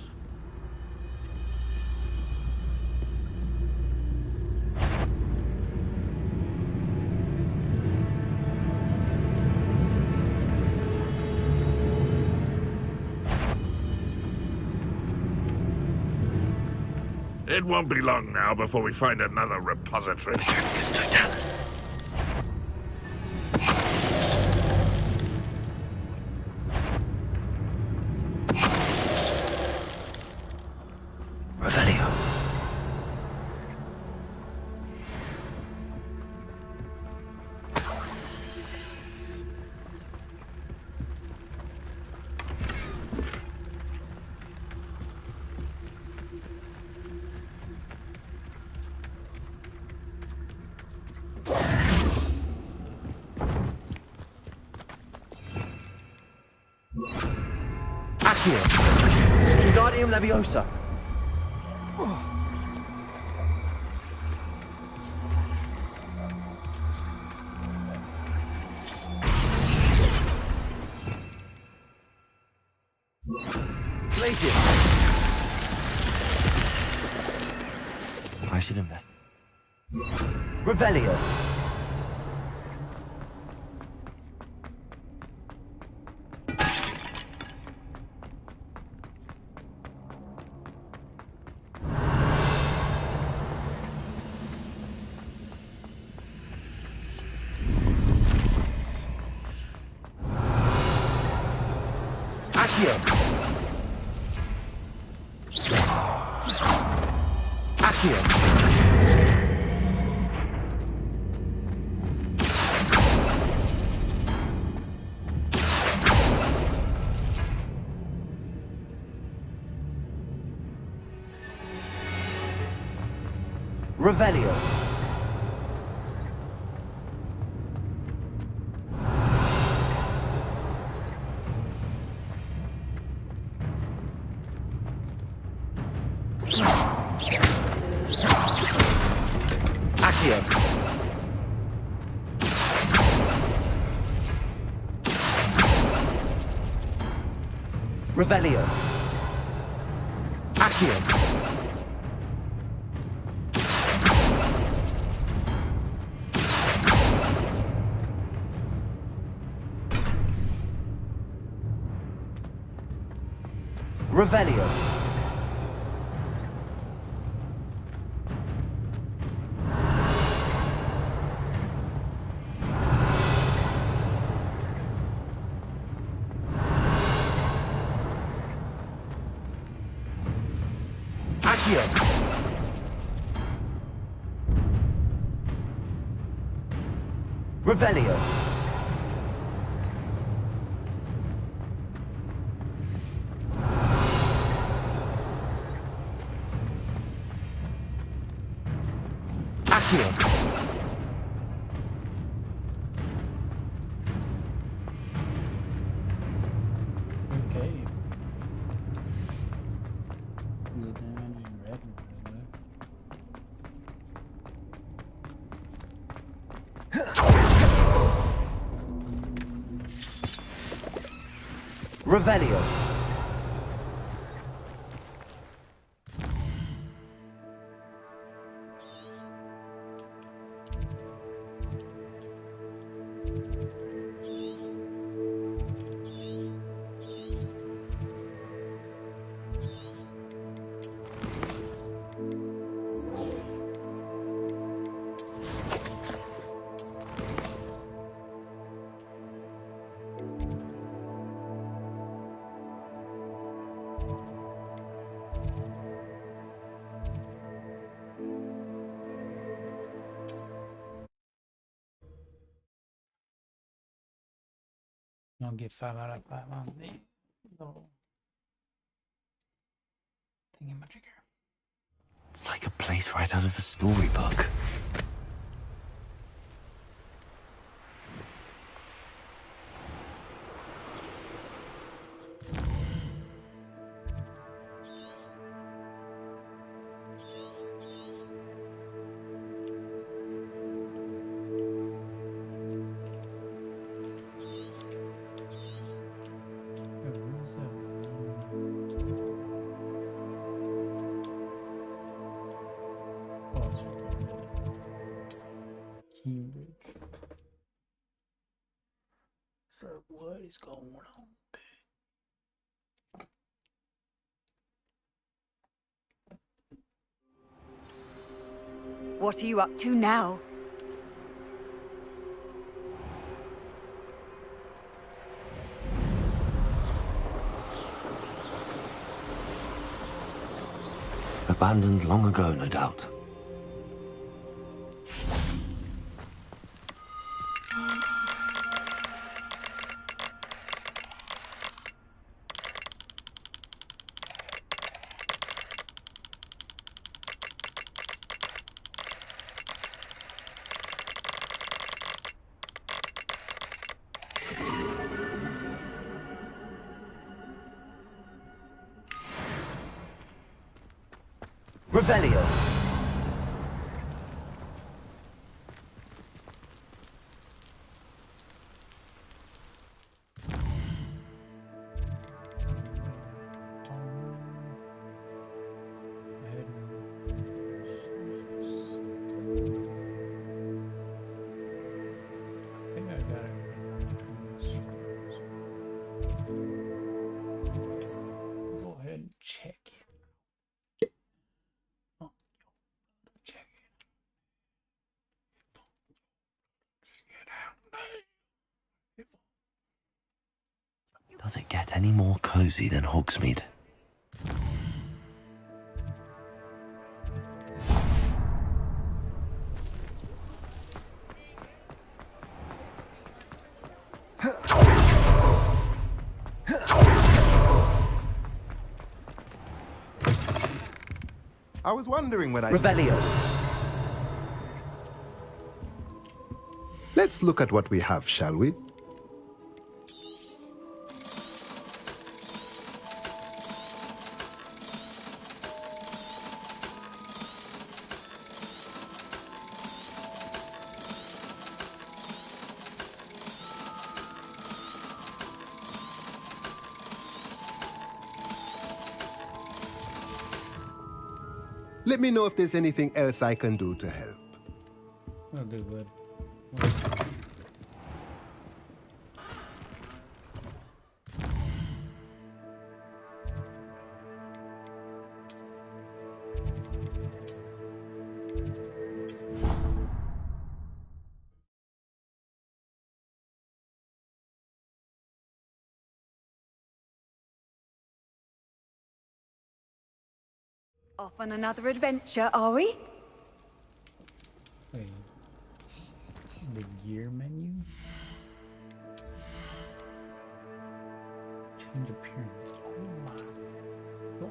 It won't be long now before we find another repository. Revelio. Accio. Wingardium Leviosa. Glacius. I should invest. Revelio. Accio. Accio. Revelio. Accio. Revelio. Accio. Revelio. Accio. Revelio. Accio. Okay. The damage in red. Revelio. I'll get 5 out of 5 on the little thingamajigger. It's like a place right out of a storybook. Cambridge. So what is going on? What are you up to now? Abandoned long ago, no doubt. Revelio. I think I got it. Go ahead and check it. Oh, check it. Does it get any more cozy than Hogsmeade? I was wondering when I... Revelio. Let's look at what we have, shall we? Let me know if there's anything else I can do to help. I'll do good. Off on another adventure, are we? Wait. The gear menu? Change appearance. Oh my god.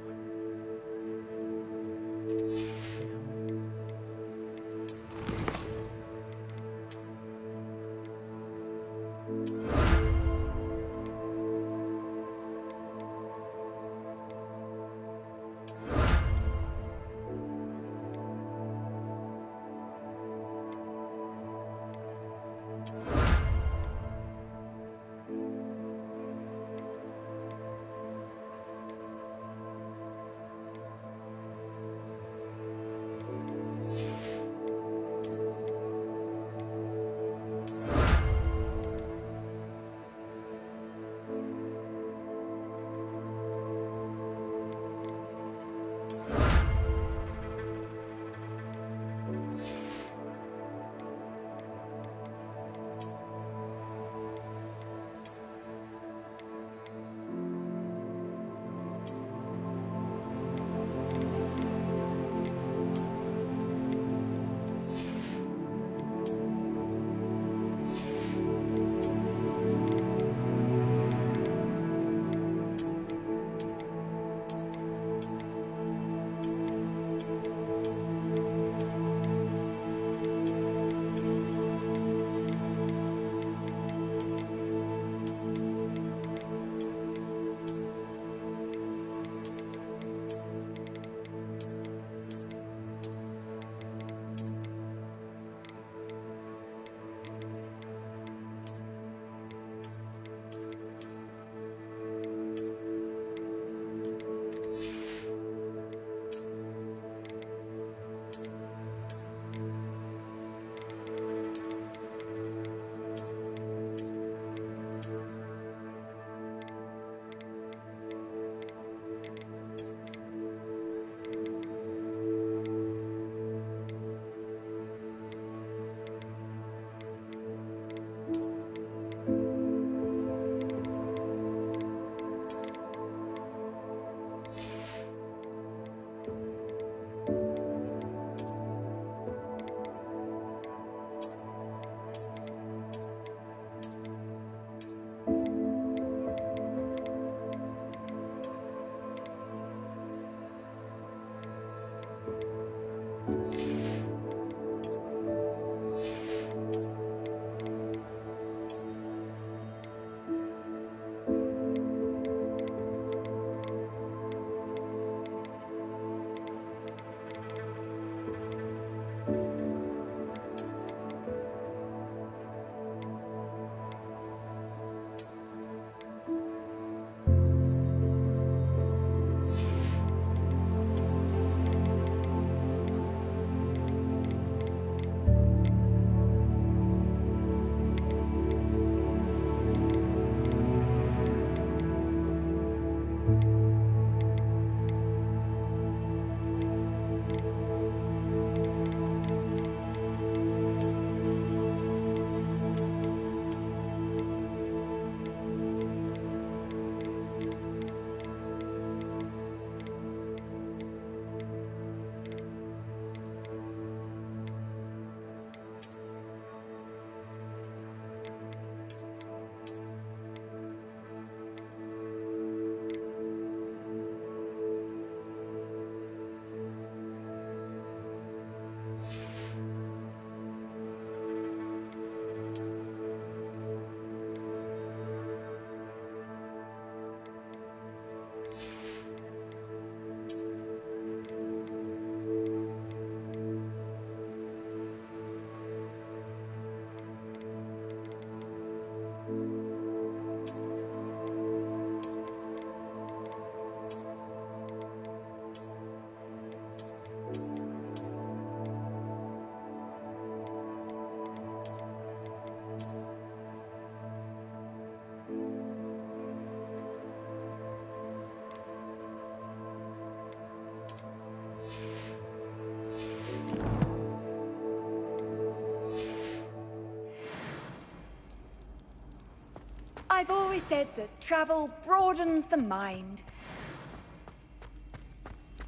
I've always said that travel broadens the mind.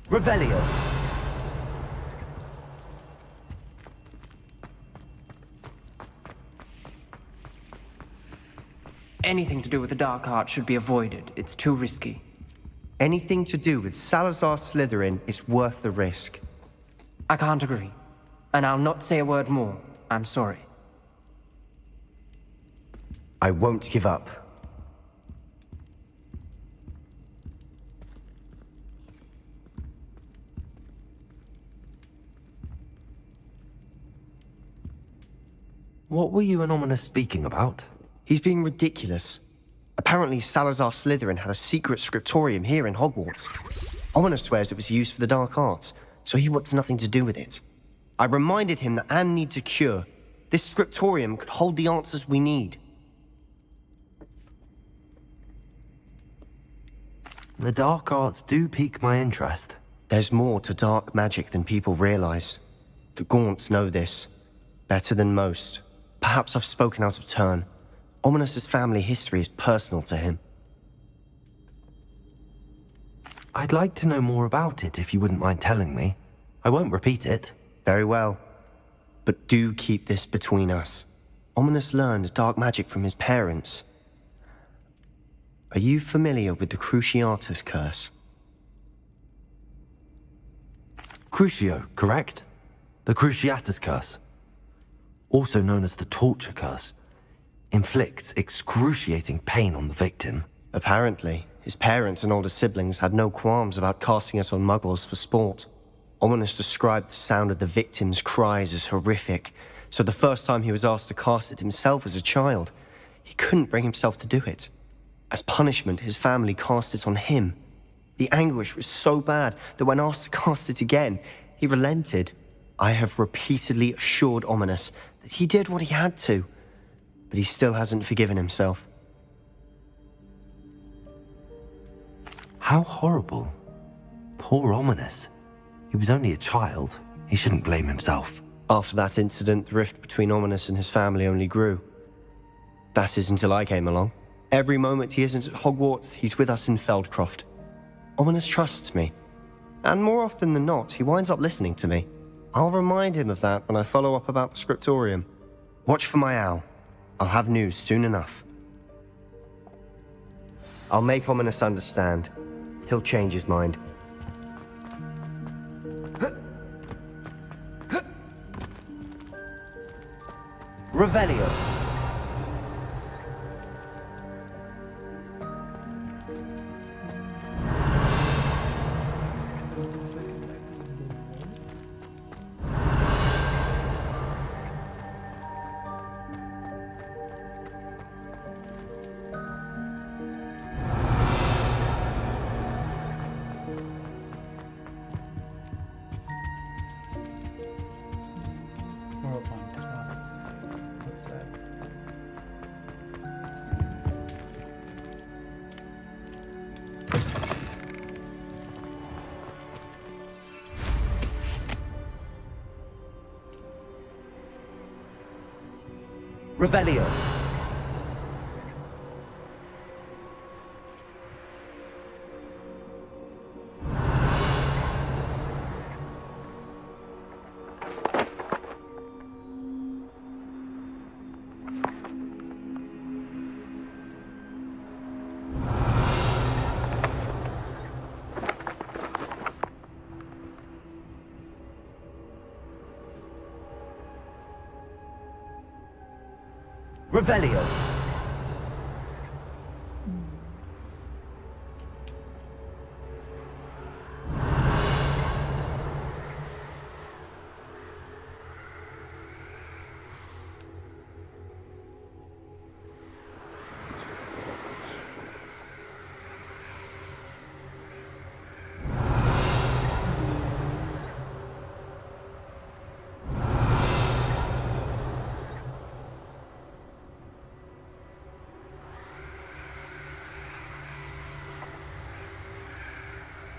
Revelio. Anything to do with the dark art should be avoided. It's too risky. Anything to do with Salazar Slytherin is worth the risk. I can't agree. And I'll not say a word more. I'm sorry. I won't give up. What were you and Ominous speaking about? He's being ridiculous. Apparently, Salazar Slytherin had a secret scriptorium here in Hogwarts. Ominous swears it was used for the dark arts, so he wants nothing to do with it. I reminded him that Anne needs a cure. This scriptorium could hold the answers we need. The dark arts do pique my interest. There's more to dark magic than people realize. The Gaunts know this. Better than most. Perhaps I've spoken out of turn. Ominous's family history is personal to him. I'd like to know more about it if you wouldn't mind telling me. I won't repeat it. Very well. But do keep this between us. Ominous learned dark magic from his parents. Are you familiar with the Cruciatus curse? Crucio, correct? The Cruciatus curse. Also known as the torture curse. Inflicts excruciating pain on the victim. Apparently, his parents and older siblings had no qualms about casting it on muggles for sport. Ominous described the sound of the victim's cries as horrific, so the first time he was asked to cast it himself as a child, he couldn't bring himself to do it. As punishment, his family cast it on him. The anguish was so bad that when asked to cast it again, he relented. I have repeatedly assured Ominous that he did what he had to, but he still hasn't forgiven himself. How horrible. Poor Ominous. He was only a child. He shouldn't blame himself. After that incident, the rift between Ominous and his family only grew. That is until I came along. Every moment he isn't at Hogwarts, he's with us in Feldcroft. Ominous trusts me. And more often than not, he winds up listening to me. I'll remind him of that when I follow up about the scriptorium. Watch for my owl. I'll have news soon enough. I'll make Ominous understand. He'll change his mind. Revelio. Revelio. Revelio.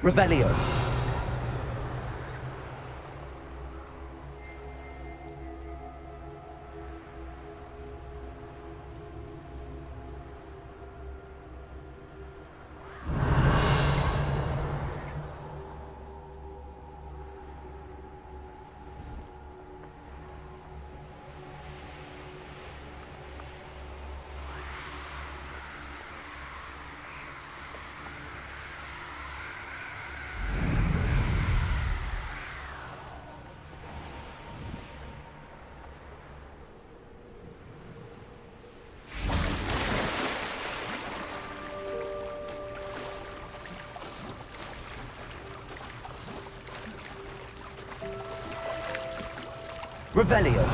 Revelio. Revelio.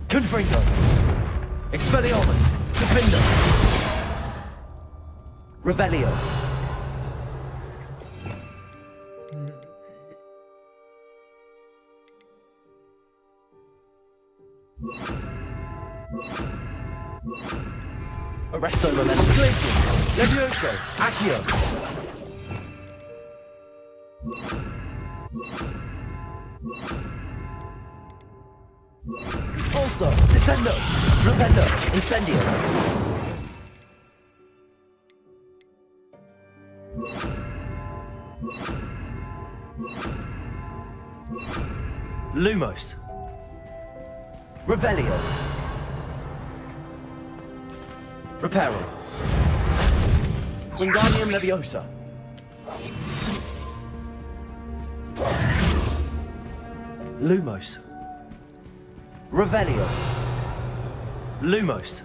Confringo. Expelliarmus. Defendo. Revelio. Arresto Momentum. Glacius. Levioso. Accio. Also, Descendo. Flipendo. Incendio. Lumos. Revelio. Reparo. Wingardium Leviosa. Lumos. Revelio. Lumos.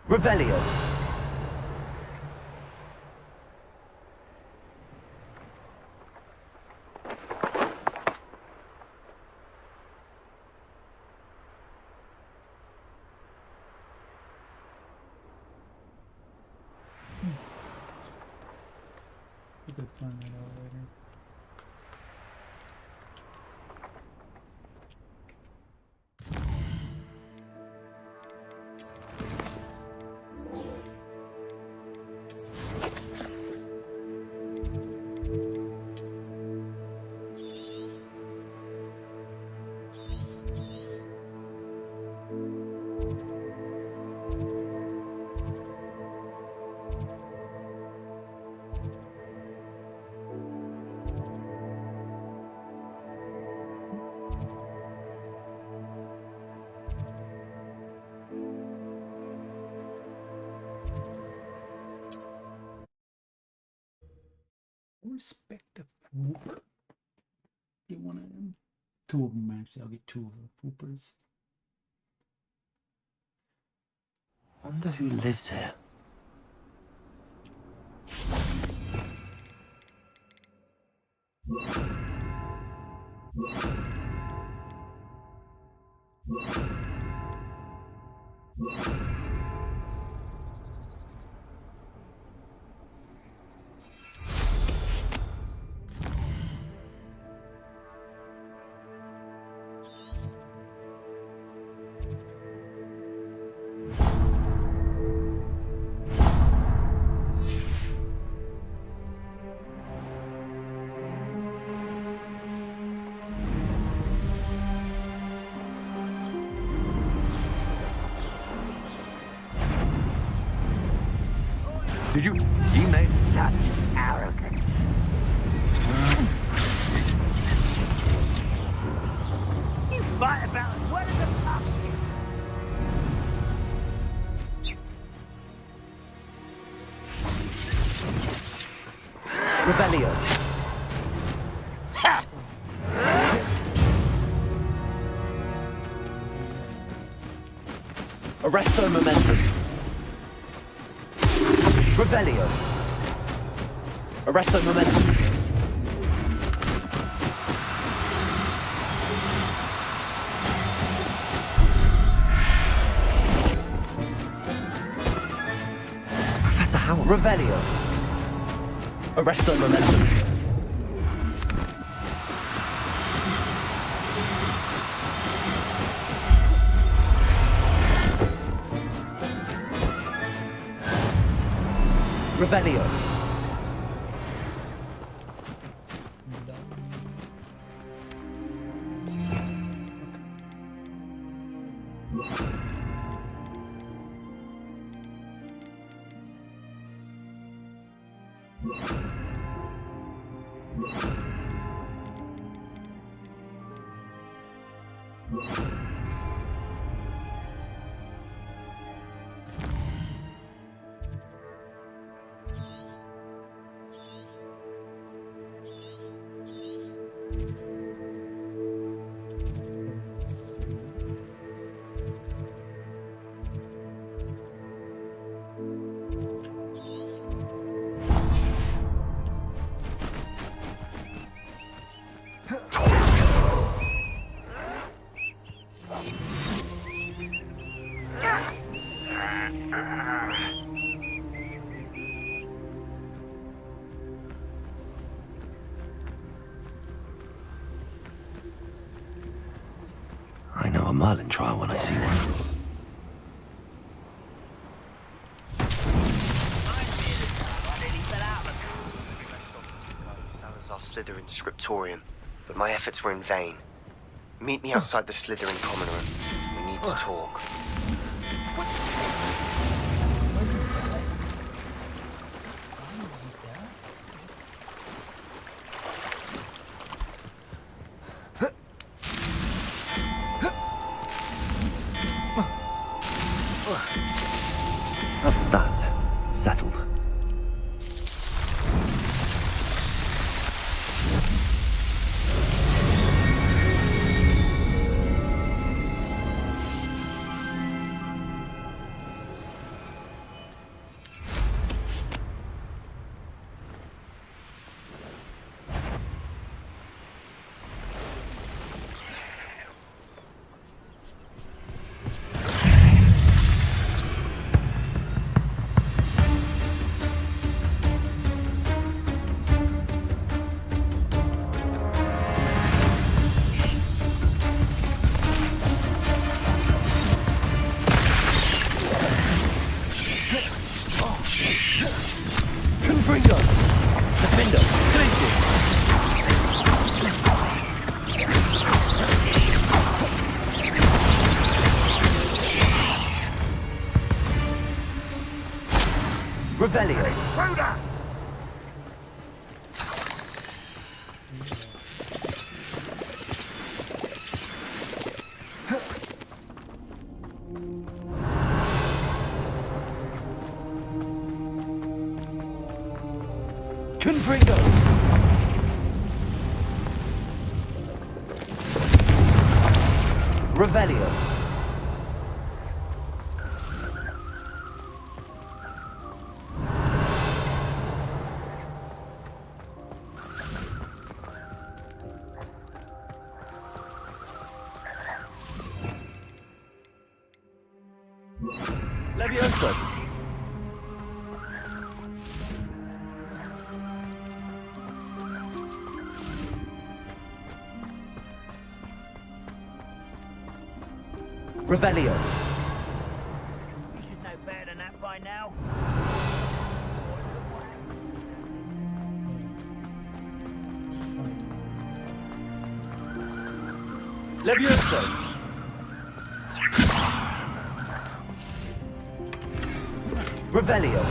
Revelio. We could find that out later. Respect the Fooper. Get one of them. Two of them actually. I'll get two of the Foopers. Wonder who lives here. Did you made such arrogance? You fight about it. What is the fuck? Revelio. Arresto Momentum. Revelio. Arresto Momentum. Revelio. Arresto momentum. Revelio. I know a Merlin trial when I see one. Salazar Slytherin scriptorium, but my efforts were in vain. Meet me outside the Slytherin common room. We need to talk. That's that. Settled. Revelio. Confringo. Revelio. Levioso. Revelio. You should know better than that by now. Levioso. Revelio.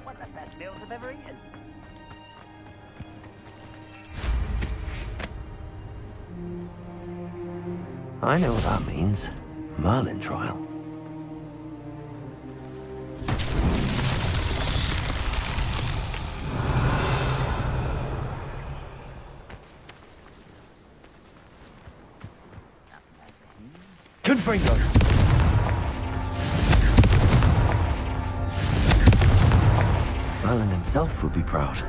One of the best meals I've ever eaten. I know what that means. Merlin trial. Confringo. Merlin himself would be proud.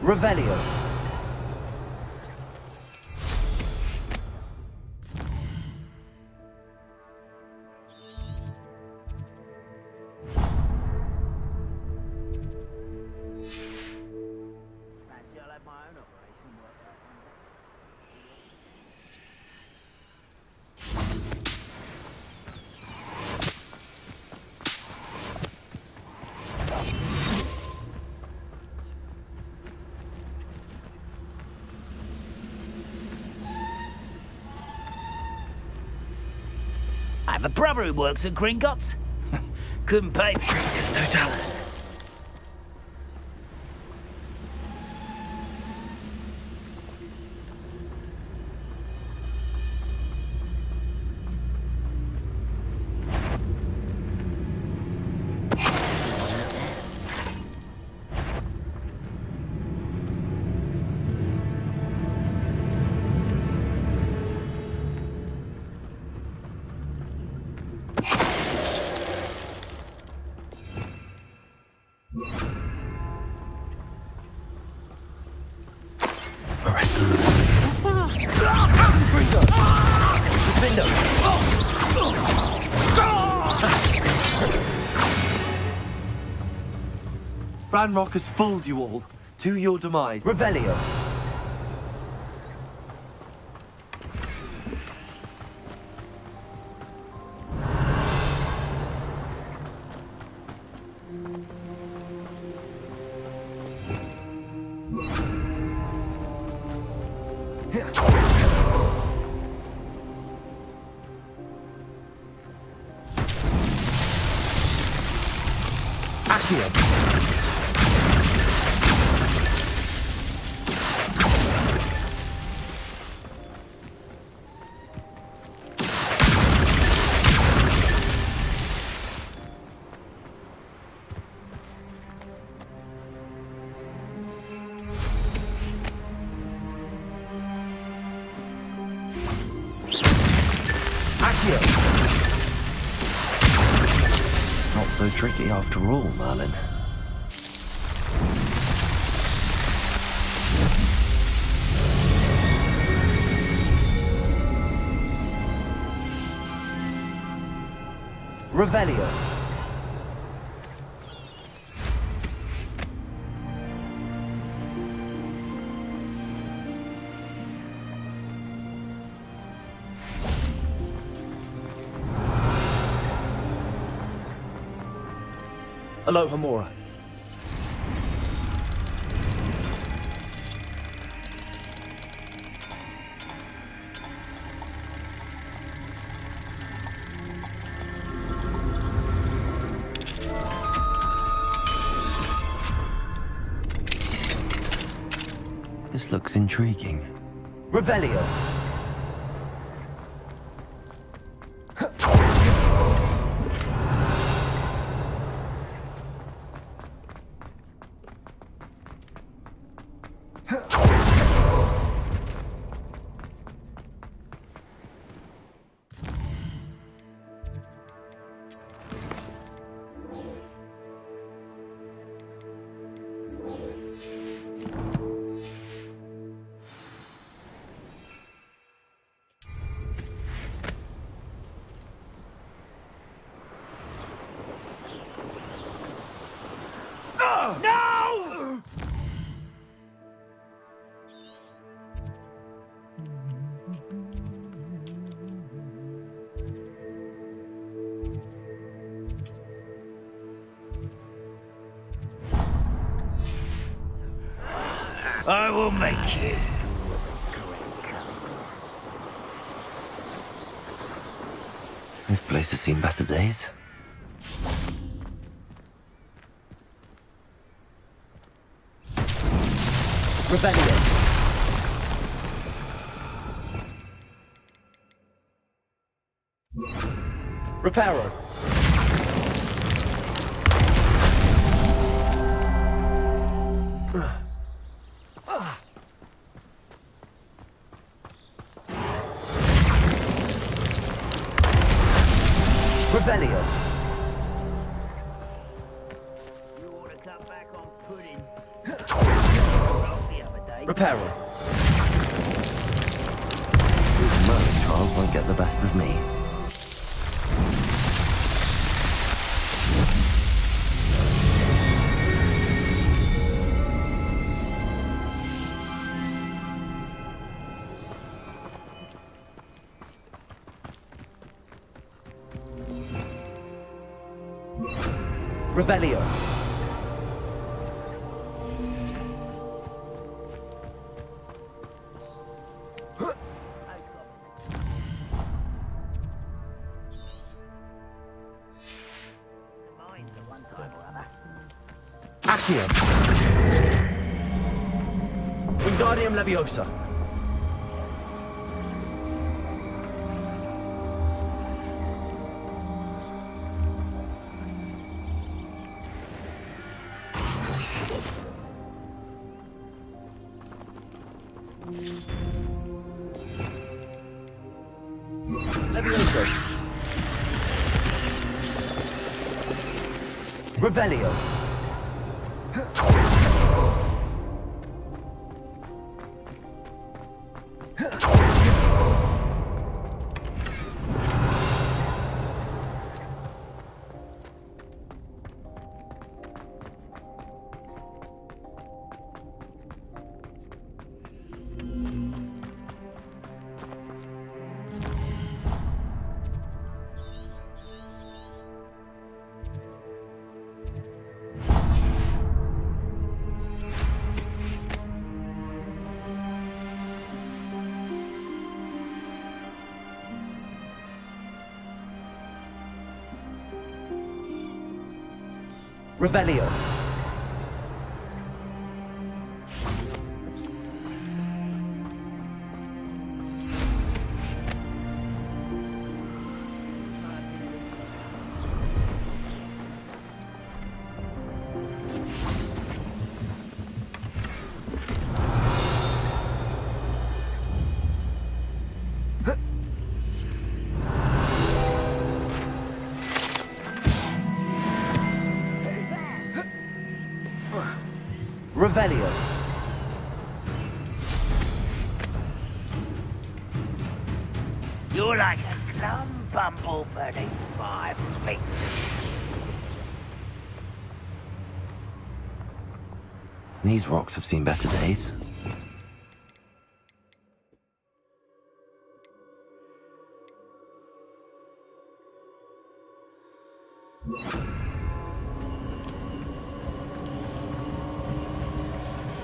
Revelio. I have a brother who works at Gringotts. Couldn't pay me. It's Totalis. Ranrock has fooled you all. To your demise. Revelio. Accio. Not so tricky after all, Merlin. Revelio. Aloha Mora. This looks intriguing. Revelio. No! I will make you. This place has seen better days. Revelio. Reparo. Revelio. You ought to cut back on pudding. Reparo. These murder trials won't get the best of me. Revelio. Accio. Wingardium Leviosa. Levioso. Revelio. Revelio. Revelio. You're like a slum bumble burning 5 feet. These rocks have seen better days.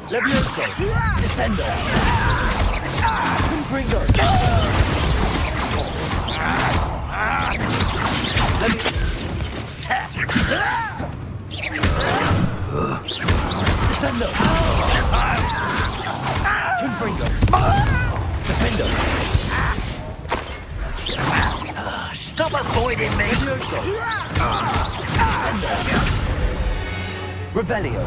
Levioso! Descendo! Confringo! Descendo! Confringo! Defendo! Stop avoiding me! Levioso! Descendo! Revelio.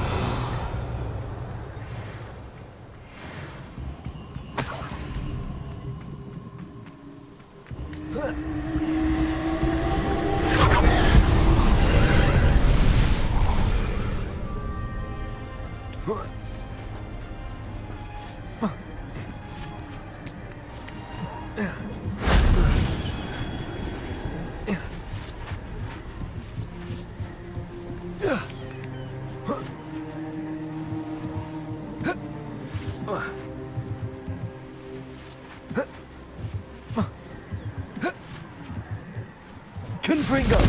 Confringo!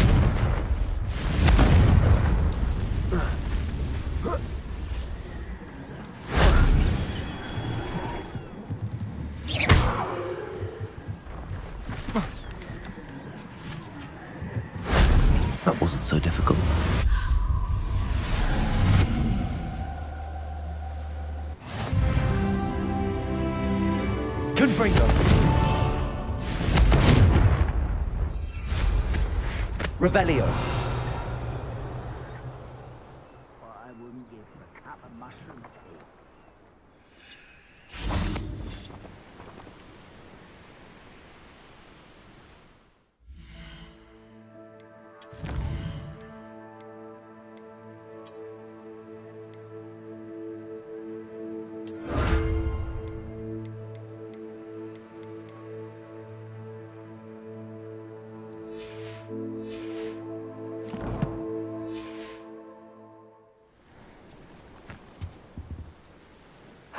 That wasn't so difficult. Confringo! Revelio. I wouldn't give a cup of mushroom tea.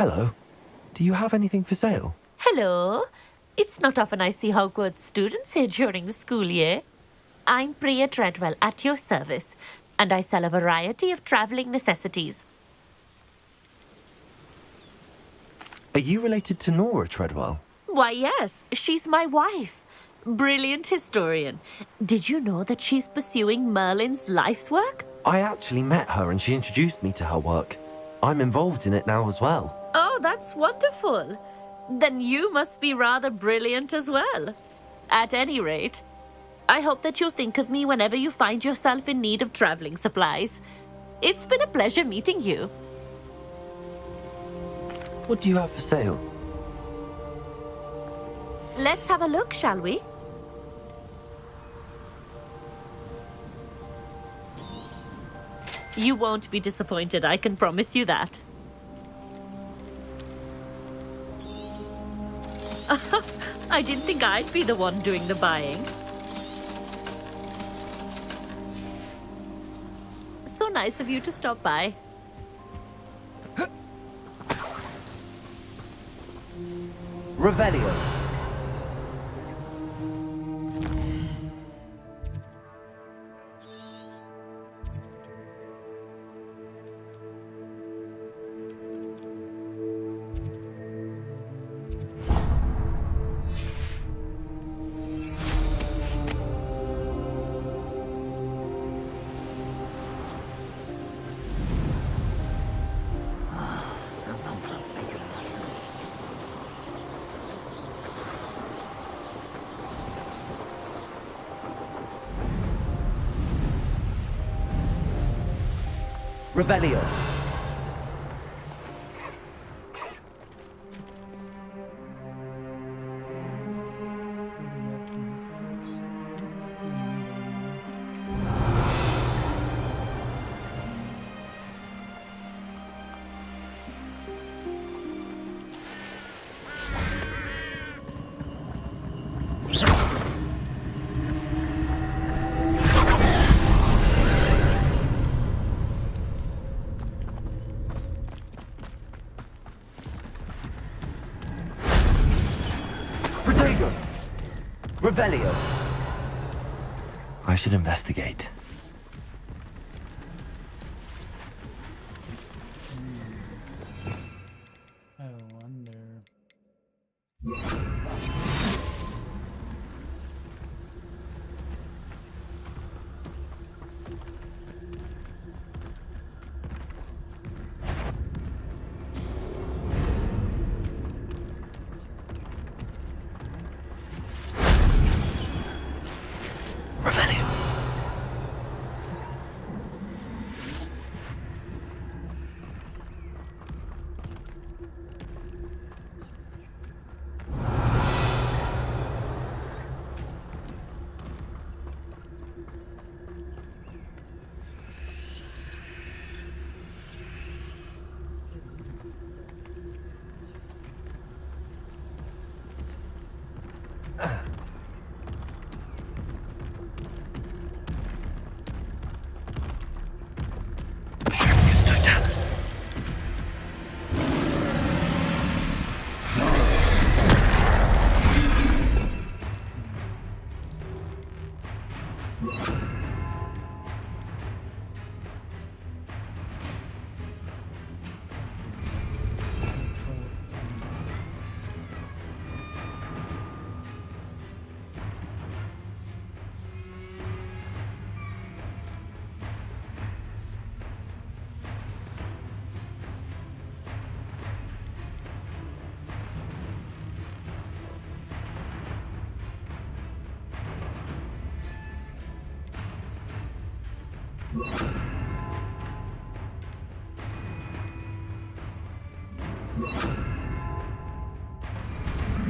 Hello. Do you have anything for sale? Hello. It's not often I see Hogwarts students here during the school year. I'm Priya Treadwell, at your service, and I sell a variety of travelling necessities. Are you related to Nora Treadwell? Why, yes, she's my wife. Brilliant historian. Did you know that she's pursuing Merlin's life's work? I actually met her and she introduced me to her work. I'm involved in it now as well. Oh, that's wonderful. Then you must be rather brilliant as well. At any rate, I hope that you'll think of me whenever you find yourself in need of travelling supplies. It's been a pleasure meeting you. What do you have for sale? Let's have a look, shall we? You won't be disappointed, I can promise you that. I didn't think I'd be the one doing the buying. So nice of you to stop by. Revelio. Revelio. Revelio. I should investigate. I wonder. Revelio.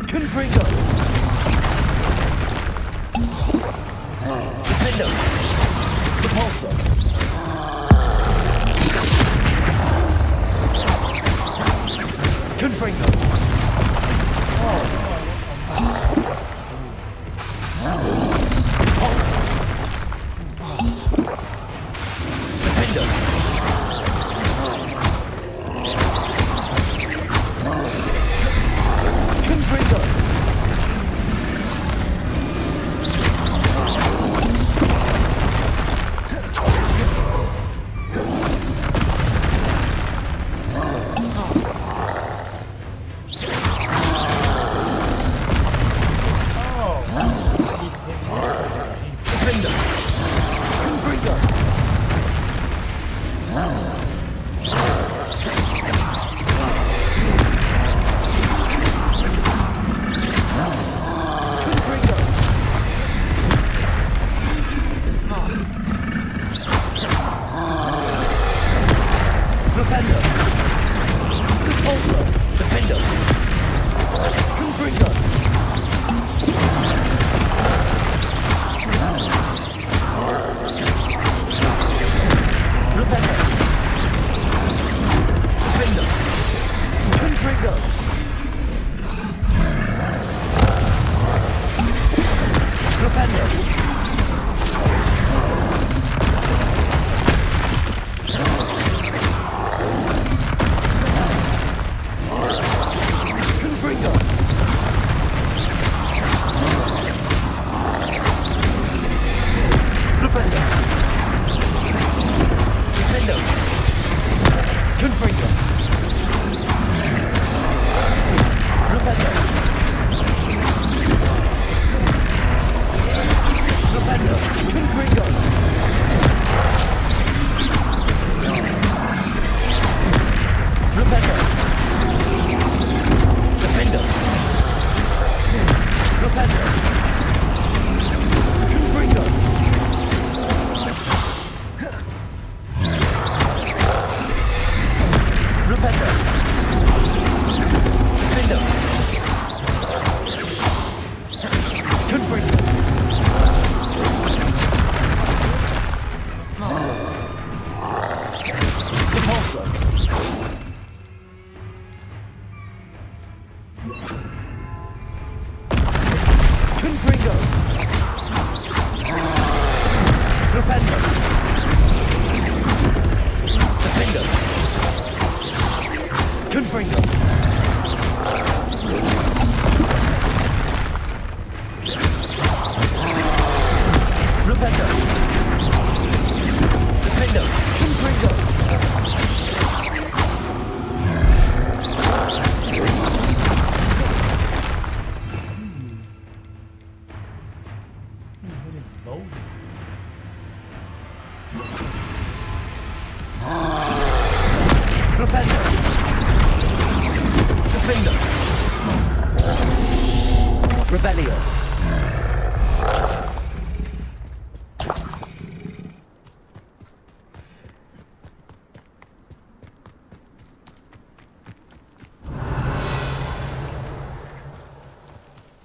Confringo! Defendo! Repulsor! Confringo! Defendo!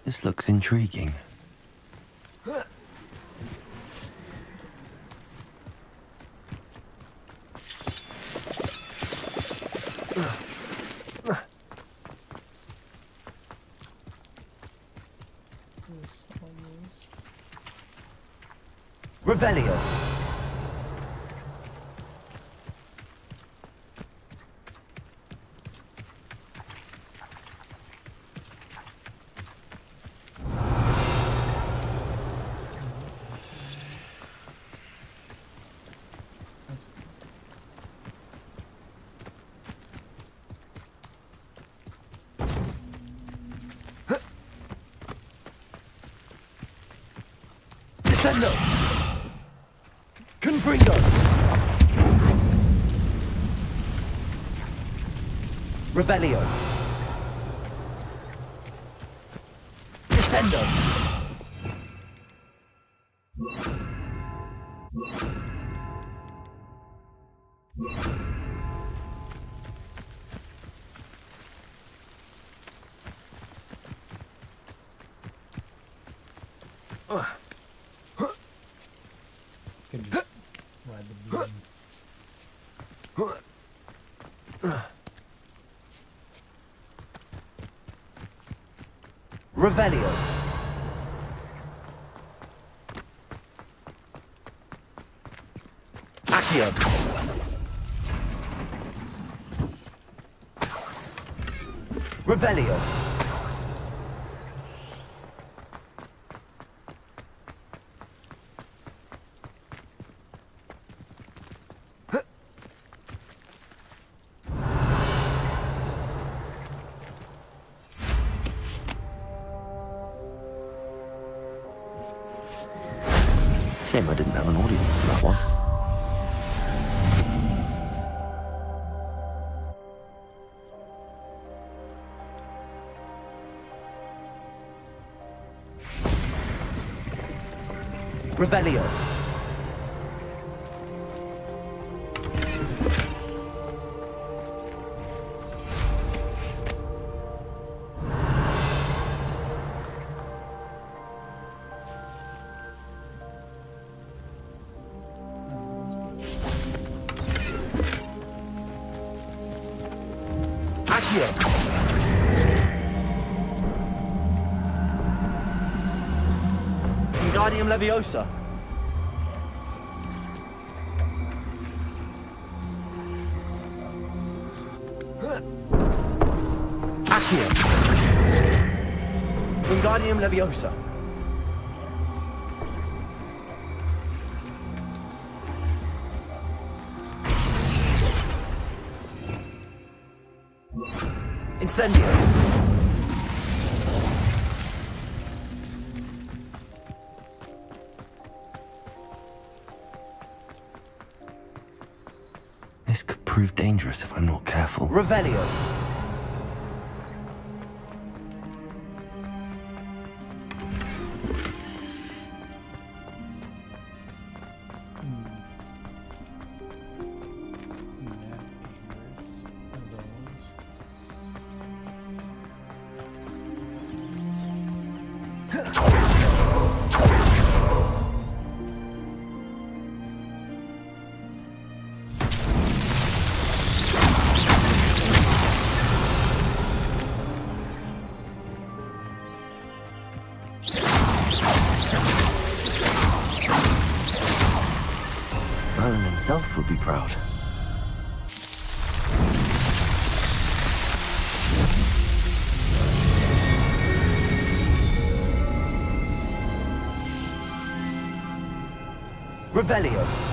This looks intriguing. Revelio. Descendo! Confringo! Revelio! Descendo! Can just ride the beam. Revelio! Accio! Revelio! Shame I didn't have an audience for that one. Revelio. Wingardium Leviosa. Accio. Wingardium Leviosa. Incendio. This could prove dangerous if I'm not careful. Revelio. Merlin himself would be proud. Revelio.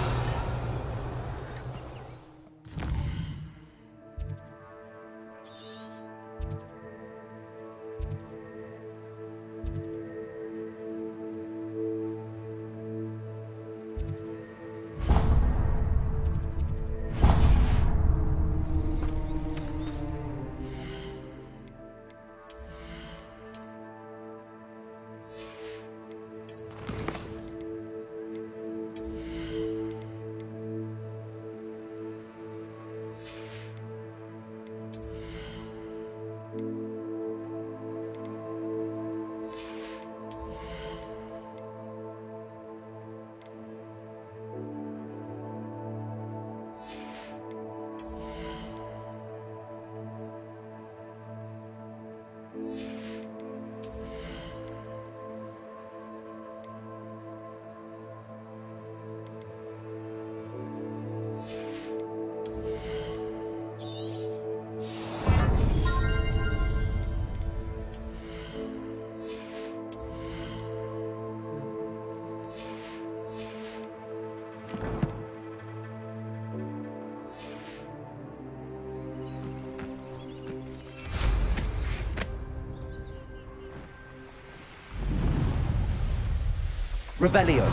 Revelio.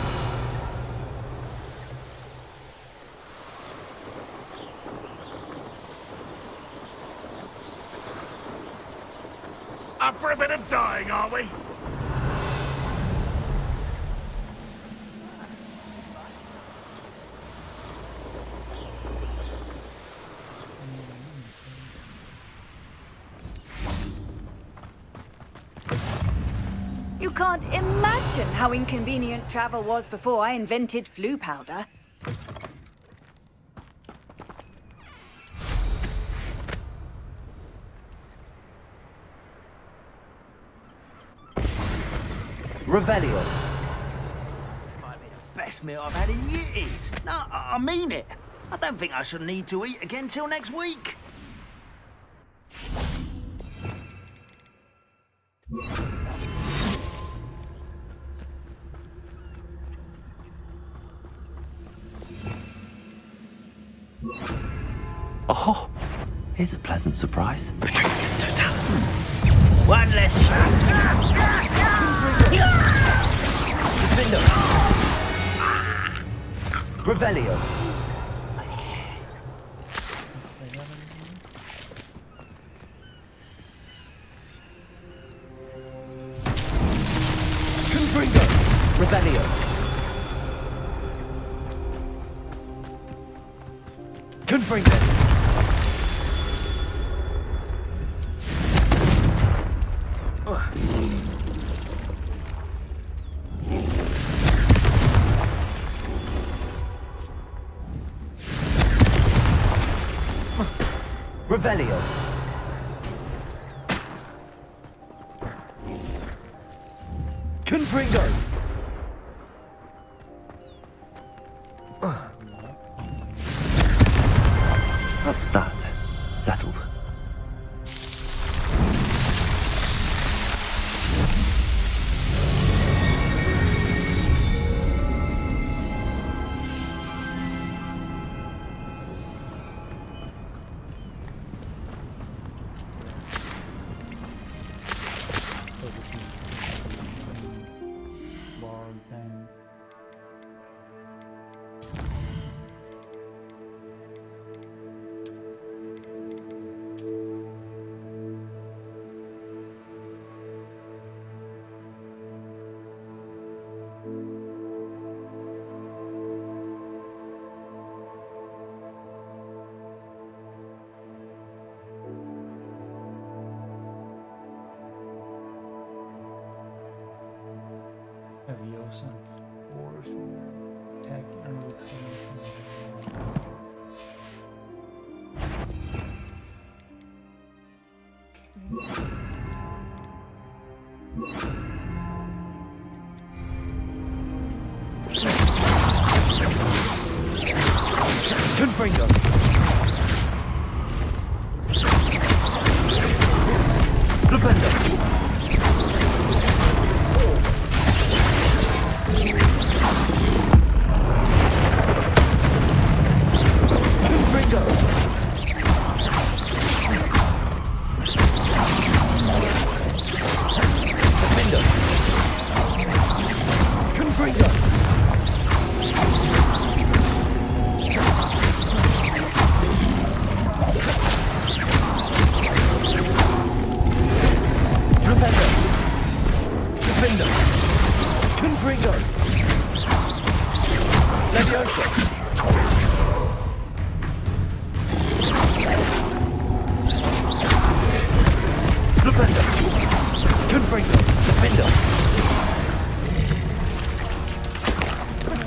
Up for a bit of dying, are we? You can't imagine how inconvenient travel was before I invented flu powder. Revelio. Might be the best meal I've had in years. No, I mean it. I don't think I shall need to eat again till next week. Oh, here's a pleasant surprise. Patronus Totalis. One less Revelio. Confringo. Revelio. Confringo. Revelio. Confringo. That's that. Settled. Leviosa. Attack and Confringo. Flipendo.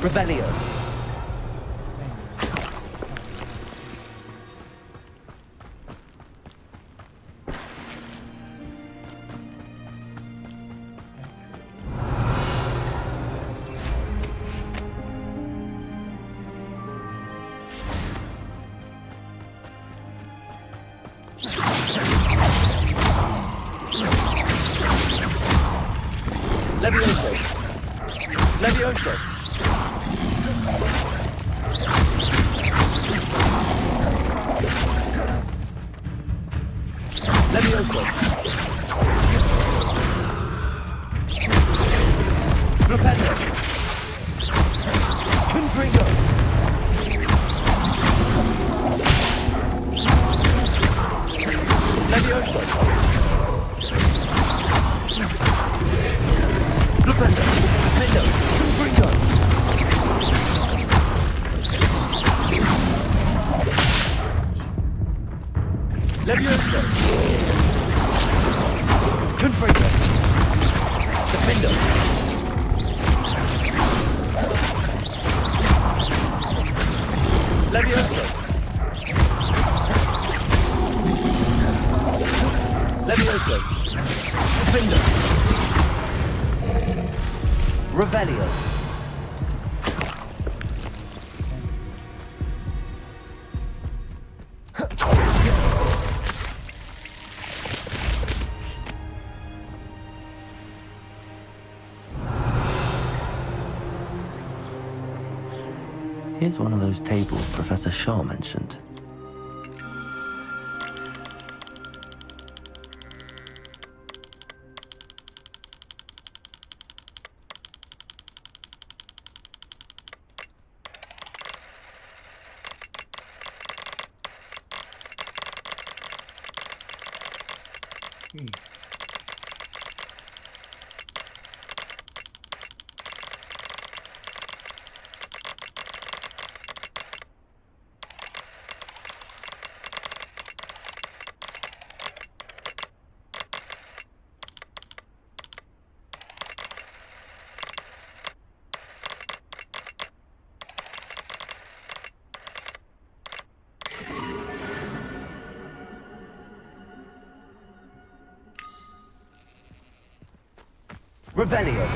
Revelio. Levioso. Levioso. Levioso. Flipendo. Confringo. Levioso. Flipendo. Flipendo. Confringo. Levioso. Confringo. Defendo. Levioso. Levioso. Defendo. Revelio. Here's one of those tables Professor Shaw mentioned. Revelio.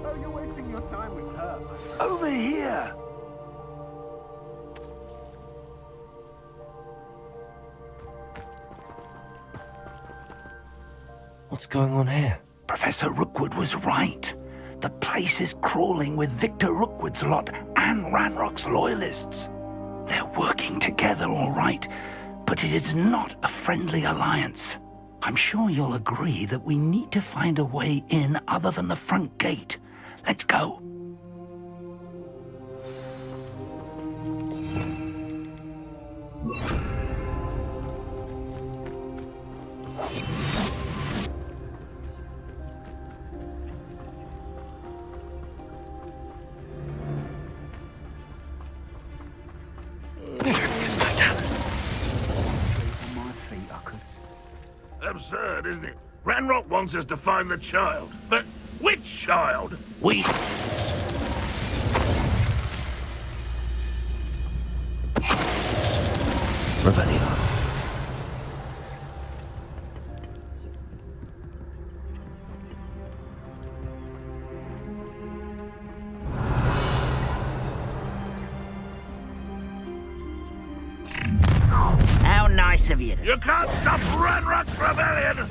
Oh, you're wasting your time with her. Over here! What's going on here? Professor Rookwood was right. The place is crawling with Victor Rookwood's lot and Ranrock's loyalists. They're working together, all right, but it is not a friendly alliance. I'm sure you'll agree that we need to find a way in other than the front gate. Let's go. Absurd, isn't it? Ranrock wants us to find the child. But which child? We... Revelio. How nice of you to... You can't stop Ranrock's rebellion!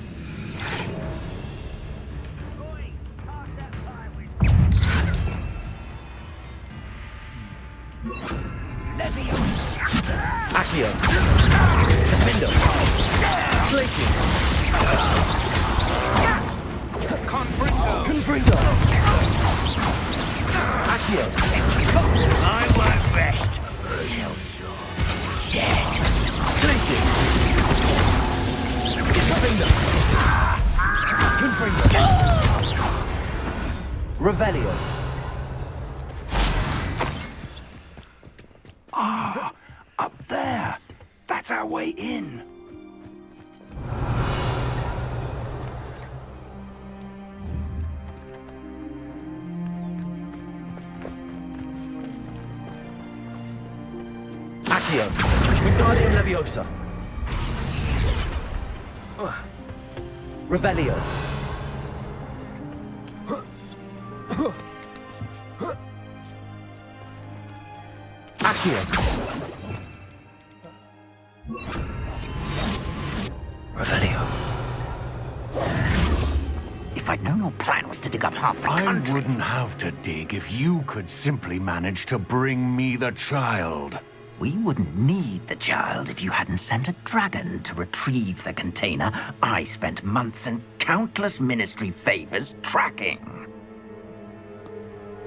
Accio. Defendo. Glacier. Confringo. Accio. I work best till you're dead. Glacier. Confringo. Revelio. Ah, up there. That's our way in. Accio. Wingardium Leviosa. Revelio. Accio. Revelio. If I'd known your plan was to dig up half the country... I wouldn't have to dig if you could simply manage to bring me the child. We wouldn't need the child if you hadn't sent a dragon to retrieve the container I spent months and countless ministry favors tracking.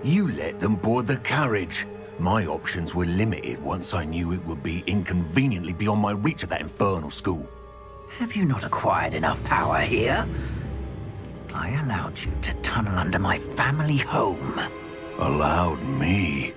You let them board the carriage. My options were limited once I knew it would be inconveniently beyond my reach at that infernal school. Have you not acquired enough power here? I allowed you to tunnel under my family home. Allowed me?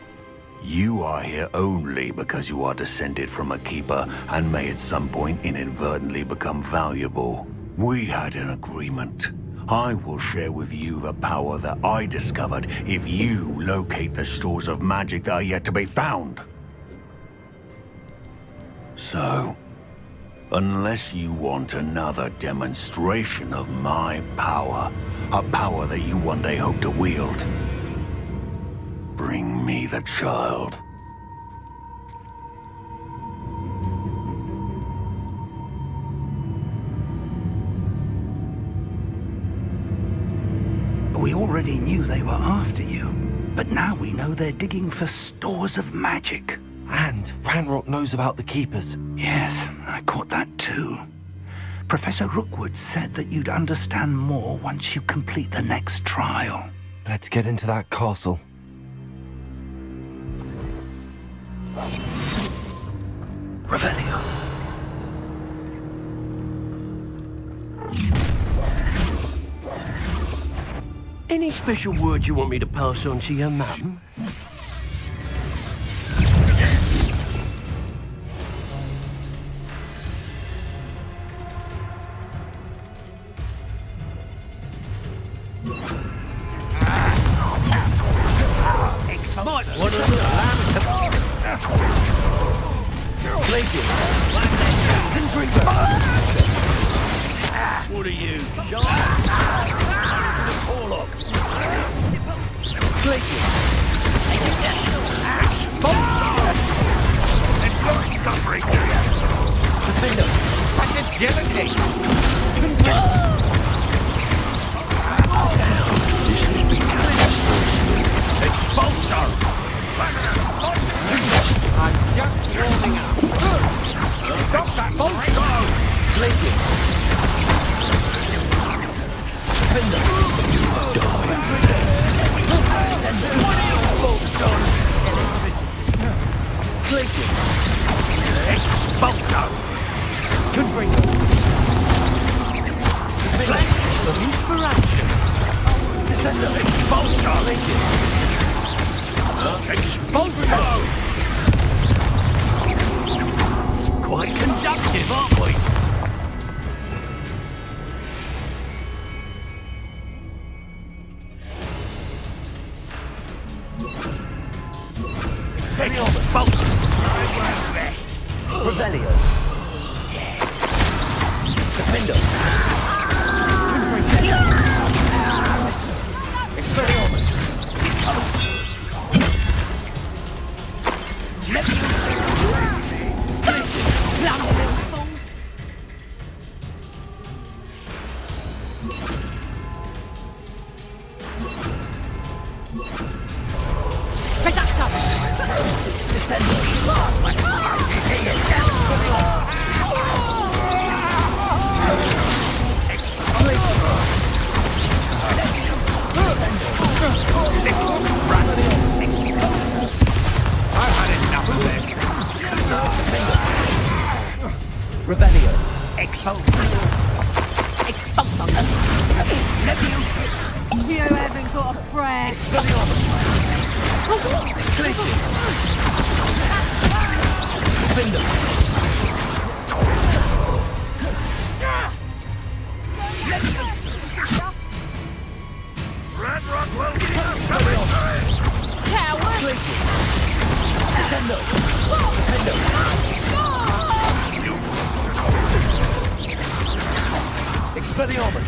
You are here only because you are descended from a keeper and may at some point inadvertently become valuable. We had an agreement. I will share with you the power that I discovered if you locate the stores of magic that are yet to be found. So, unless you want another demonstration of my power, a power that you one day hope to wield, bring me the child. We already knew they were after you, but now we know they're digging for stores of magic. And Ranrock knows about the Keepers. Yes, I caught that too. Professor Rookwood said that you'd understand more once you complete the next trial. Let's get into that castle. Revelio. Any special words you want me to pass on to your mum? What are you, John? Warlock. Glacier. Suffering. Defender. Such agility. This has become Expulso. I'm just warming up. Stop that bolso. Glacier. Defender. Glacier. Expulso. Confringo. Flash of inspiration. Descender. Expulso. Expulso. Quite conductive, aren't we? Revelio. Defender. Expelliarmus. Revelio. Expulso. You haven't got a friend. Expelliarmus.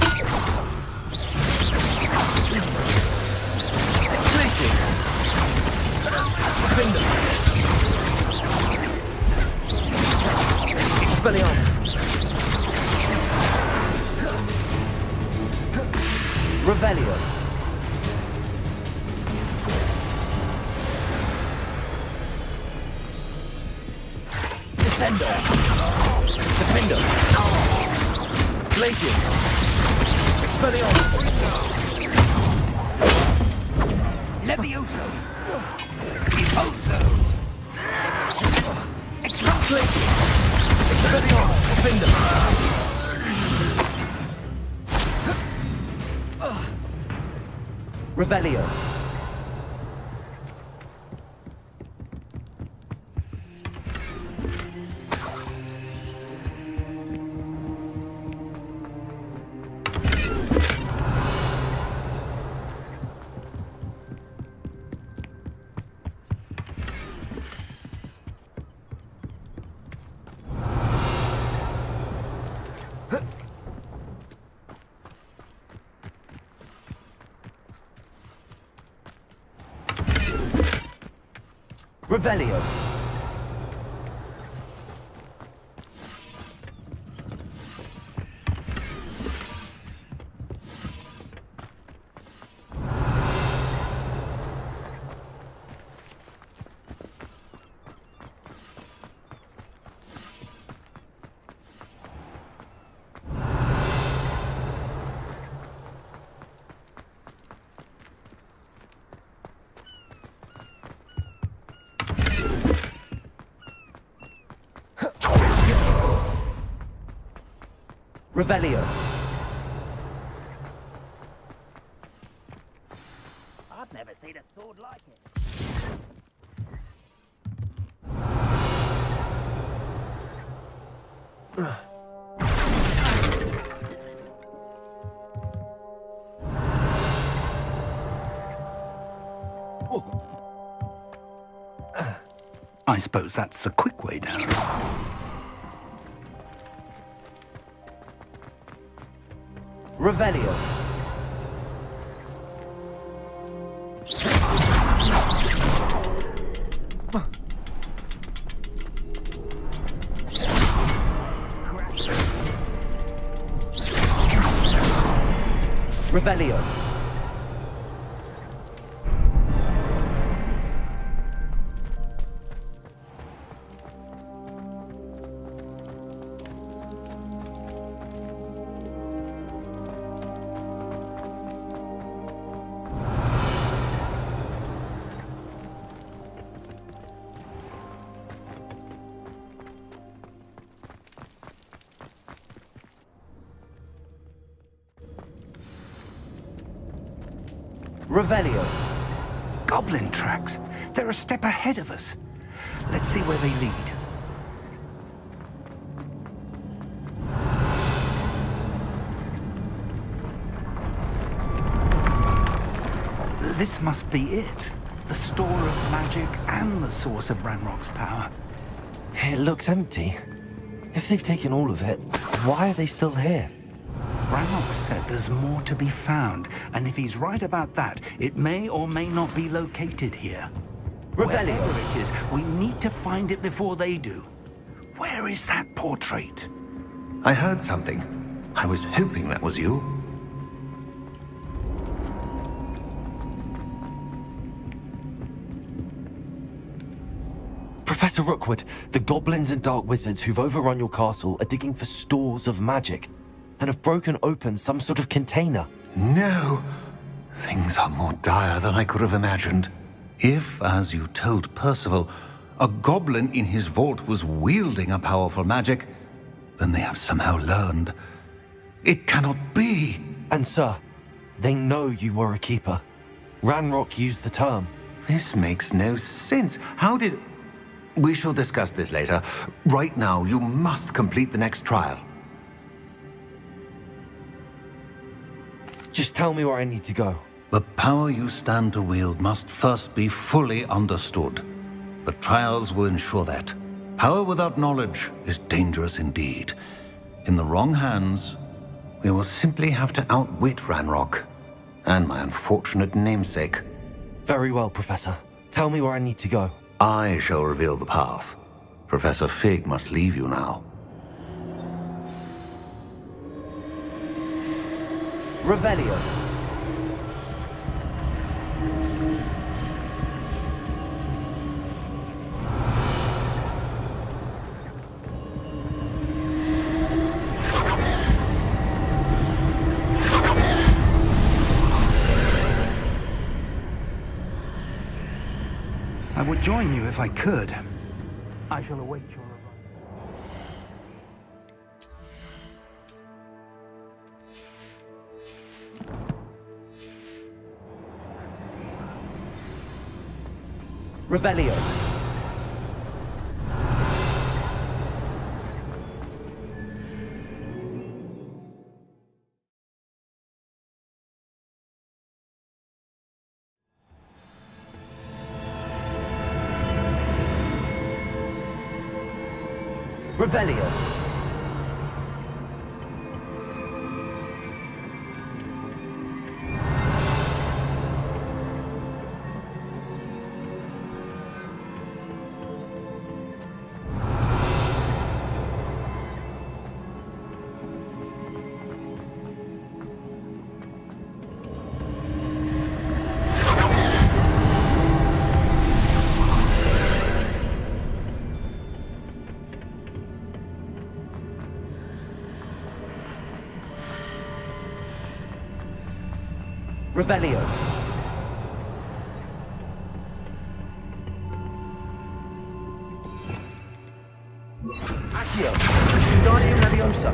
Expelliarmus. Revelio. Descendo. Defendo. Glaciers. Expelliarmus. Levioso. Repulso. Glaciers. Expelliarmus. Defendo. Revelio. Revelio. Revelio. I've never seen a sword like it. I suppose that's the quick way down. Revelio. Revelio. Revelio. Goblin tracks. They're a step ahead of us. Let's see where they lead. This must be it. The store of magic and the source of Ranrock's power. It looks empty. If they've taken all of it, why are they still here? Ranrock said there's more to be found, and if he's right about that, it may or may not be located here. Revelio. Wherever it is, we need to find it before they do. Where is that portrait? I heard something. I was hoping that was you. Professor Rookwood, the goblins and dark wizards who've overrun your castle are digging for stores of magic and have broken open some sort of container. No! Things are more dire than I could have imagined. If, as you told Percival, a goblin in his vault was wielding a powerful magic, then they have somehow learned. It cannot be! And sir, they know you were a keeper. Ranrock used the term. This makes no sense. How did... We shall discuss this later. Right now, you must complete the next trial. Just tell me where I need to go. The power you stand to wield must first be fully understood. The trials will ensure that. Power without knowledge is dangerous indeed. In the wrong hands, we will simply have to outwit Ranrock and my unfortunate namesake. Very well, Professor. Tell me where I need to go. I shall reveal the path. Professor Fig must leave you now. Revelio. I would join you if I could. I shall await your arrival. Revelio. Revelio. Revelio. Accio. Wingardium Leviosa.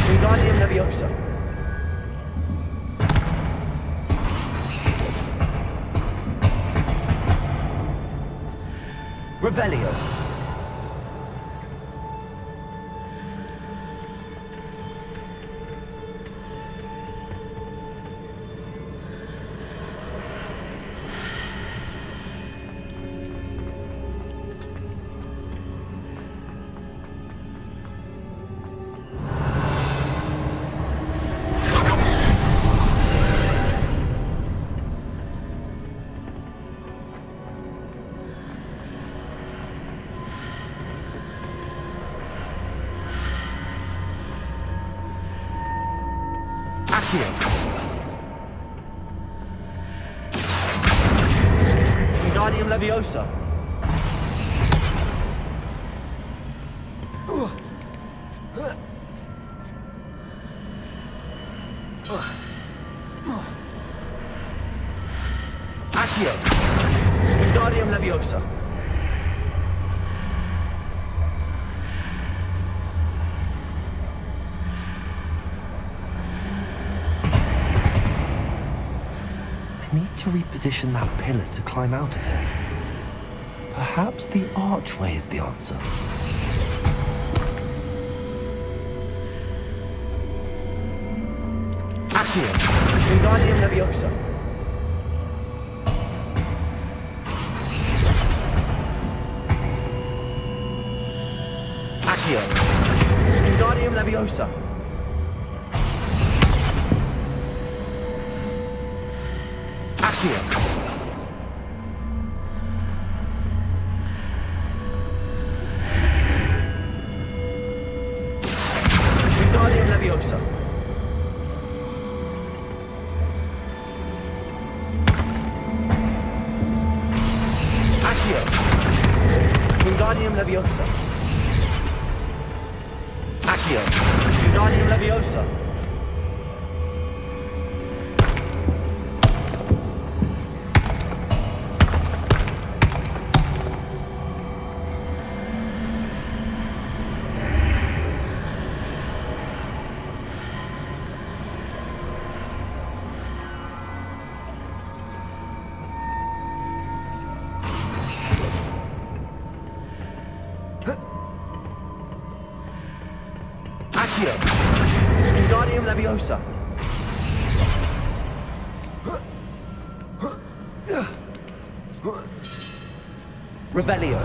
Wingardium Leviosa. Revelio. Wingardium Leviosa. Accio. Wingardium Leviosa. I need to reposition that pillar to climb out of here. Perhaps the archway is the answer. Accio. Wingardium Leviosa. Accio. Wingardium Leviosa. Accio. Wingardium Leviosa. Accio. Wingardium Leviosa. Accio. Wingardium Leviosa. Accio. Wingardium Leviosa. Revelio.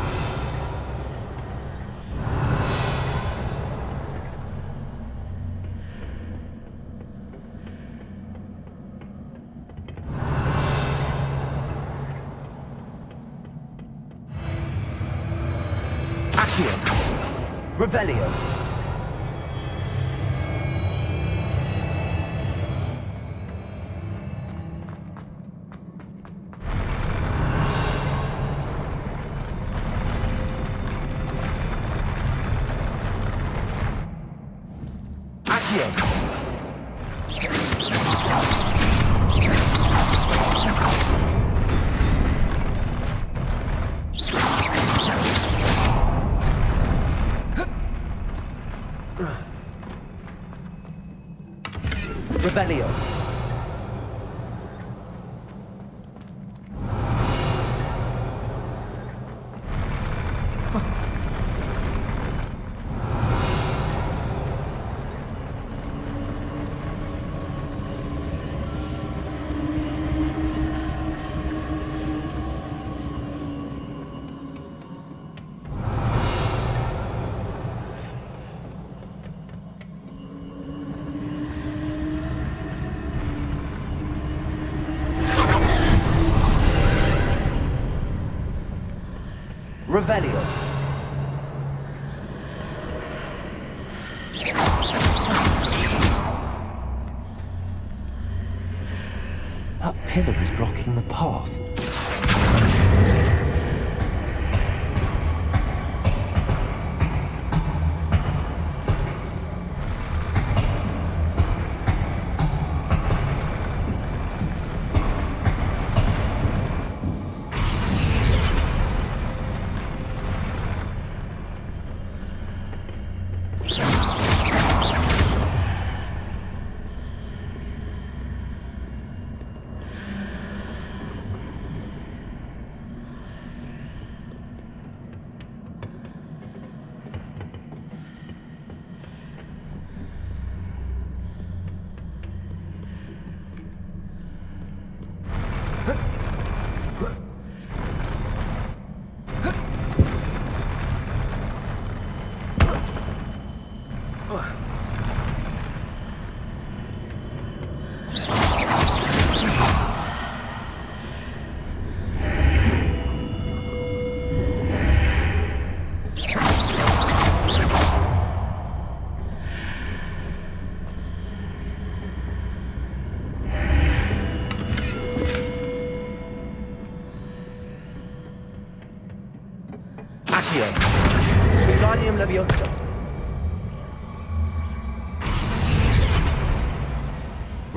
Accio. Revelio. Revelio. Revelio. That pillar is blocking the path.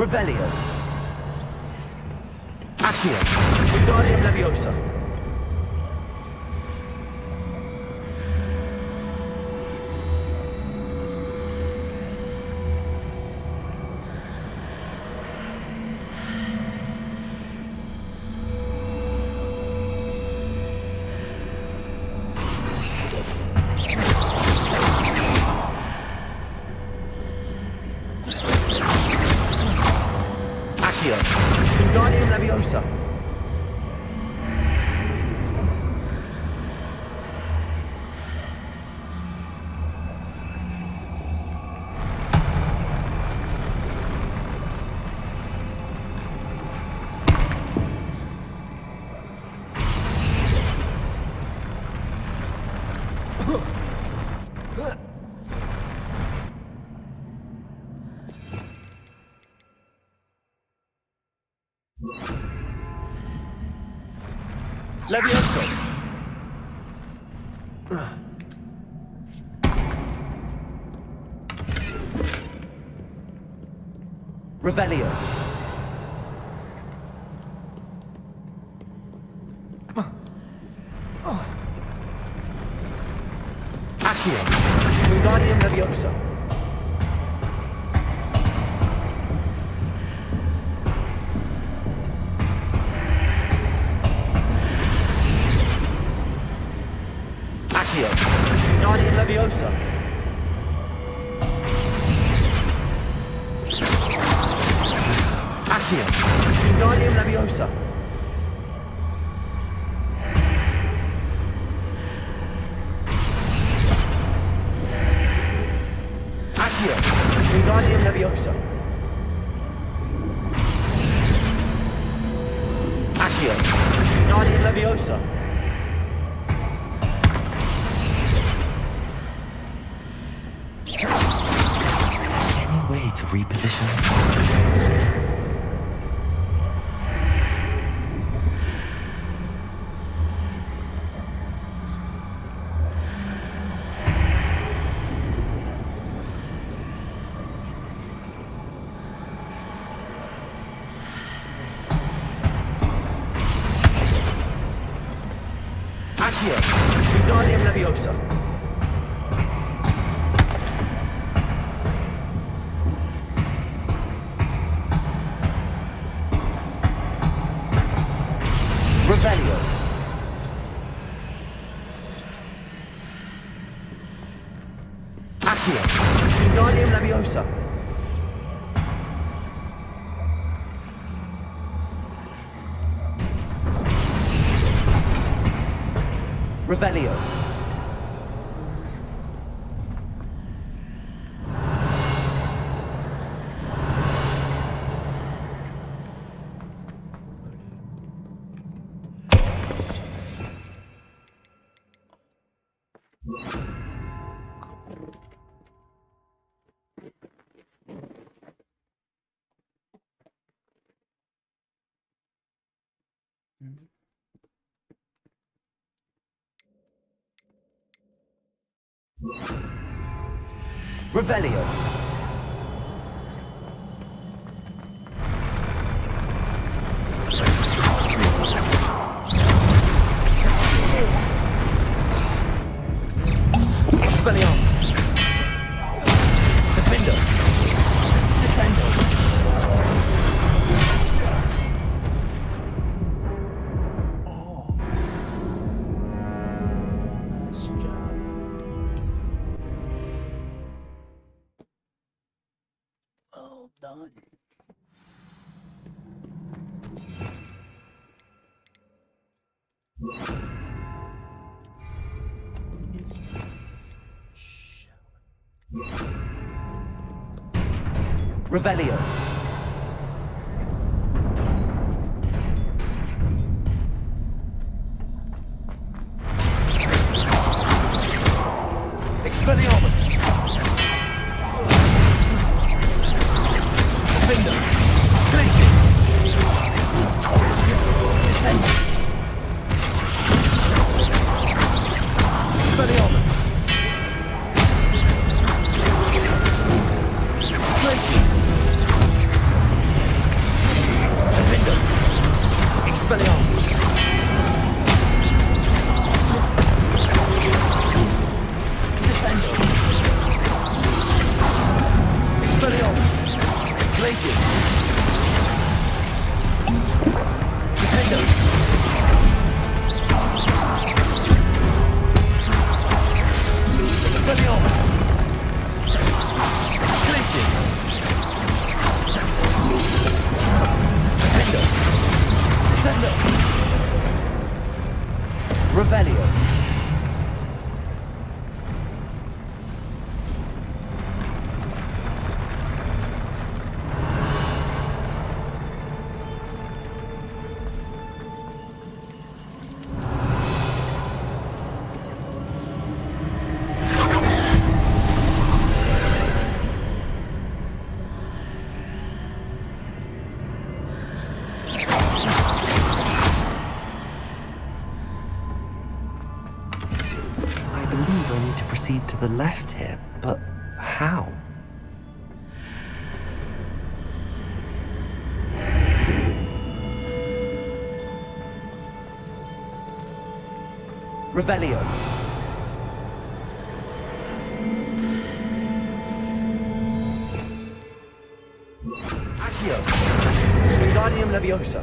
Revelio. Accio. Wingardium Leviosa. Accio. Wingardium Leviosa. Levioso. Revelio. Accio. Wingardium Leviosa. Accio. Wingardium Leviosa. Accio. Wingardium Leviosa. Accio. Wingardium Leviosa. Accio. Wingardium Leviosa. Any way to reposition this? Accio. Wingardium Leviosa. Revelio. Accio. Wingardium Leviosa. Revelio. Revelio. Expelliarmus. Defender. Descendo. Well done. Revelio. Expelliarmus. Defender. Glacius. Descend. Expelliarmus. Glacius. Places! Defender! Expelliarmus! Places! Defender! Descender! Revelio! Proceed to the left here, but how? Revelio. Accio. Wingardium Leviosa.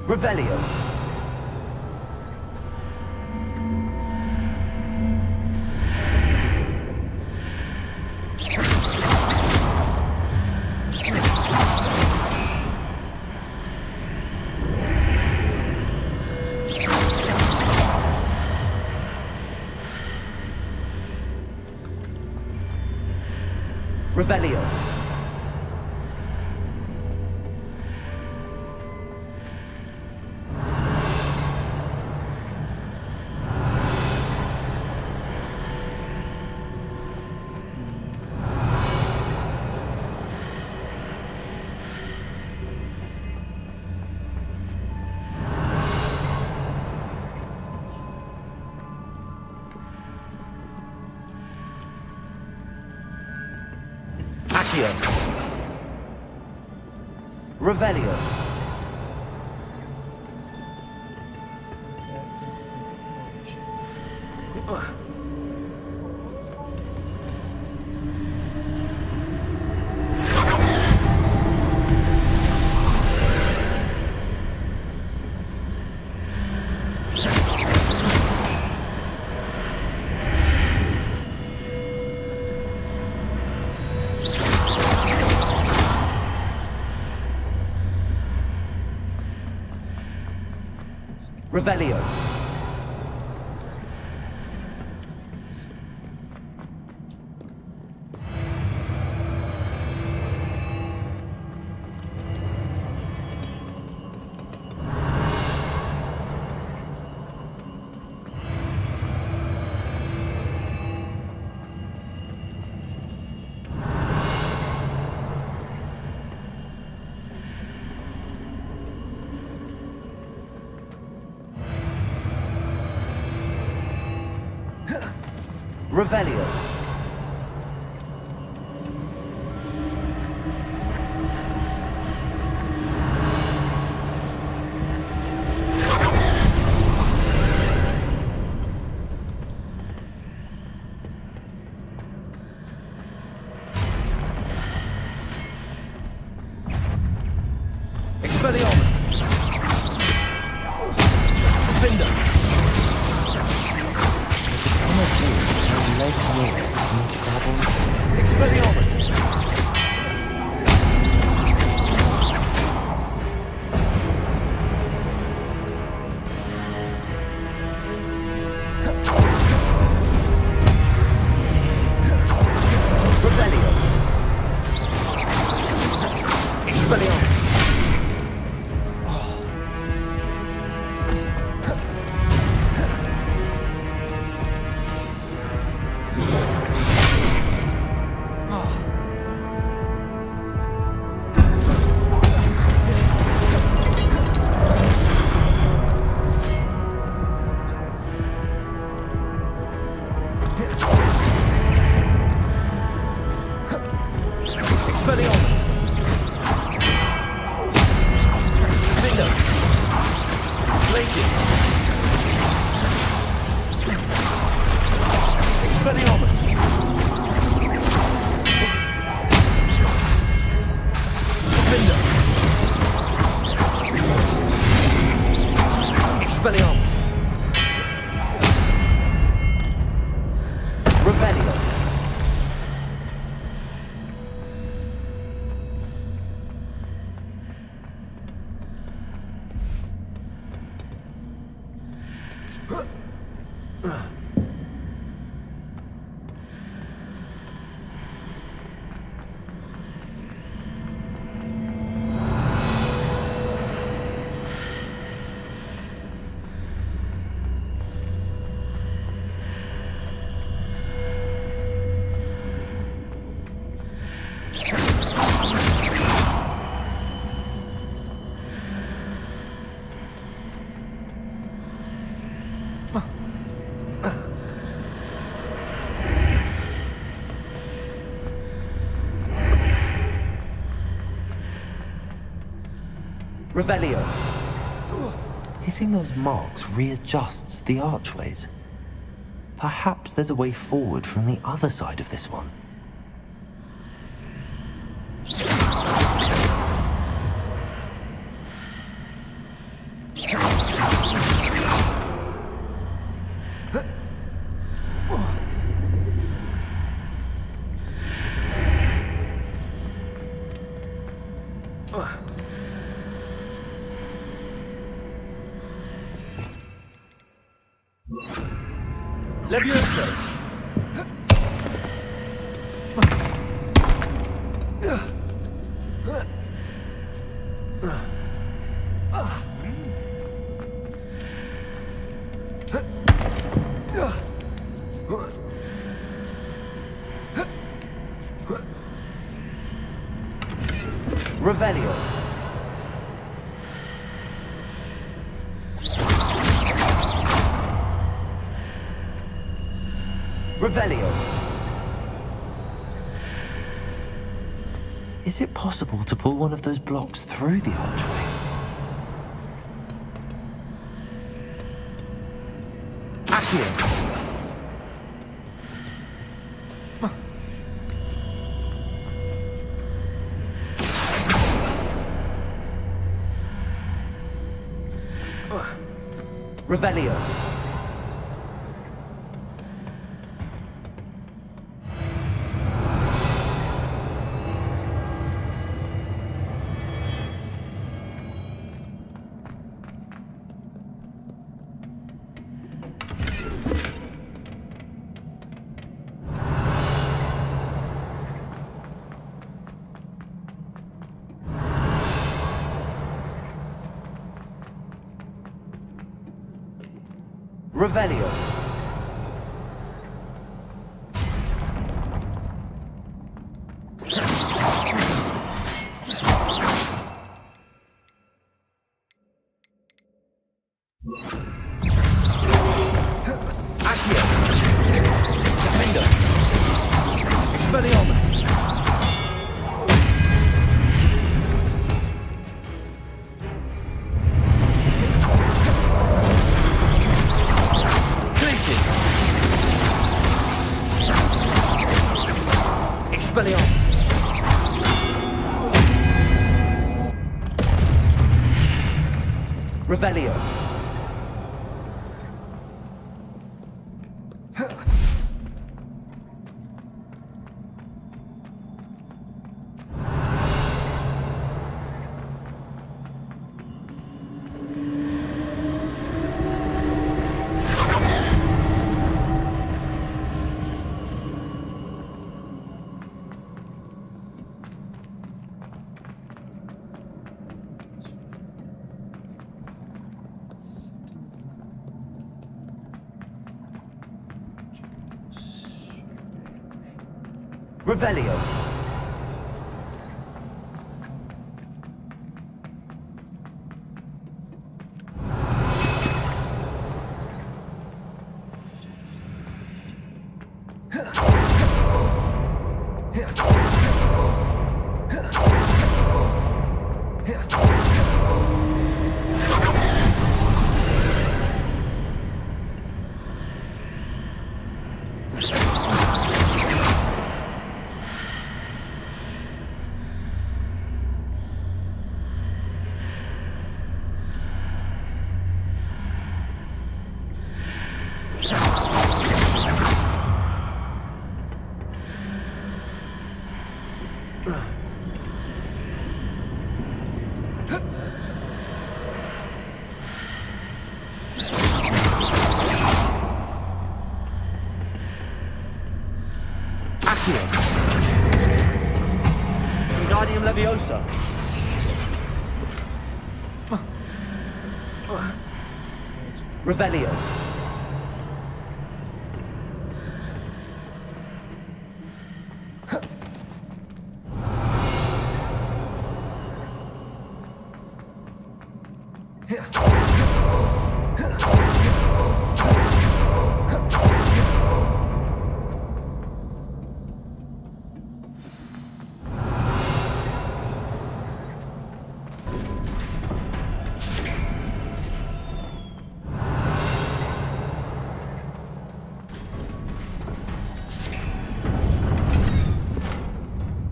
Revelio. Revelio. Accio. Revelio. Revelio. Revelio. Expelliarmus. Defender. Expelliarmus! Revelio. Expelliarmus! Places. Expelliarmus. Defender. Expelliarmus. Revelio. Revelio. Hitting those marks readjusts the archways. Perhaps there's a way forward from the other side of this one. Levioso. Revelio. Revelio. Is it possible to pull one of those blocks through the archway? Accio. Revelio. Revelio. Accio. Defender. Expelliarmus. Expelliarmus. Revelio. Revelio. Leviosa! Revelio!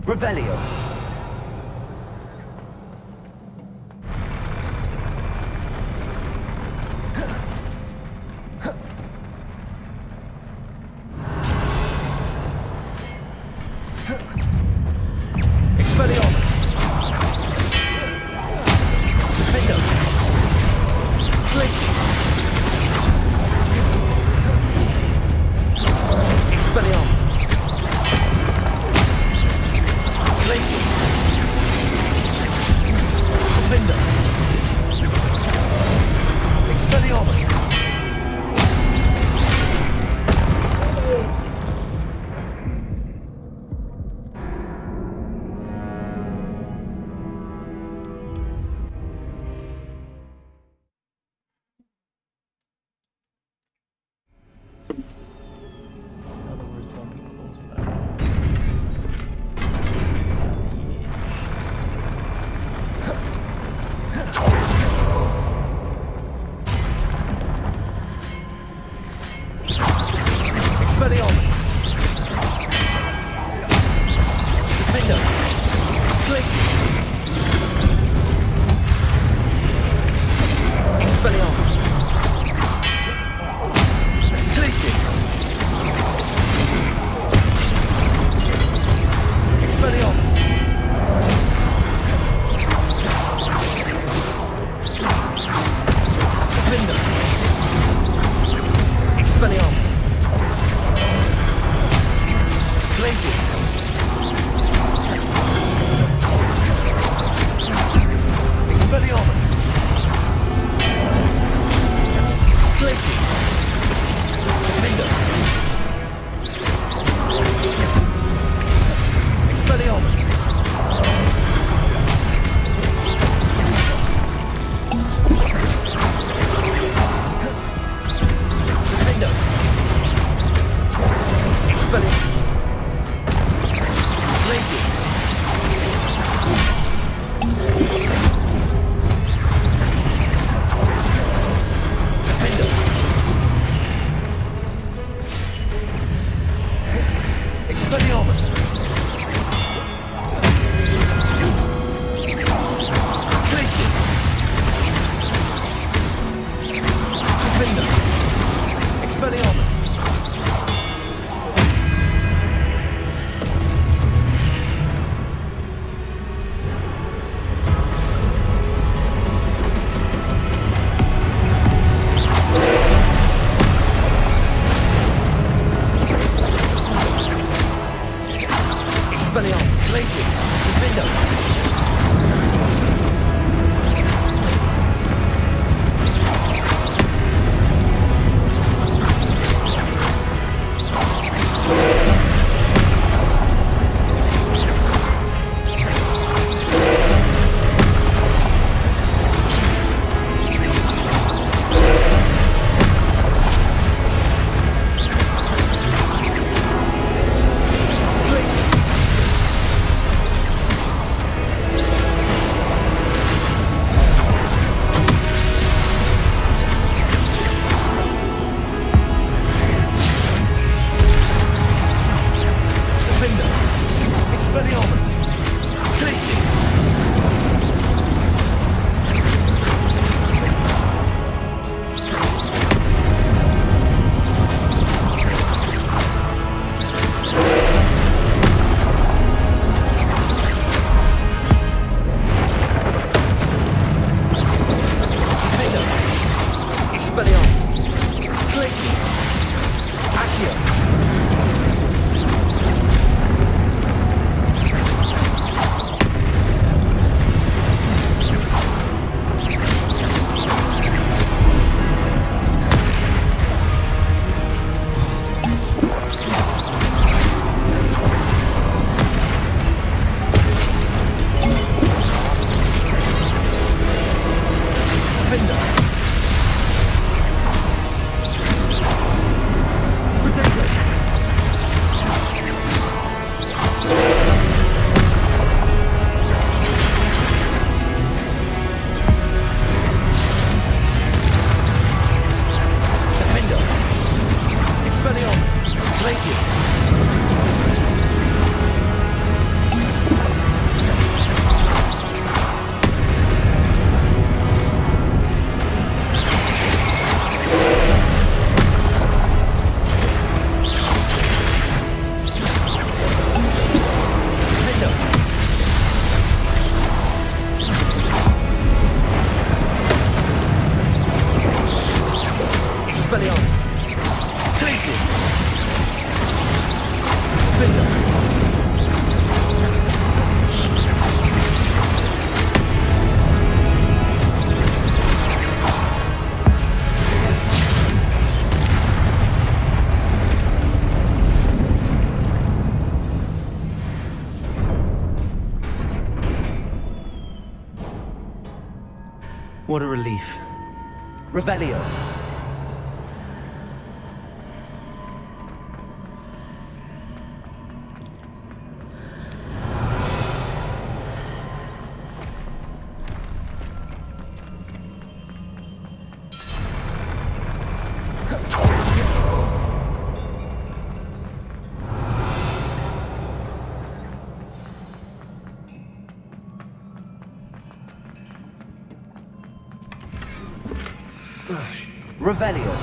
Revelio! Expelliarmus! Defendo! Glacius! Expelliarmus! Glacius! Expelliarmus! Glacius! Bingo! What a relief. Revelio. Revelio.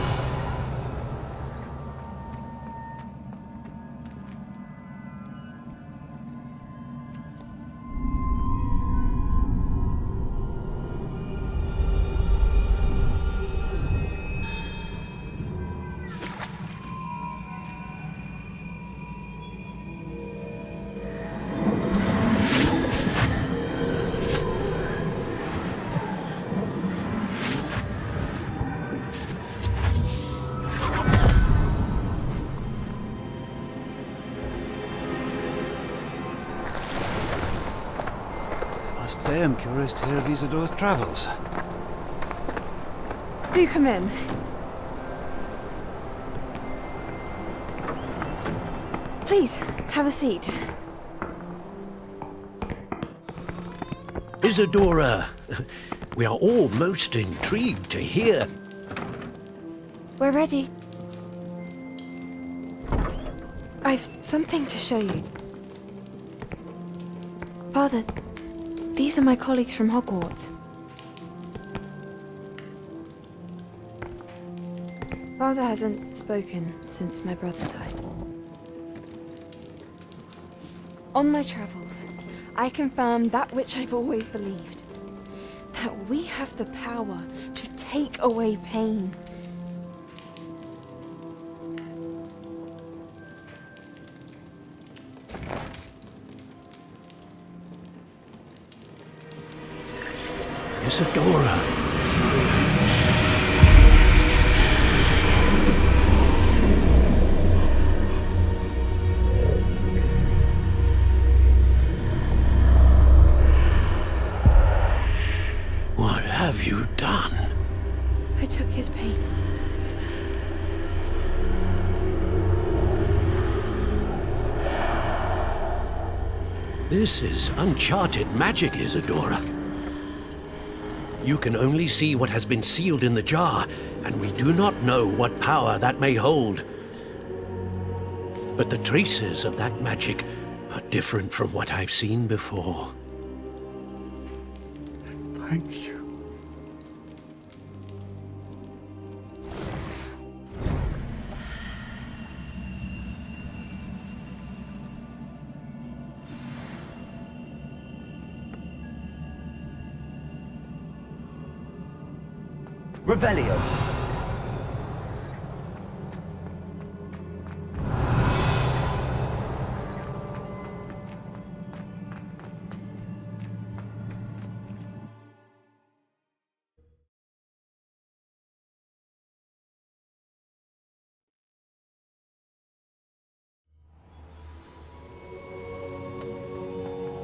Must say I'm curious to hear of Isidore's travels. Do come in. Please, have a seat. Isadora, we are all most intrigued to hear. We're ready. I've something to show you. Father, these are my colleagues from Hogwarts. Father hasn't spoken since my brother died. On my travels, I confirmed that which I've always believed. That we have the power to take away pain. Isadora. What have you done? I took his pain. This is uncharted magic, Isadora. You can only see what has been sealed in the jar, and we do not know what power that may hold. But the traces of that magic are different from what I've seen before. Thank you. Revelio.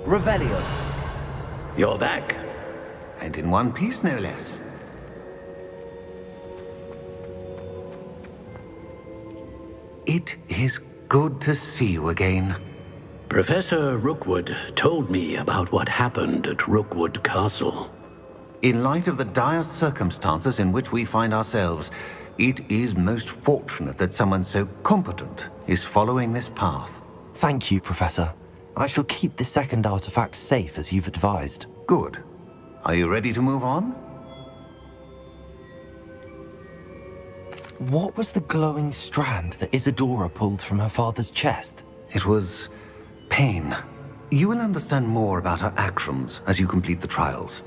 Revelio. You're back. And in one piece, no less. It is good to see you again. Professor Rookwood told me about what happened at Rookwood Castle. In light of the dire circumstances in which we find ourselves, it is most fortunate that someone so competent is following this path. Thank you, Professor. I shall keep the second artifact safe as you've advised. Good. Are you ready to move on? What was the glowing strand that Isadora pulled from her father's chest? It was pain. You will understand more about her actions as you complete the trials.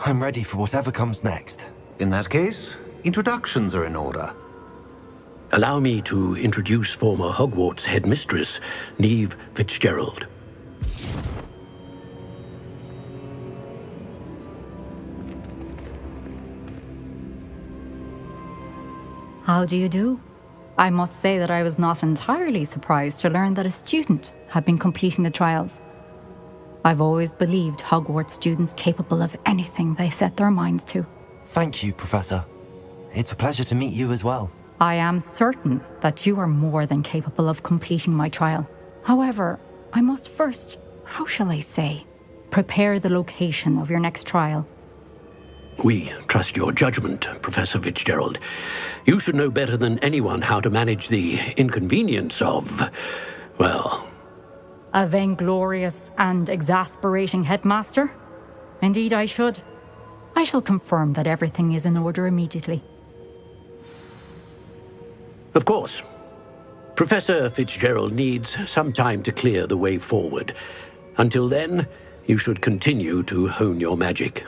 I'm ready for whatever comes next. In that case, introductions are in order. Allow me to introduce former Hogwarts headmistress, Neve Fitzgerald. How do you do? I must say that I was not entirely surprised to learn that a student had been completing the trials. I've always believed Hogwarts students capable of anything they set their minds to. Thank you, Professor. It's a pleasure to meet you as well. I am certain that you are more than capable of completing my trial. However, I must first, how shall I say, prepare the location of your next trial. We trust your judgment, Professor Fitzgerald. You should know better than anyone how to manage the inconvenience of, well... A vainglorious and exasperating headmaster? Indeed I should. I shall confirm that everything is in order immediately. Of course. Professor Fitzgerald needs some time to clear the way forward. Until then, you should continue to hone your magic.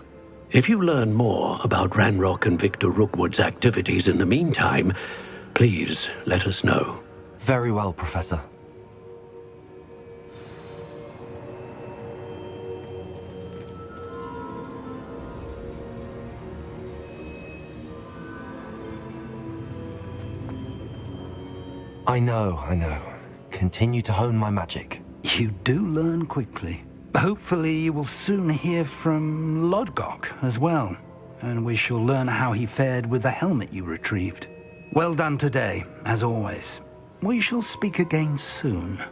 If you learn more about Ranrock and Victor Rookwood's activities in the meantime, please let us know. Very well, Professor. I know. Continue to hone my magic. You do learn quickly. Hopefully you will soon hear from Lodgok as well, and we shall learn how he fared with the helmet you retrieved. Well done today, as always. We shall speak again soon.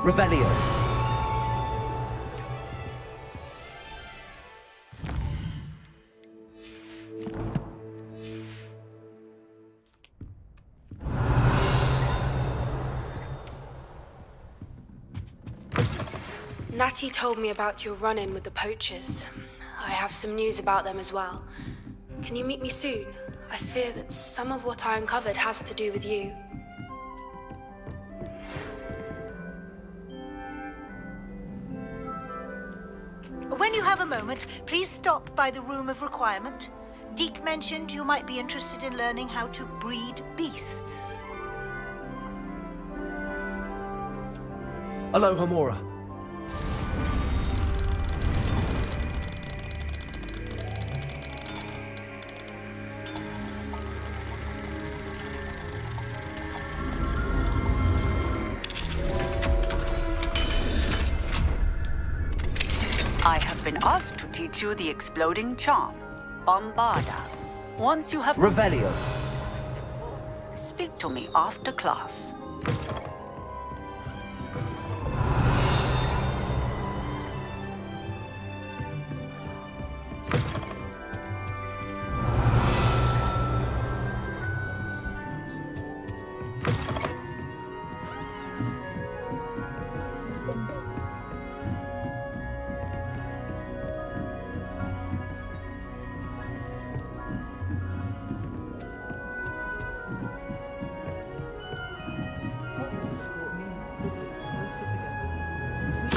Revelio. Natty told me about your run-in with the poachers. I have some news about them as well. Can you meet me soon? I fear that some of what I uncovered has to do with you. When you have a moment, please stop by the Room of Requirement. Deke mentioned you might be interested in learning how to breed beasts. Aloha, Mora. I have been asked to teach you the exploding charm, Bombarda. Once you have... Revelio. Speak to me after class.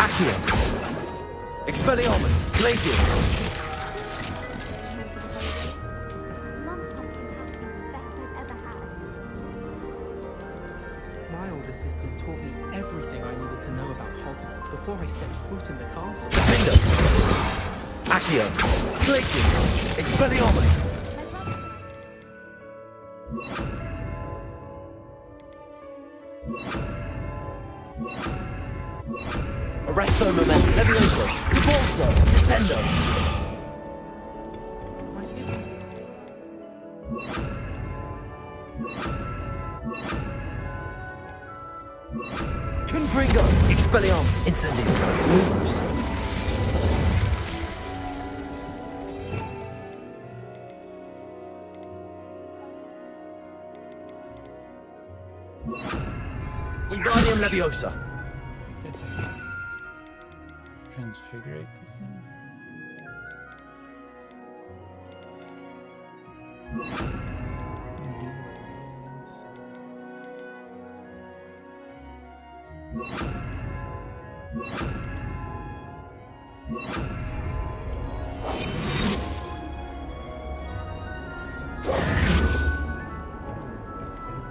Accio. Expelliarmus. Glacius. My older sisters taught me everything I needed to know about Hogwarts before I stepped foot in the castle. Defender. Accio. Glacius. Expelliarmus. Arresto Moment. Levioso. Repulso. Descendo. Confringo! Expelliarmus! Incendio! Lumos! Wingardium Leviosa! Transfigurate this thing.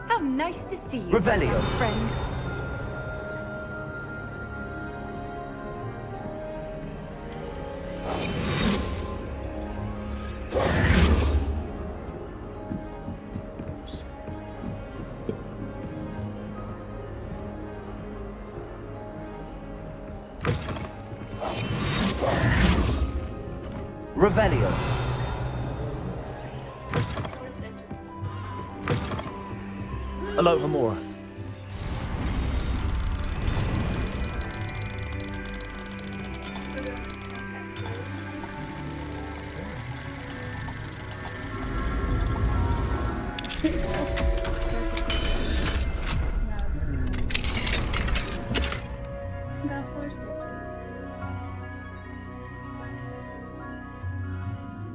How nice to see you, Revelio. friend. Revelio. Alohomora.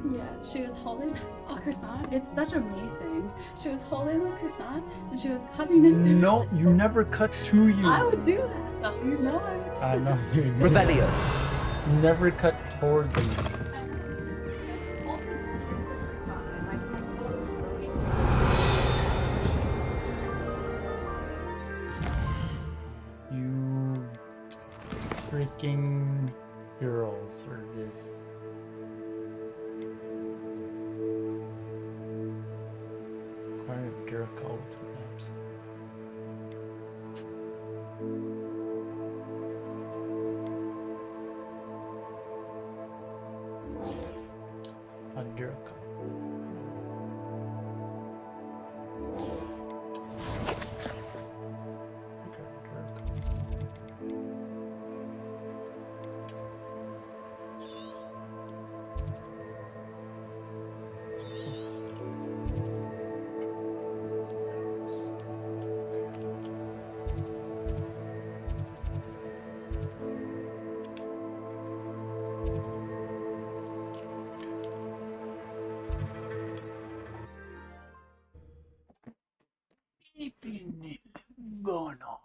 Yeah, she was holding a croissant. It's such a me thing. She was holding a croissant and she was cutting it. No, you never cut to you. I would do that though. You know I would. I know you. Revelio. You never cut towards you. You freaking girls are just. Quite a girl cult perhaps. A girl cult. Going on.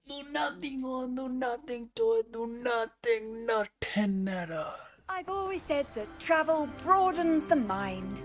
Do nothing or do nothing to it, do nothing, nothing at all. I've always said that travel broadens the mind.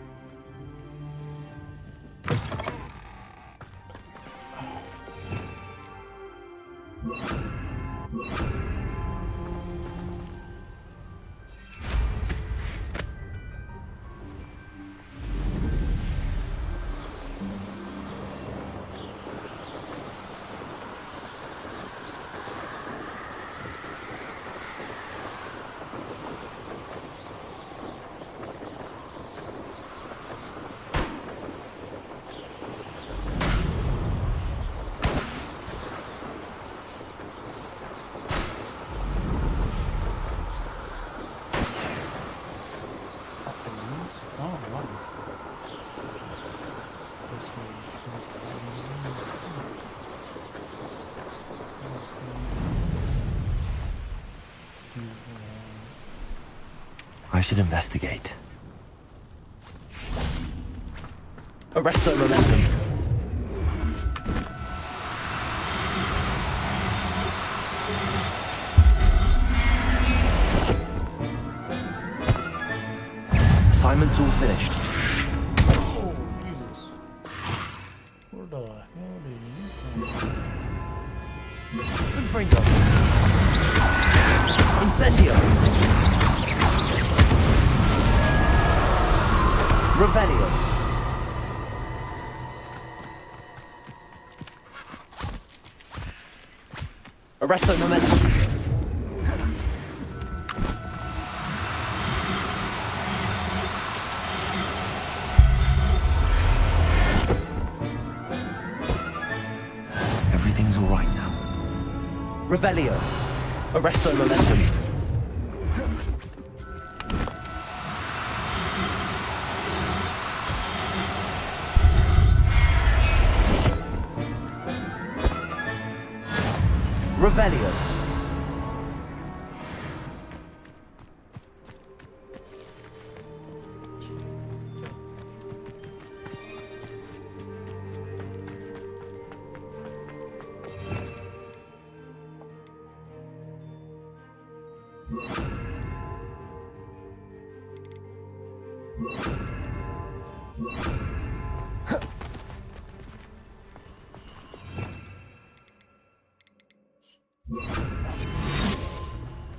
I should investigate. Arresto momentum. Assignment's all finished. Oh, Jesus. Where the hell did you come from? Confringo. Incendio. Revelio. Arresto momentum. Everything's all Revelio. Arresto momentum. Revelio.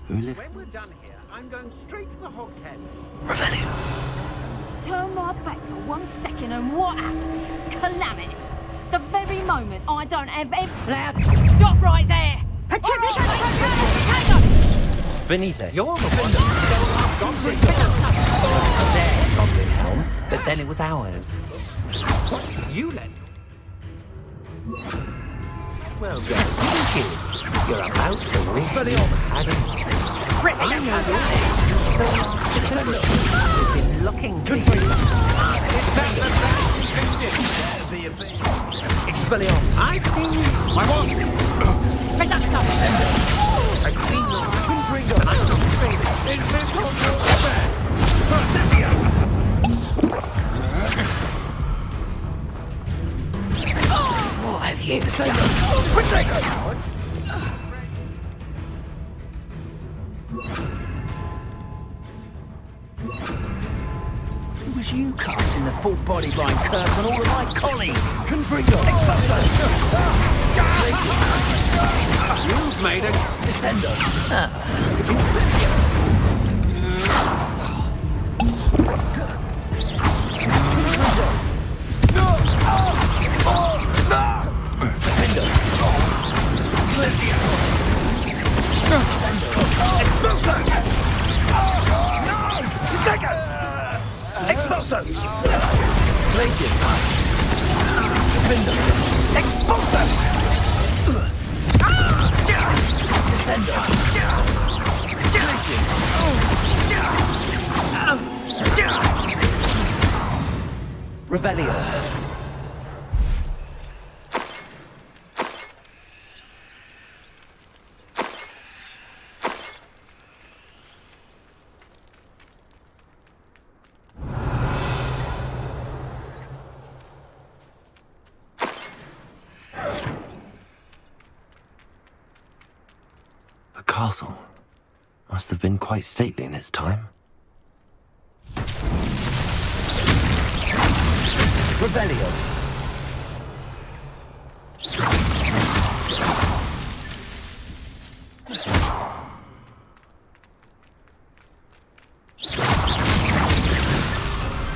Who lived? When we're done here, I'm going straight to the Hoghead. Revelio. Turn my back for 1 second and what happens? Calamity. The very moment I don't have loud. Stop right there! Pacific! Benito. You're the one that stole our goblin helm. Their goblin helm, but then it was ours. You let. Well done. Thank you. You're about to win. Expelliarmus. You've been looking good for you. Expelliarmus. I've seen you. I want. I've seen you. And I don't say this. Is this on your bed? What have you done? It was you casting the full body blind curse on all of my colleagues. Confringo. Expulso. You've made it. Descendo. Incendio. Defendo. Expulso. Expulso! Glacius! Defendo! Expulso! Descendo! Glacius! Revelio! The castle must have been quite stately in its time. Revelio!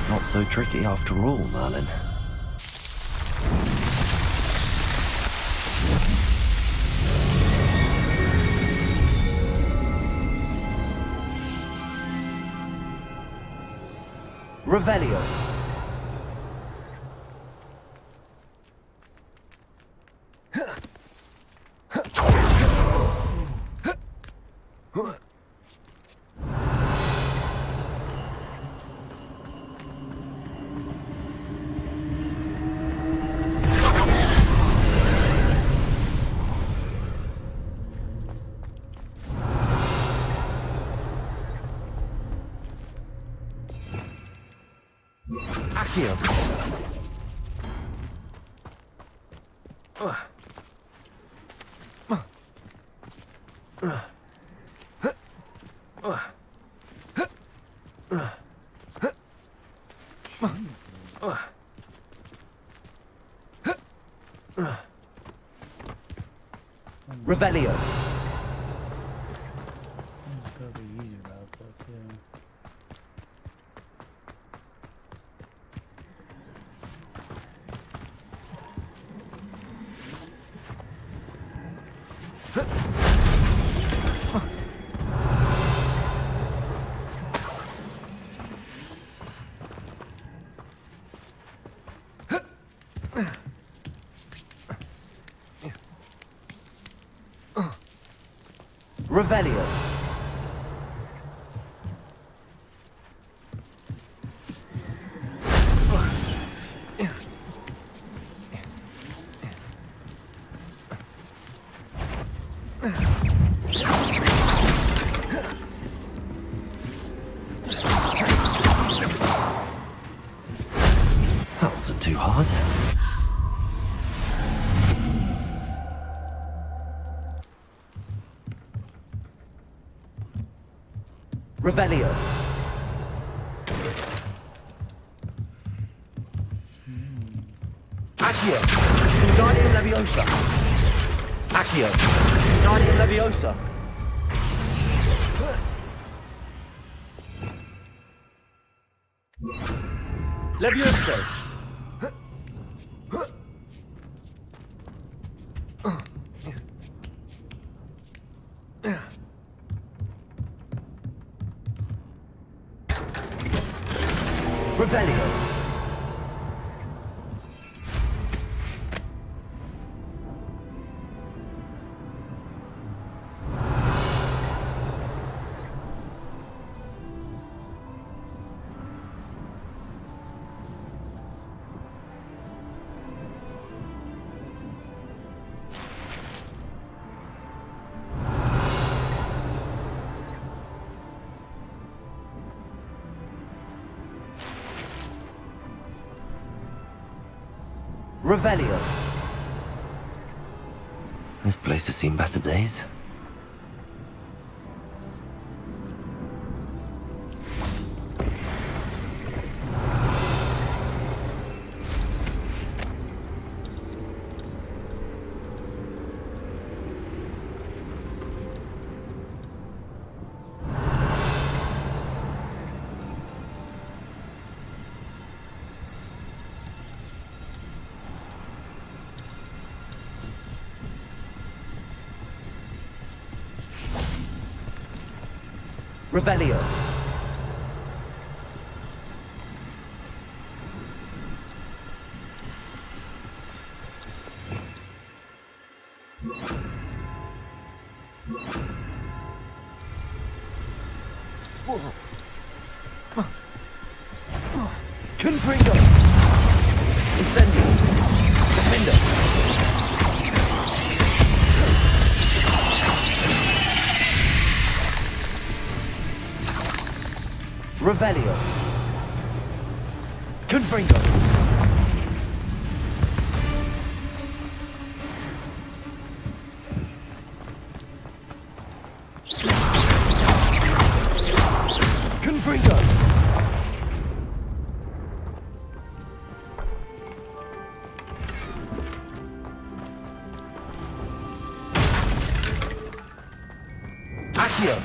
Not so tricky after all, Merlin. Revelio! Accio. Revelio. It's gotta be easier about that, yeah. Revelio. That wasn't too hard. Revelio. Accio. Guardian Leviosa. Accio. Guardian Leviosa. Levioso. Revelio. Revelio. This place has seen better days. Revelio. Confringo. Incendio. Defender. Revelio. Confringo. Confringo. Accio.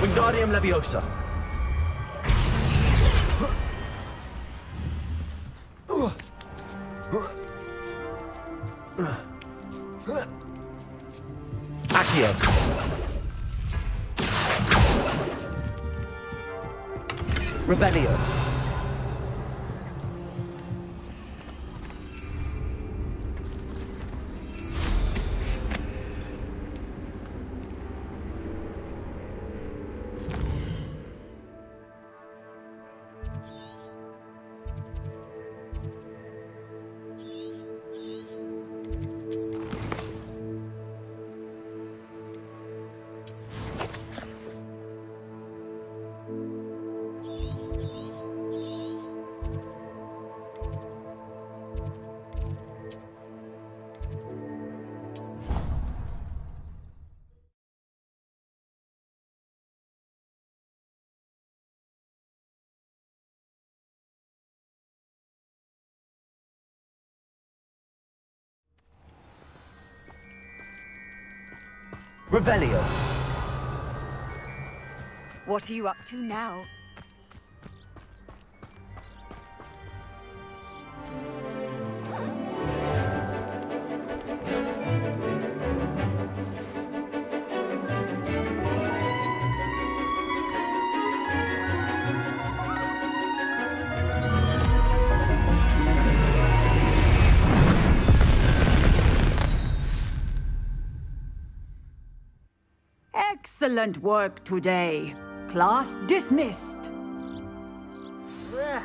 Wingardium Leviosa. Accio. Revelio. Revelio. What are you up to now? Excellent work today. Class dismissed. Ugh.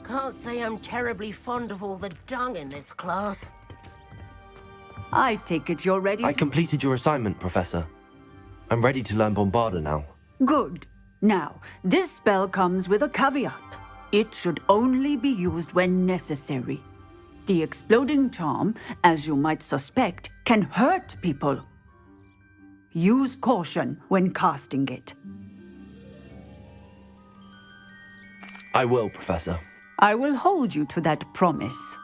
Can't say I'm terribly fond of all the dung in this class. I take it you're ready. I completed your assignment, Professor. I'm ready to learn Bombarda now. Good. Now, this spell comes with a caveat. It should only be used when necessary. The exploding charm, as you might suspect, can hurt people. Use caution when casting it. I will, Professor. I will hold you to that promise.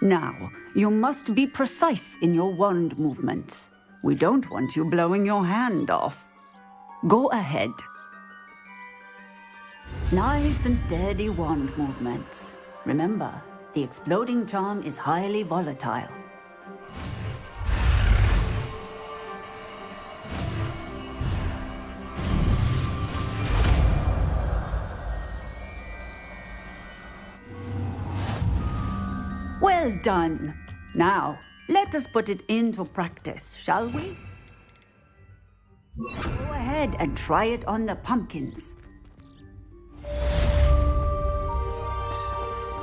Now, you must be precise in your wand movements. We don't want you blowing your hand off. Go ahead. Nice and steady wand movements. Remember, the exploding charm is highly volatile. Well done. Now, let us put it into practice, shall we? Go ahead and try it on the pumpkins.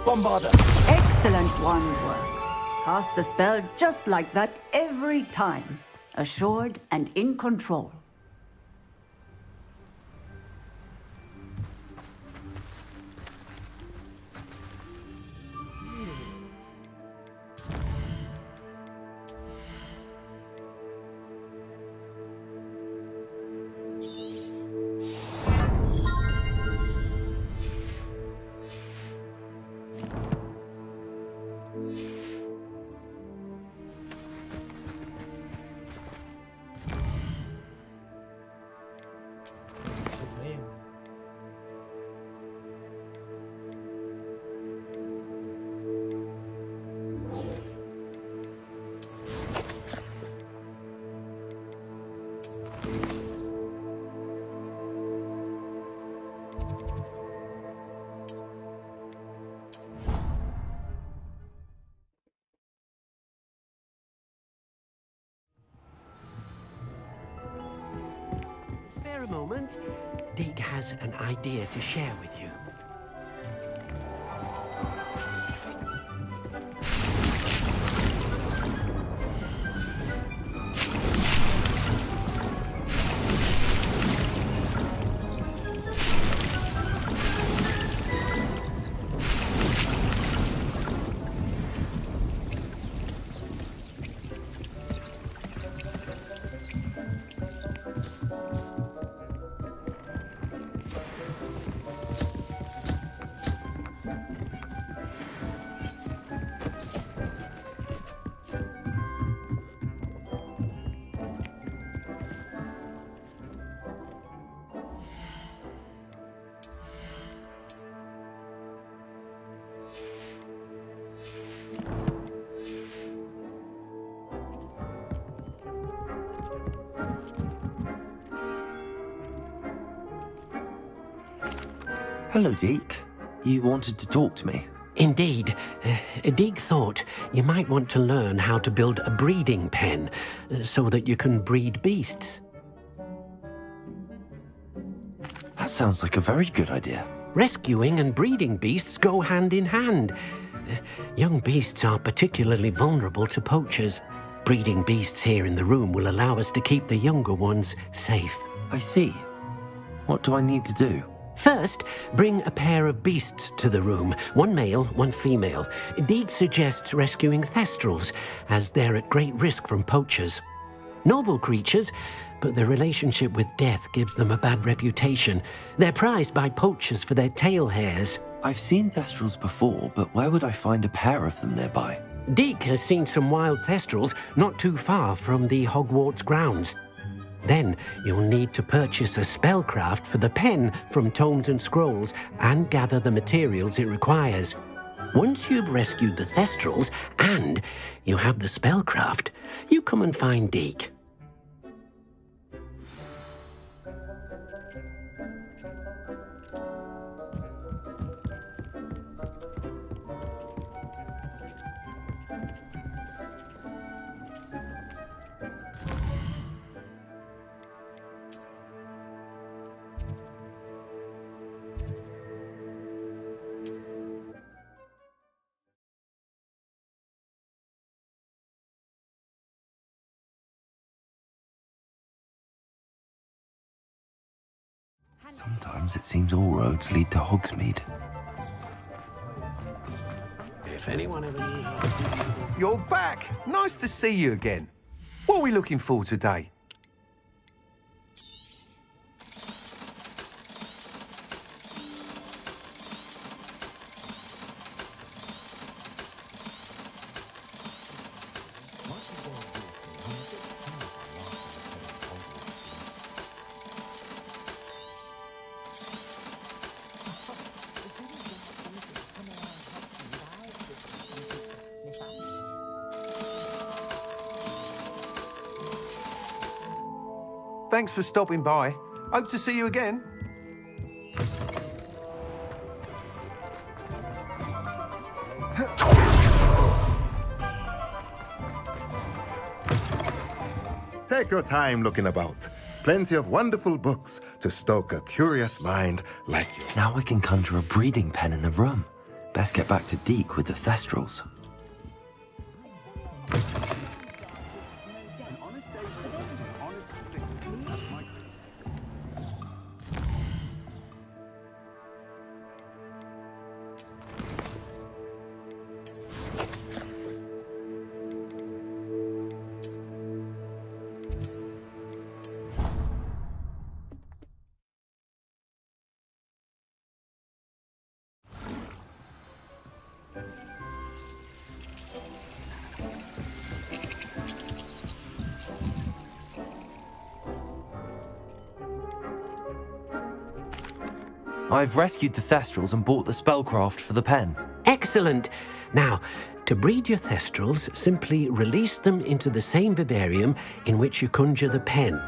Bombarda! Excellent wand work. Cast the spell just like that every time. Assured and in control. Spare a moment. Dig has an idea to share with you. Hello, Deke. You wanted to talk to me? Indeed. Dig thought you might want to learn how to build a breeding pen so that you can breed beasts. That sounds like a very good idea. Rescuing and breeding beasts go hand in hand. Young beasts are particularly vulnerable to poachers. Breeding beasts here in the room will allow us to keep the younger ones safe. I see. What do I need to do? First, bring a pair of beasts to the room. One male, one female. Deeg suggests rescuing thestrals, as they're at great risk from poachers. Noble creatures, but their relationship with death gives them a bad reputation. They're prized by poachers for their tail hairs. I've seen thestrals before, but where would I find a pair of them nearby? Deek has seen some wild thestrals not too far from the Hogwarts grounds. Then you'll need to purchase a spellcraft for the pen from Tomes and Scrolls and gather the materials it requires. Once you've rescued the thestrals and you have the spellcraft, you come and find Deek. Sometimes it seems all roads lead to Hogsmeade. If anyone ever knew how to... You're back! Nice to see you again. What are we looking for today? Thanks for stopping by. Hope to see you again. Take your time looking about. Plenty of wonderful books to stoke a curious mind like you. Now I can conjure a breeding pen in the room. Best get back to Deke with the Thestrals. I've rescued the Thestrals and bought the spellcraft for the pen. Excellent! Now, to breed your Thestrals, simply release them into the same vivarium in which you conjure the pen.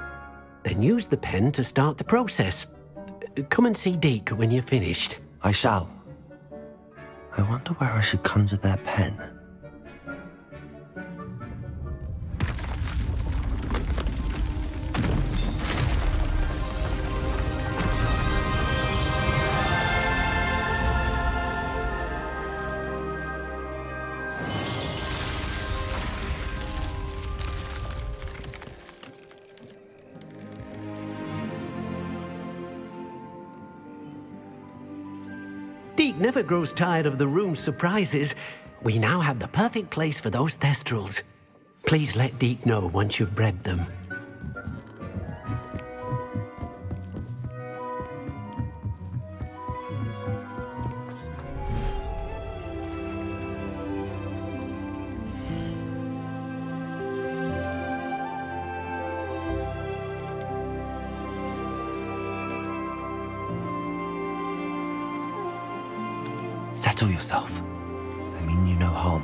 Then use the pen to start the process. Come and see Deke when you're finished. I shall. I wonder where I should conjure their pen. Deke never grows tired of the room's surprises. We now have the perfect place for those Thestrals. Please let Deke know once you've bred them. Settle yourself. I mean you no harm.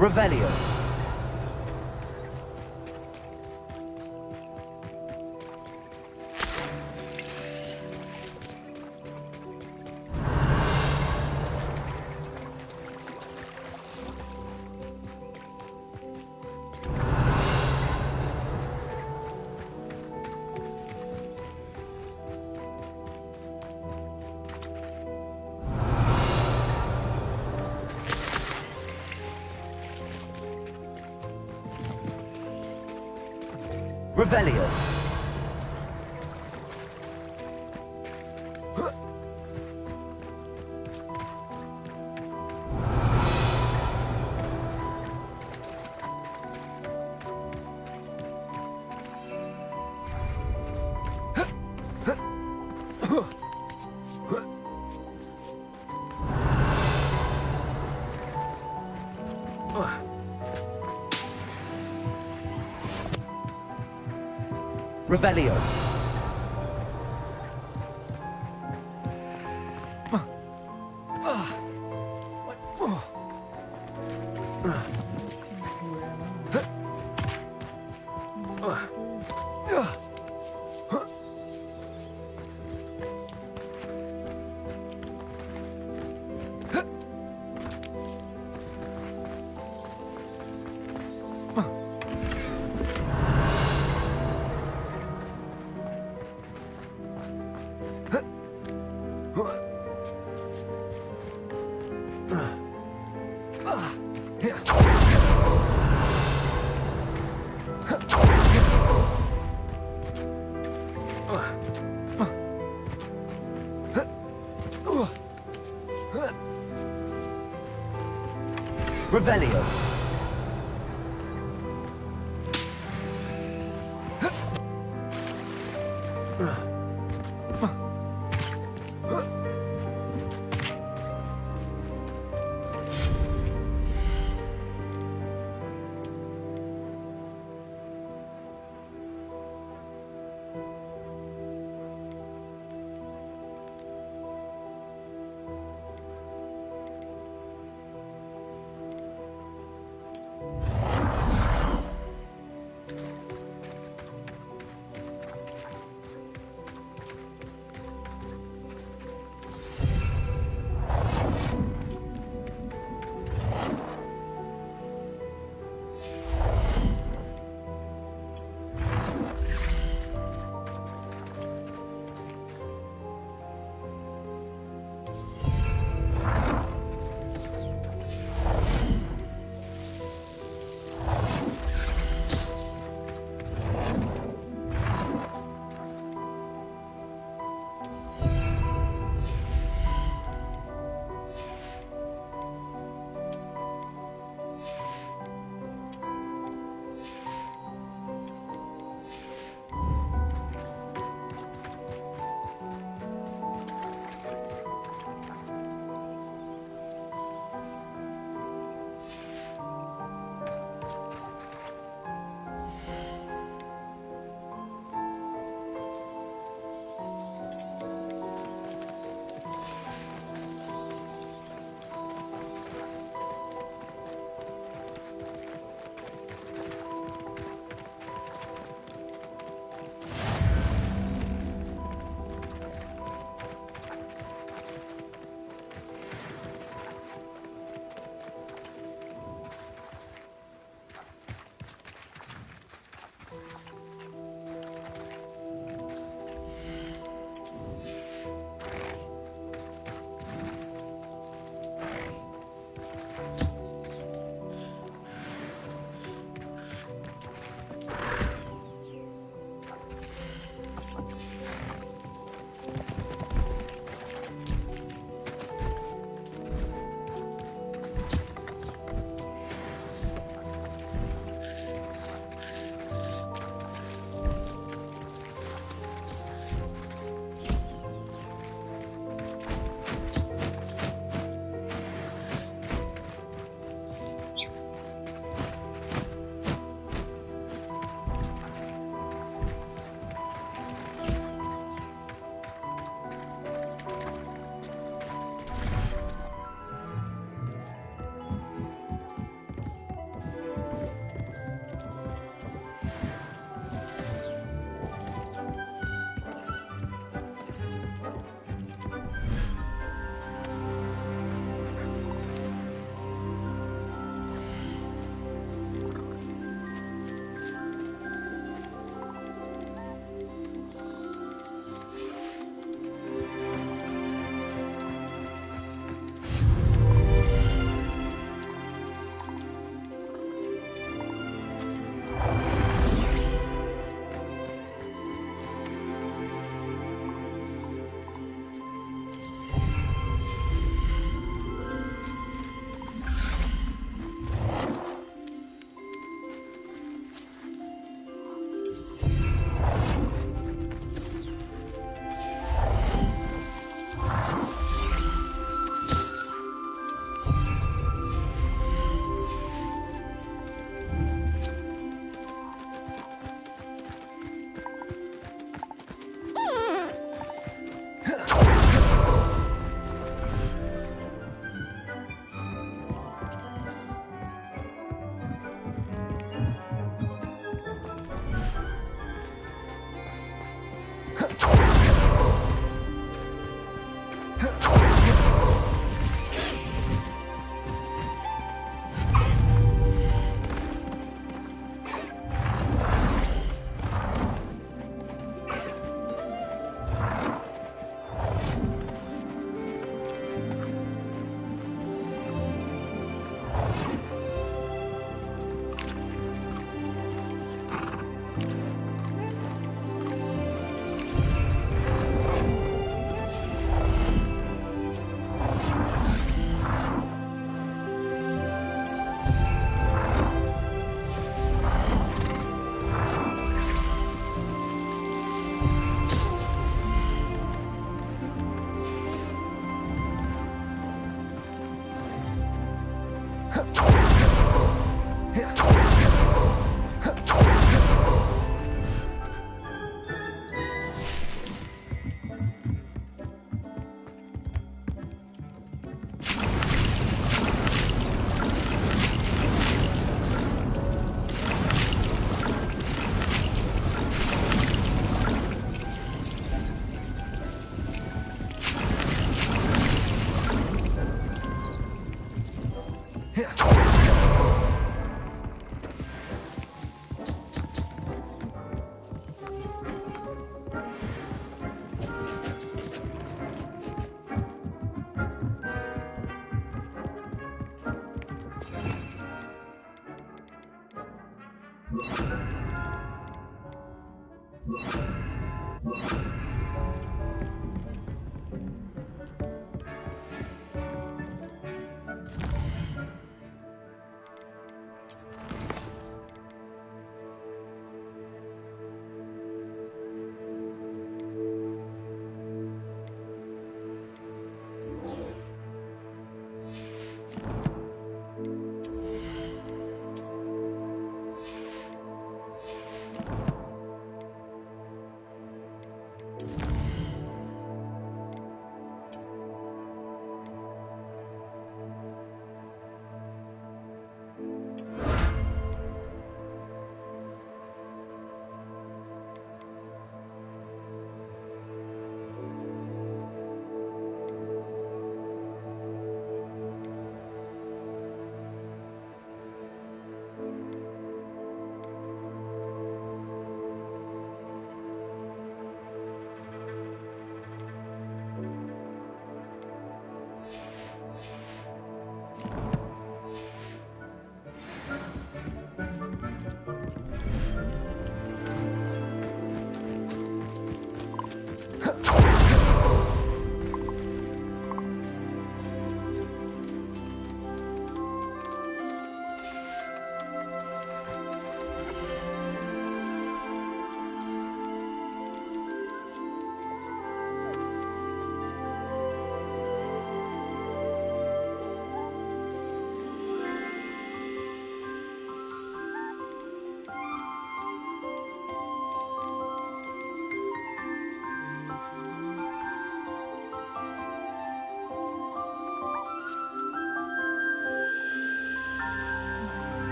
Revelio. Revelio. Revelio. Revelio.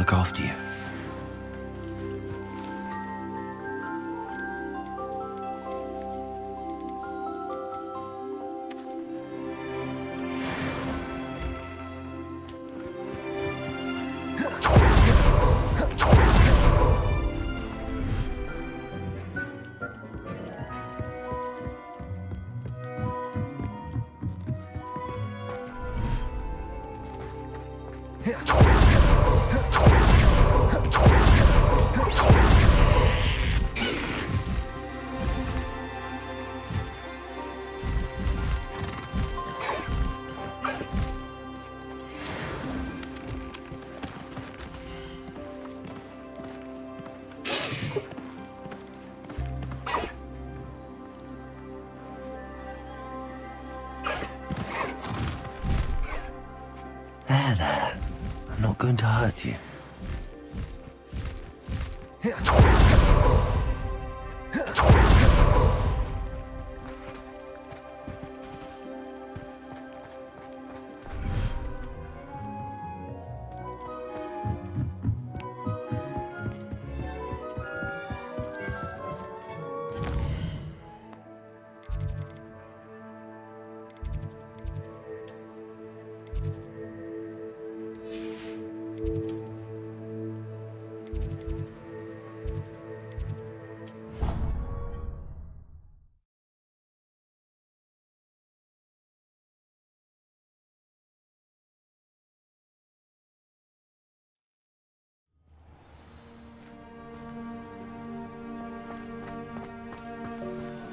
look after you. There. I'm not going to hurt you.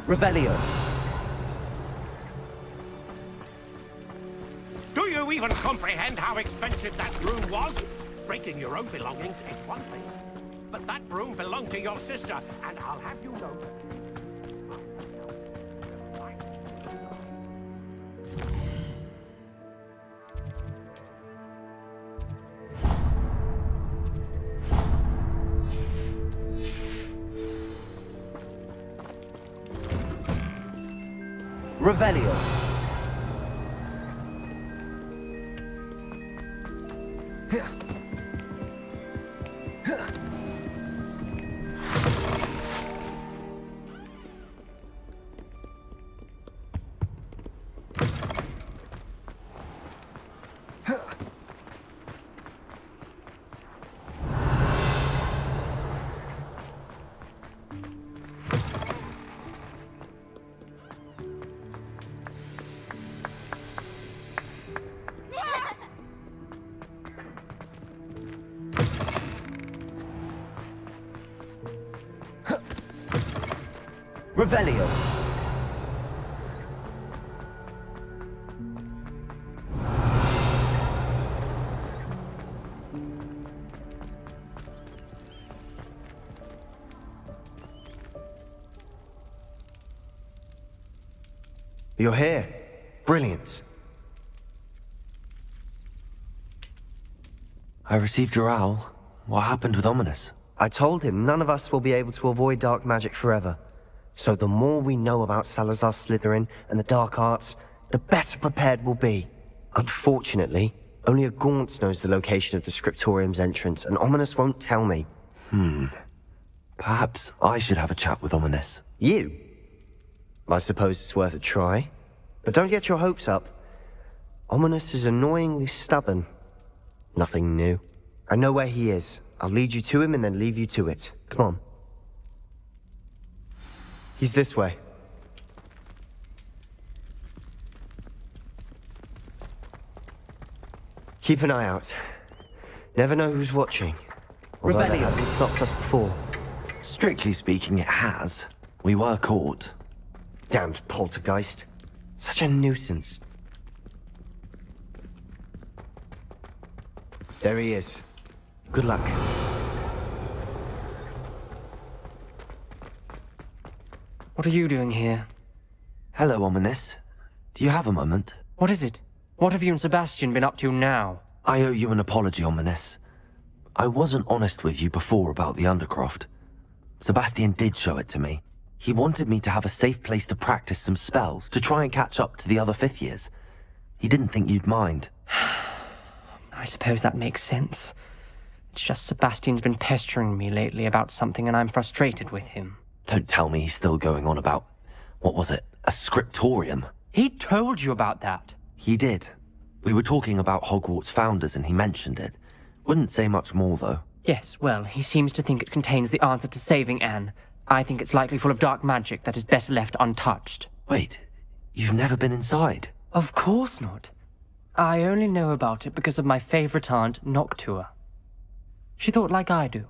Revelio. Do you even comprehend how expensive that room was? Breaking your own belongings is one thing, but that room belonged to your sister, and I'll have you know that. Revelio. Revelio. You're here. Brilliant. I received your owl. What happened with Ominous? I told him none of us will be able to avoid dark magic forever. So the more we know about Salazar Slytherin and the dark arts, the better prepared we'll be. Unfortunately, only a Gaunt knows the location of the Scriptorium's entrance, and Ominous won't tell me. Perhaps I should have a chat with Ominous. You? I suppose it's worth a try. But don't get your hopes up. Ominous is annoyingly stubborn. Nothing new. I know where he is. I'll lead you to him and then leave you to it. Come on. He's this way. Keep an eye out. Never know who's watching. Although that hasn't stopped us before. Strictly speaking, it has. We were caught. Damned poltergeist. Such a nuisance. There he is. Good luck. What are you doing here? Hello, Ominous. Do you have a moment? What is it? What have you and Sebastian been up to now? I owe you an apology, Ominous. I wasn't honest with you before about the Undercroft. Sebastian did show it to me. He wanted me to have a safe place to practice some spells to try and catch up to the other 5th years. He didn't think you'd mind. I suppose that makes sense. It's just Sebastian's been pestering me lately about something and I'm frustrated with him. Don't tell me he's still going on about, what was it, a scriptorium? He told you about that. He did. We were talking about Hogwarts founders and he mentioned it. Wouldn't say much more, though. Yes, well, he seems to think it contains the answer to saving Anne. I think it's likely full of dark magic that is better left untouched. Wait, you've never been inside? Of course not. I only know about it because of my favorite aunt, Noctua. She thought like I do.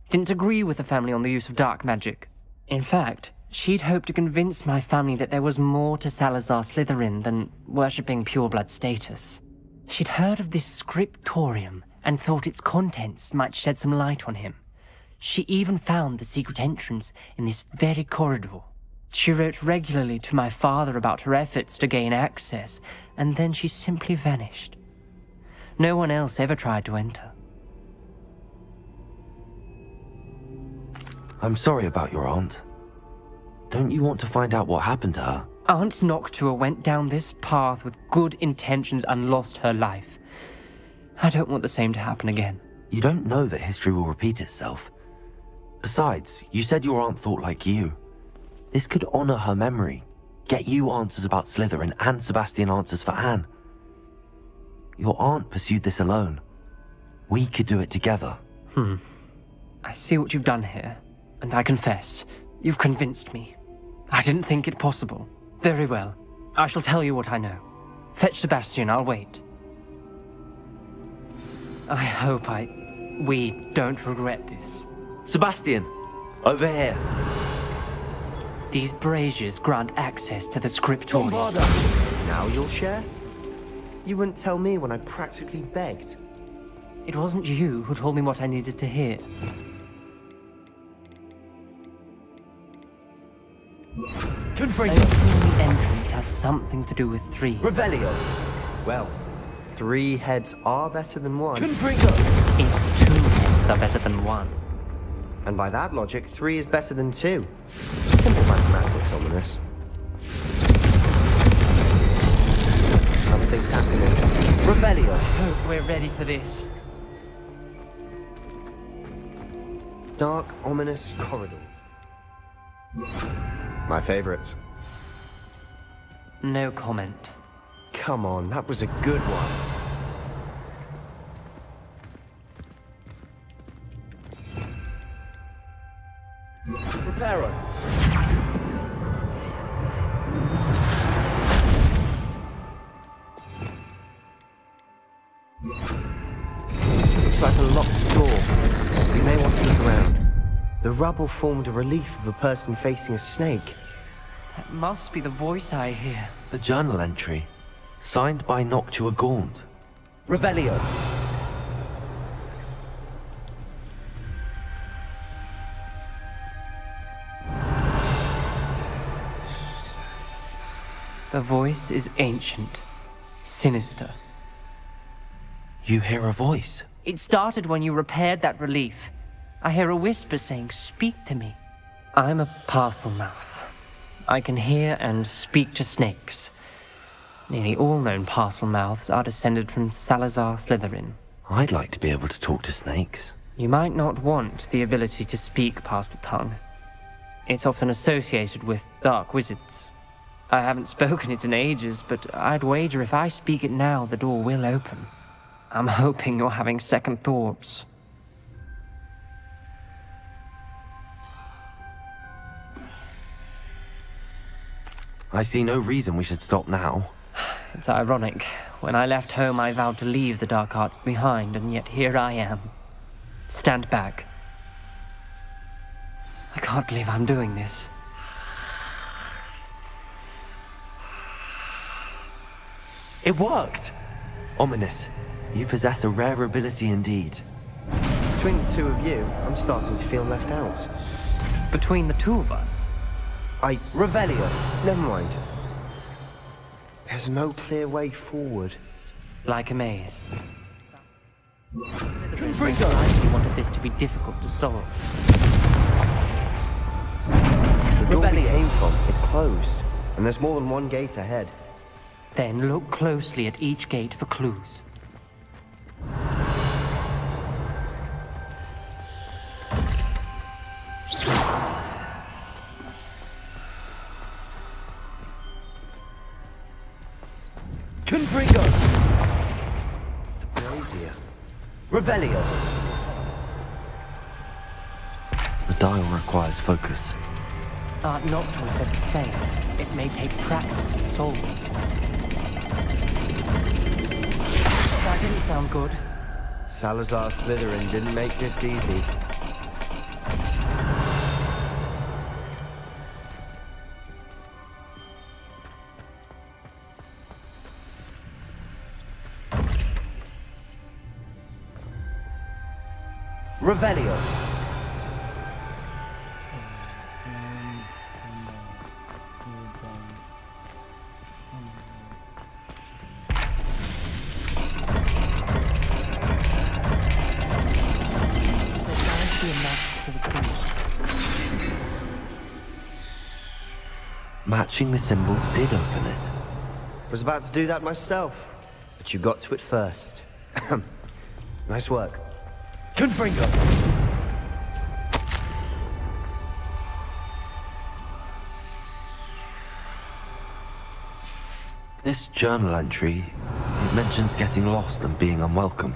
Didn't agree with the family on the use of dark magic. In fact, she'd hoped to convince my family that there was more to Salazar Slytherin than worshipping pureblood status. She'd heard of this scriptorium and thought its contents might shed some light on him. She even found the secret entrance in this very corridor. She wrote regularly to my father about her efforts to gain access, and then she simply vanished. No one else ever tried to enter. I'm sorry about your aunt. Don't you want to find out what happened to her? Aunt Noctua went down this path with good intentions and lost her life. I don't want the same to happen again. You don't know that history will repeat itself. Besides, you said your aunt thought like you. This could honor her memory, get you answers about Slytherin and Sebastian answers for Anne. Your aunt pursued this alone. We could do it together. I see what you've done here, and I confess, you've convinced me. I didn't think it possible. Very well. I shall tell you what I know. Fetch Sebastian, I'll wait. I hope we don't regret this. Sebastian, over here. These braziers grant access to the scriptorium. Bombarda! Now you'll share? You wouldn't tell me when I practically begged. It wasn't you who told me what I needed to hear. Confringo! Opening the entrance has something to do with 3. Revelio! Well, 3 heads are better than 1. Confringo! It's 2 heads are better than 1. And by that logic, 3 is better than 2. Simple mathematics, ominous. Something's happening. Revelio! Hope we're ready for this. Dark, ominous corridors. My favorites. No comment. Come on, that was a good one. Preparo. Looks like a locked door. We may want to look around. The rubble formed a relief of a person facing a snake. That must be the voice I hear. The journal entry, signed by Noctua Gaunt. Revelio. The voice is ancient, sinister. You hear a voice? It started when you repaired that relief. I hear a whisper saying, "Speak to me." I'm a parcel mouth. I can hear and speak to snakes. Nearly all known parcel mouths are descended from Salazar Slytherin. I'd like to be able to talk to snakes. You might not want the ability to speak parcel tongue. It's often associated with dark wizards. I haven't spoken it in ages, but I'd wager if I speak it now, the door will open. I'm hoping you're having second thoughts. I see no reason we should stop now. It's ironic. When I left home, I vowed to leave the dark arts behind, and yet here I am. Stand back. I can't believe I'm doing this. It worked! Ominous, you possess a rare ability indeed. Between the two of you, I'm starting to feel left out. Between the two of us? Revelio. Never mind. There's no clear way forward. Like a maze. I wanted this to be difficult to solve. The door we came from, it closed. And there's more than one gate ahead. Then look closely at each gate for clues. Confringo! The brazier. Revelio! The dial requires focus. Aunt Noctua said the same. It may take practice to solve it. That didn't sound good. Salazar Slytherin didn't make this easy. Revelio. Matching the symbols did open it. Was about to do that myself, but you got to it first. Nice work. Confringo! This journal entry, it mentions getting lost and being unwelcome.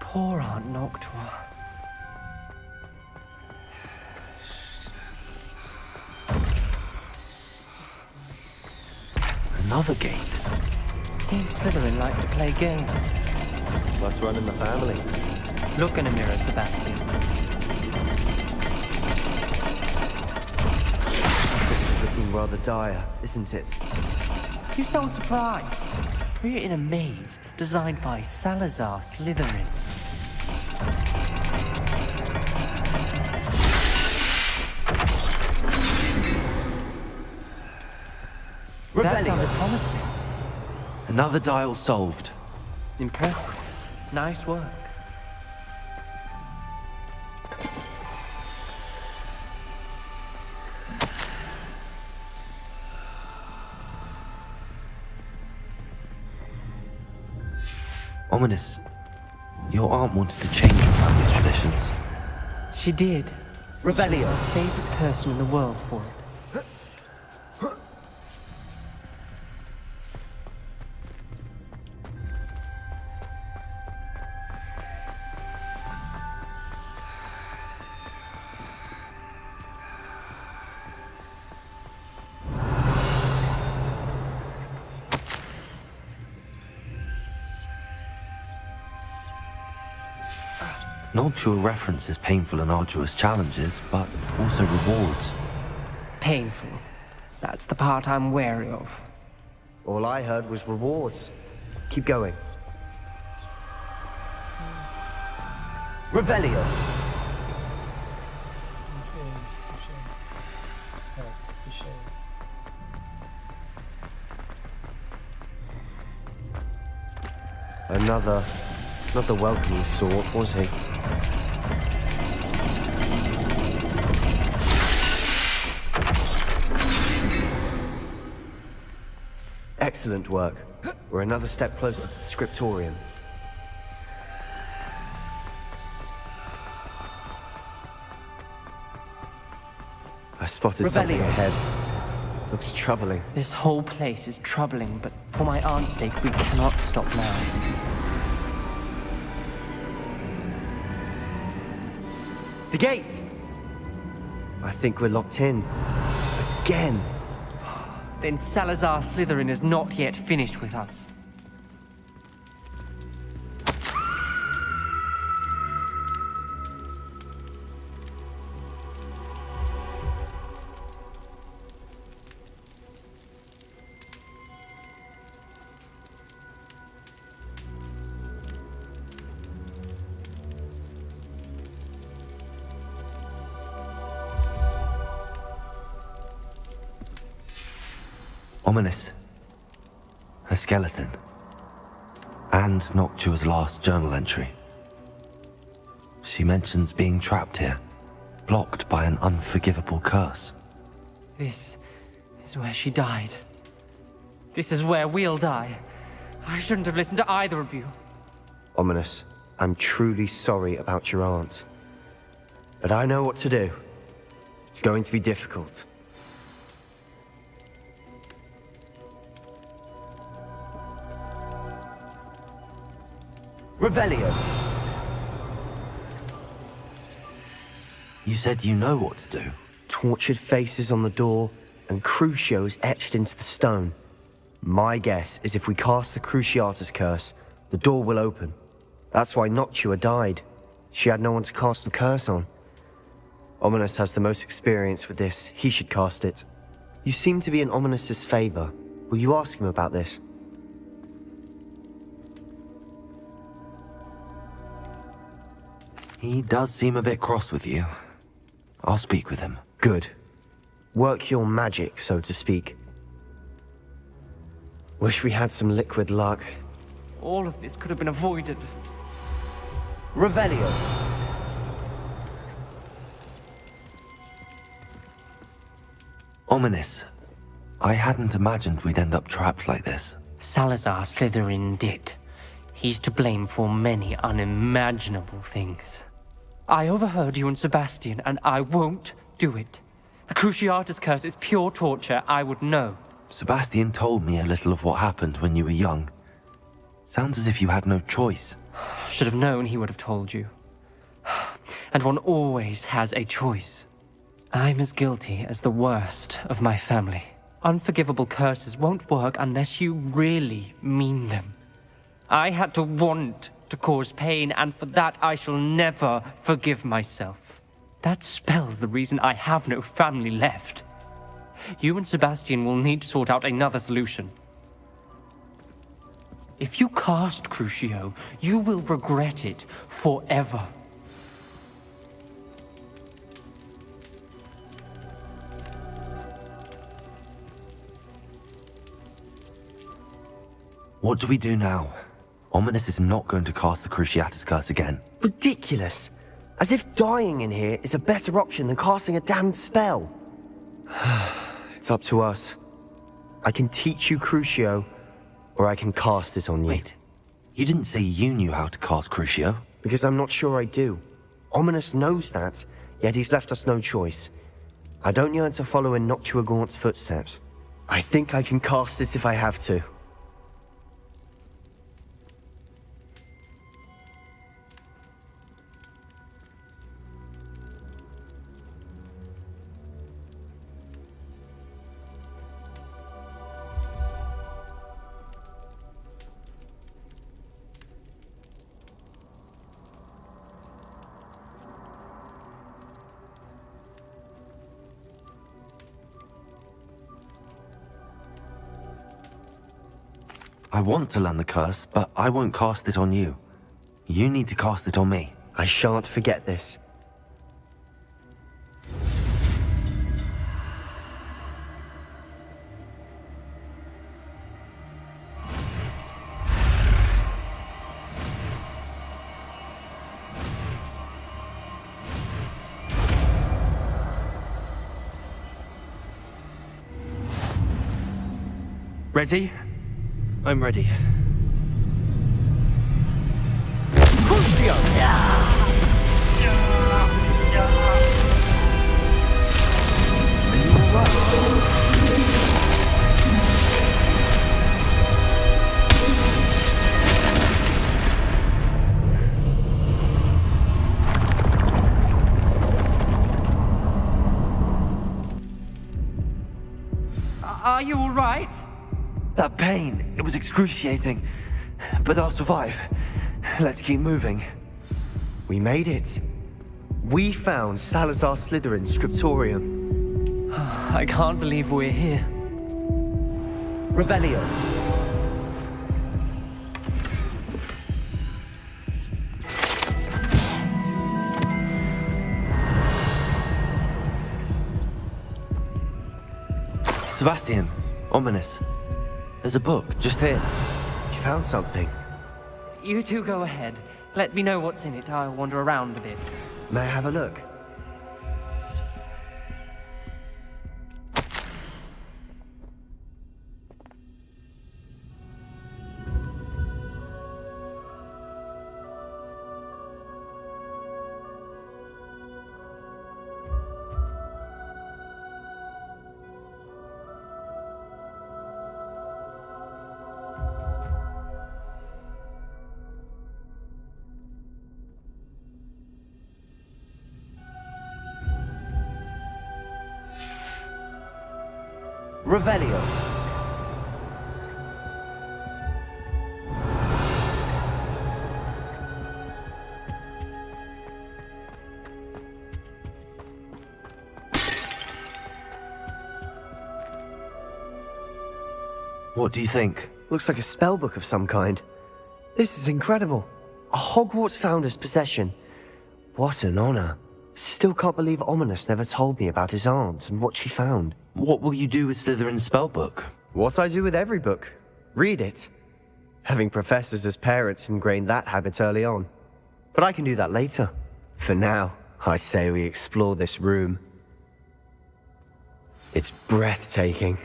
Poor Aunt Noctua. Another gate. Seems Slytherin like to play games. Must run in the family. Look in a mirror, Sebastian. This is looking rather dire, isn't it? You sound surprised. We're in a maze designed by Salazar Slytherin. That sounded promising. Another dial solved. Impressive. Nice work. Ominous. Your aunt wanted to change your family's traditions. She did. Revelio. She's my favorite person in the world for it. Noctua references painful and arduous challenges, but also rewards. Painful. That's the part I'm wary of. All I heard was rewards. Keep going. Revelio. Not the welcoming sort, was he? Excellent work. We're another step closer to the scriptorium. I spotted something ahead. Looks troubling. This whole place is troubling, but for my aunt's sake, we cannot stop now. The gate! I think we're locked in. Again. Then Salazar Slytherin is not yet finished with us. Ominous. A skeleton. And Noctua's last journal entry. She mentions being trapped here, blocked by an unforgivable curse. This is where she died. This is where we'll die. I shouldn't have listened to either of you. Ominous, I'm truly sorry about your aunt. But I know what to do. It's going to be difficult. Revelio! You said you know what to do. Tortured faces on the door, and Crucio is etched into the stone. My guess is if we cast the Cruciatus curse, the door will open. That's why Noctua died. She had no one to cast the curse on. Ominous has the most experience with this. He should cast it. You seem to be in Ominous's favor. Will you ask him about this? He does seem a bit cross with you. I'll speak with him. Good. Work your magic, so to speak. Wish we had some liquid luck. All of this could have been avoided. Revelio! Ominous. I hadn't imagined we'd end up trapped like this. Salazar Slytherin did. He's to blame for many unimaginable things. I overheard you and Sebastian, and I won't do it. The Cruciatus curse is pure torture, I would know. Sebastian told me a little of what happened when you were young. Sounds as if you had no choice. Should have known he would have told you. And one always has a choice. I'm as guilty as the worst of my family. Unforgivable curses won't work unless you really mean them. I had to want to cause pain, and for that I shall never forgive myself. That spells the reason I have no family left. You and Sebastian will need to sort out another solution. If you cast Crucio, you will regret it forever. What do we do now? Ominous is not going to cast the Cruciatus curse again. Ridiculous! As if dying in here is a better option than casting a damned spell. It's up to us. I can teach you Crucio, or I can cast it on you. Wait, you didn't say you knew how to cast Crucio? Because I'm not sure I do. Ominous knows that, yet he's left us no choice. I don't yearn to follow in Noctua Gaunt's footsteps. I think I can cast it if I have to. I want to learn the curse, but I won't cast it on you. You need to cast it on me. I shan't forget this. Ready? I'm ready. Crucio! Are you all right? That pain, it was excruciating. But I'll survive. Let's keep moving. We made it. We found Salazar Slytherin's scriptorium. I can't believe we're here. Revelio. Sebastian, Ominous. There's a book, just here. You found something. You two go ahead. Let me know what's in it. I'll wander around a bit. May I have a look? Revelio. What do you think? Looks like a spellbook of some kind. This is incredible. A Hogwarts founder's possession. What an honor. Still can't believe Ominous never told me about his aunt and what she found. What will you do with Slytherin's spellbook? What I do with every book. Read it. Having professors as parents ingrained that habit early on. But I can do that later. For now, I say we explore this room. It's breathtaking.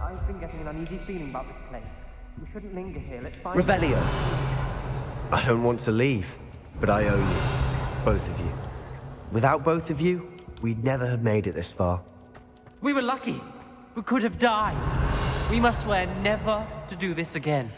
I've been getting an uneasy feeling about this place. We shouldn't linger here. Let's find... Revelio. I don't want to leave, but I owe you. Both of you. Without both of you, we'd never have made it this far. We were lucky. We could have died. We must swear never to do this again.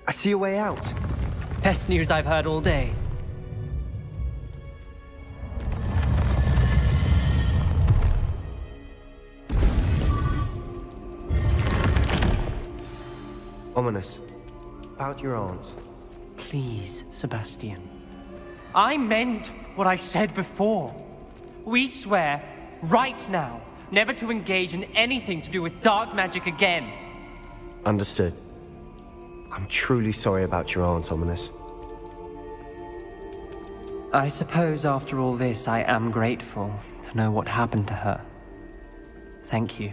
I see a way out. Best news I've heard all day. Ominous. About your aunt. Please, Sebastian. I meant what I said before. We swear, right now, never to engage in anything to do with dark magic again. Understood. I'm truly sorry about your aunt, Ominous. I suppose after all this, I am grateful to know what happened to her. Thank you.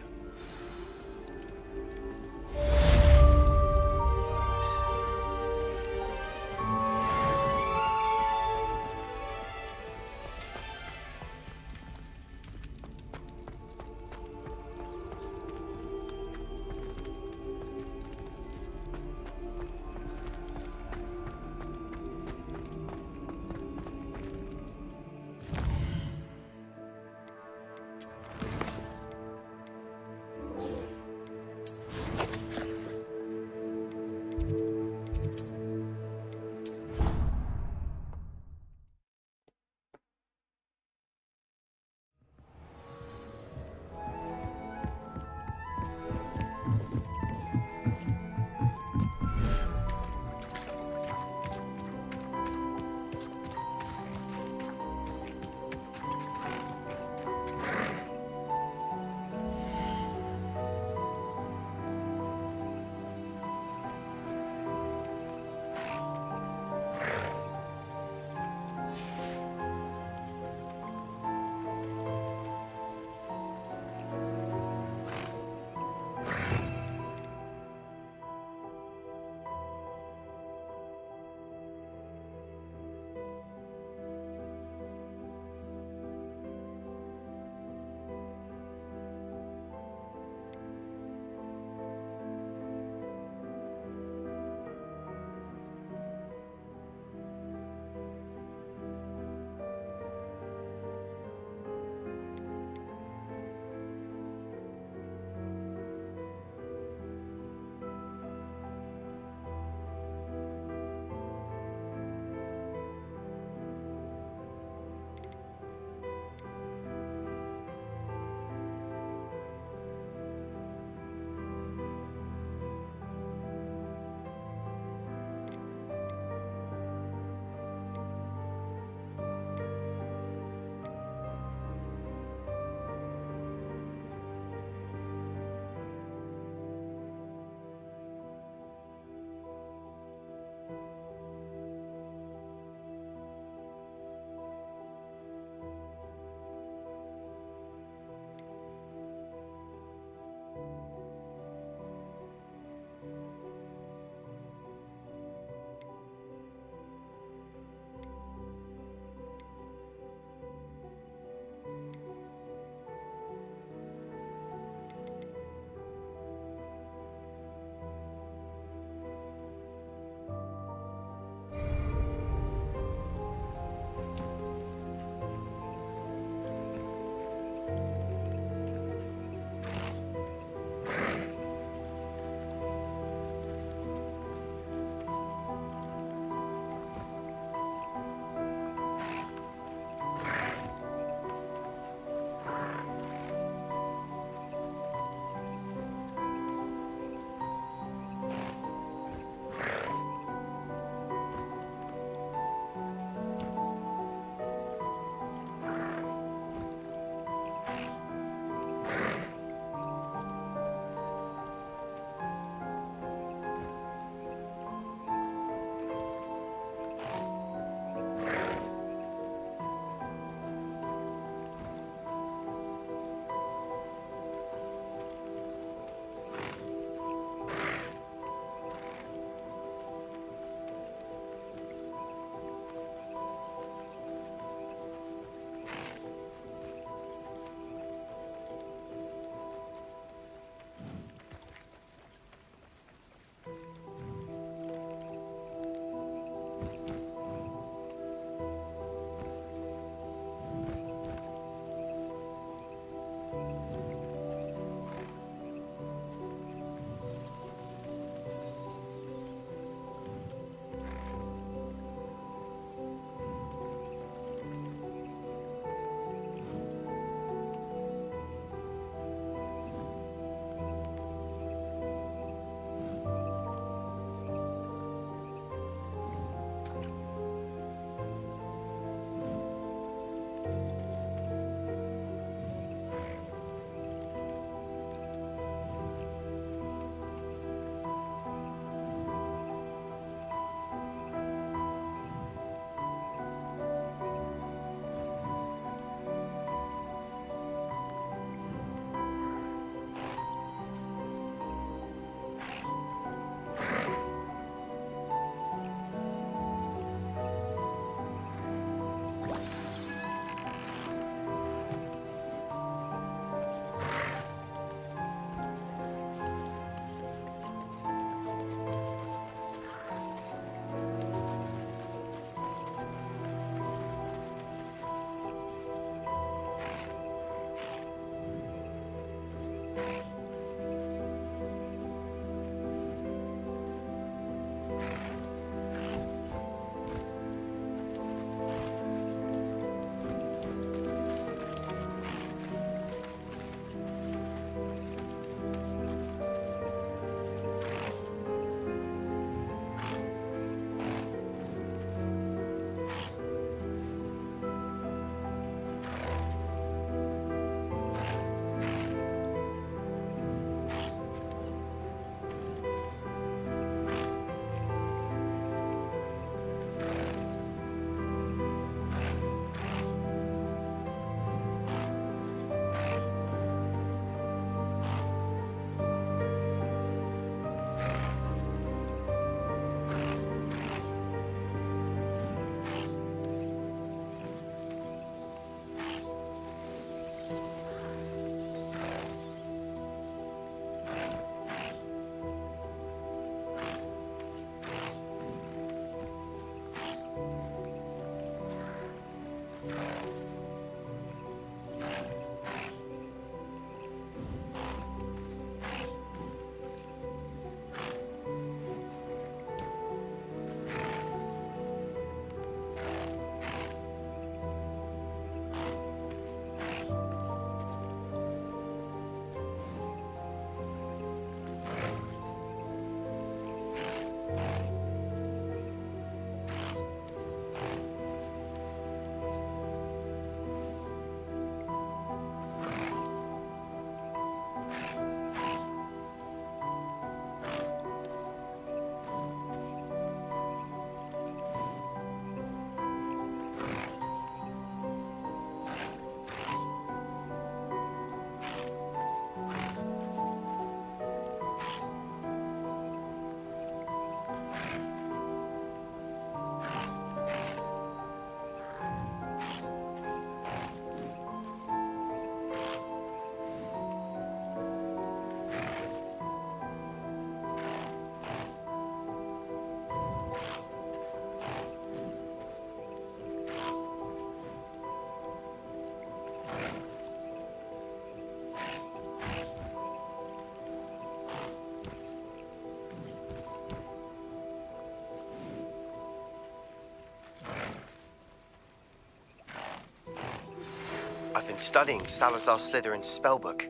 been studying Salazar Slytherin's spellbook.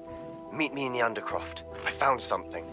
Meet me in the Undercroft. I found something.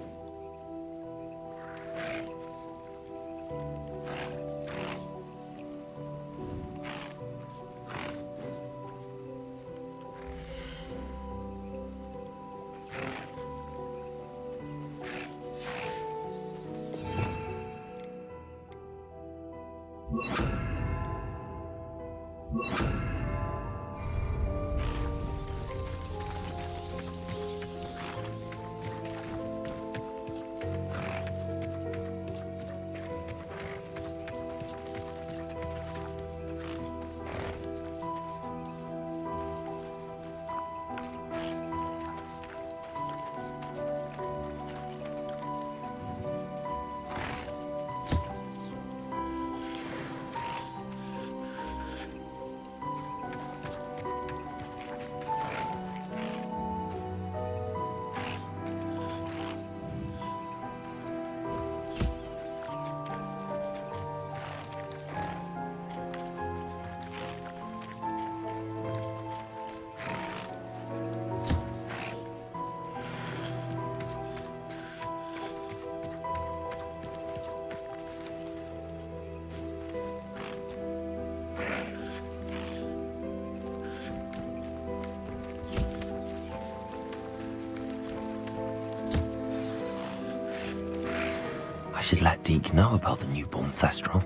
I should let Deke know about the newborn Thestral.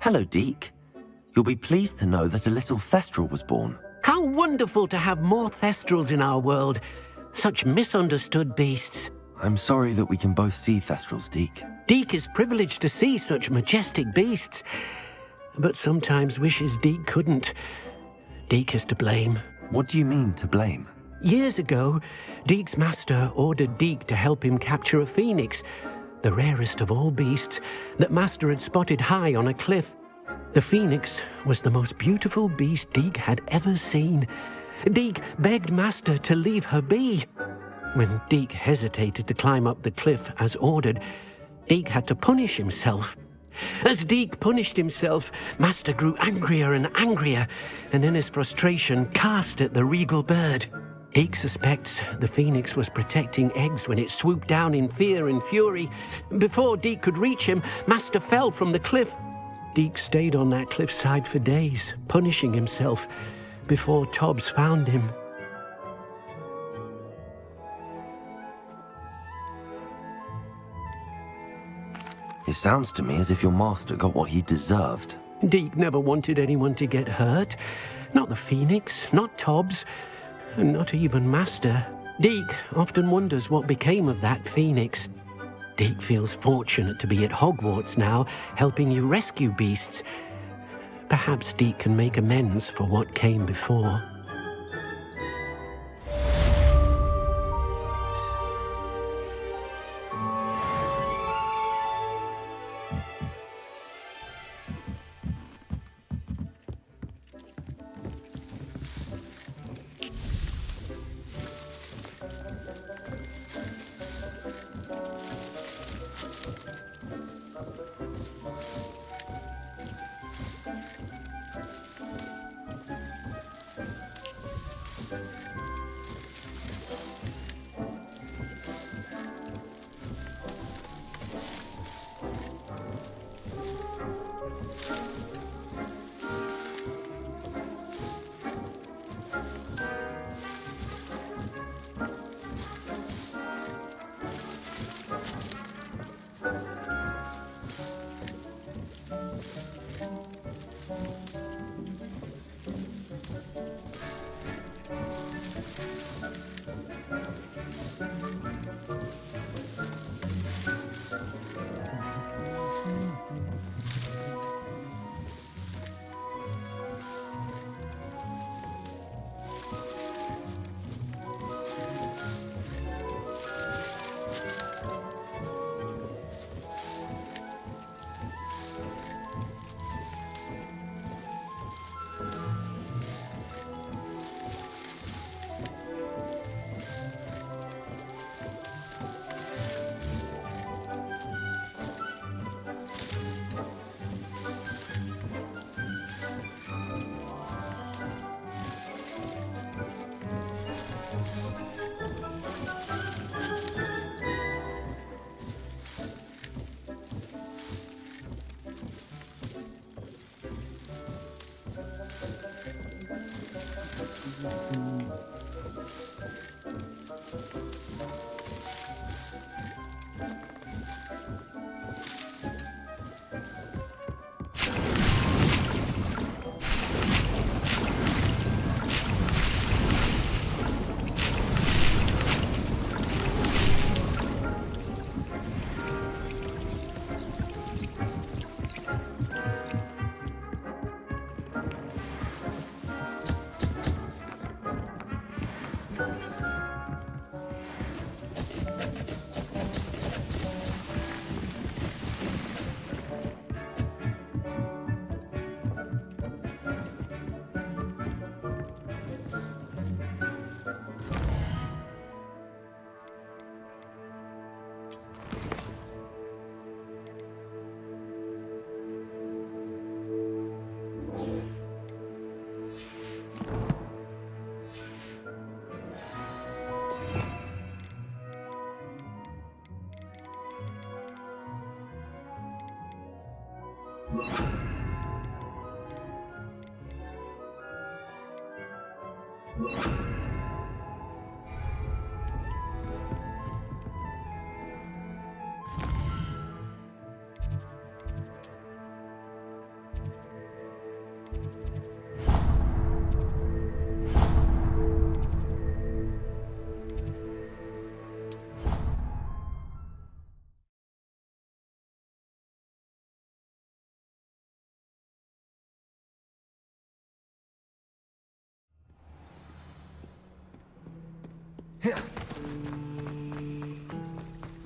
Hello, Deke. You'll be pleased to know that a little Thestral was born. How wonderful to have more Thestrals in our world. Such misunderstood beasts. I'm sorry that we can both see Thestrals, Deke. Deke is privileged to see such majestic beasts, but sometimes wishes Deke couldn't. Deke is to blame. What do you mean, to blame? Years ago, Deke's master ordered Deke to help him capture a phoenix, the rarest of all beasts, that Master had spotted high on a cliff. The phoenix was the most beautiful beast Deke had ever seen. Deke begged Master to leave her be. When Deke hesitated to climb up the cliff as ordered, Deke had to punish himself. As Deke punished himself, Master grew angrier and angrier, and in his frustration cast at the regal bird. Deke suspects the phoenix was protecting eggs when it swooped down in fear and fury. Before Deke could reach him, Master fell from the cliff. Deke stayed on that cliffside for days, punishing himself, before Tobbs found him. It sounds to me as if your master got what he deserved. Deke never wanted anyone to get hurt. Not the phoenix, not Tobbs, and not even Master. Deke often wonders what became of that phoenix. Deke feels fortunate to be at Hogwarts now, helping you rescue beasts. Perhaps Deke can make amends for what came before.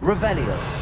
Revelio.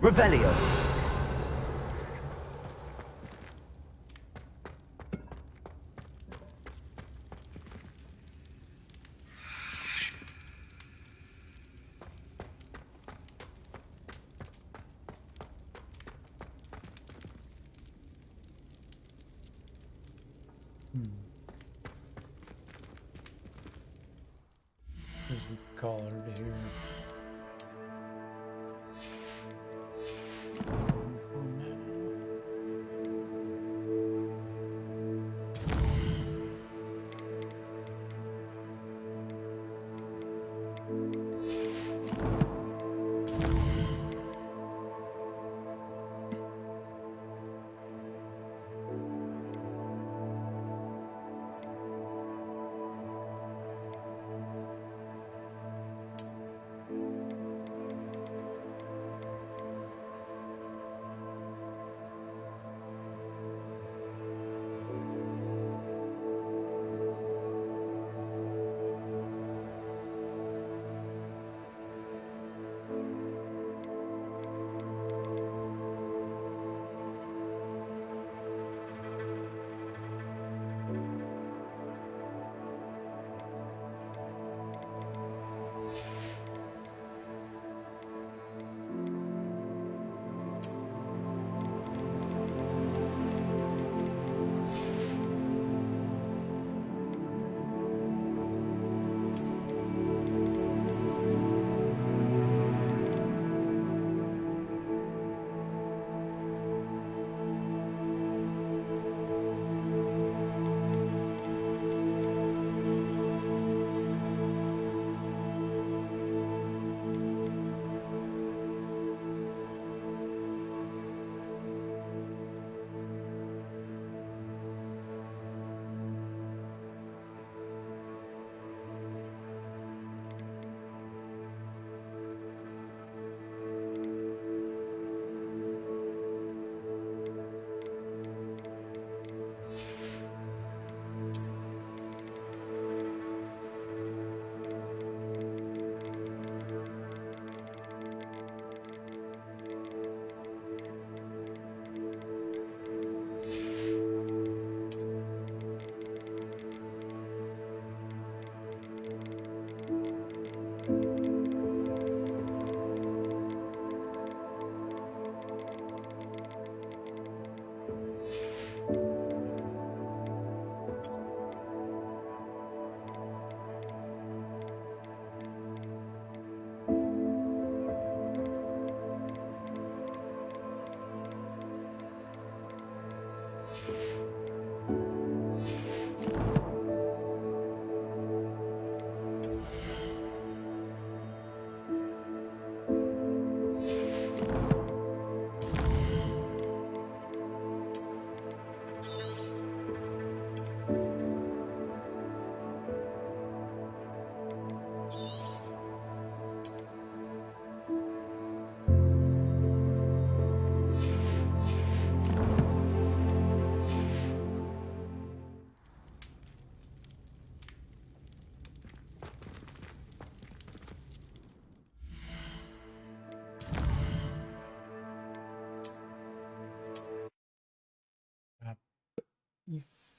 Revelio. There's a card here. Peace.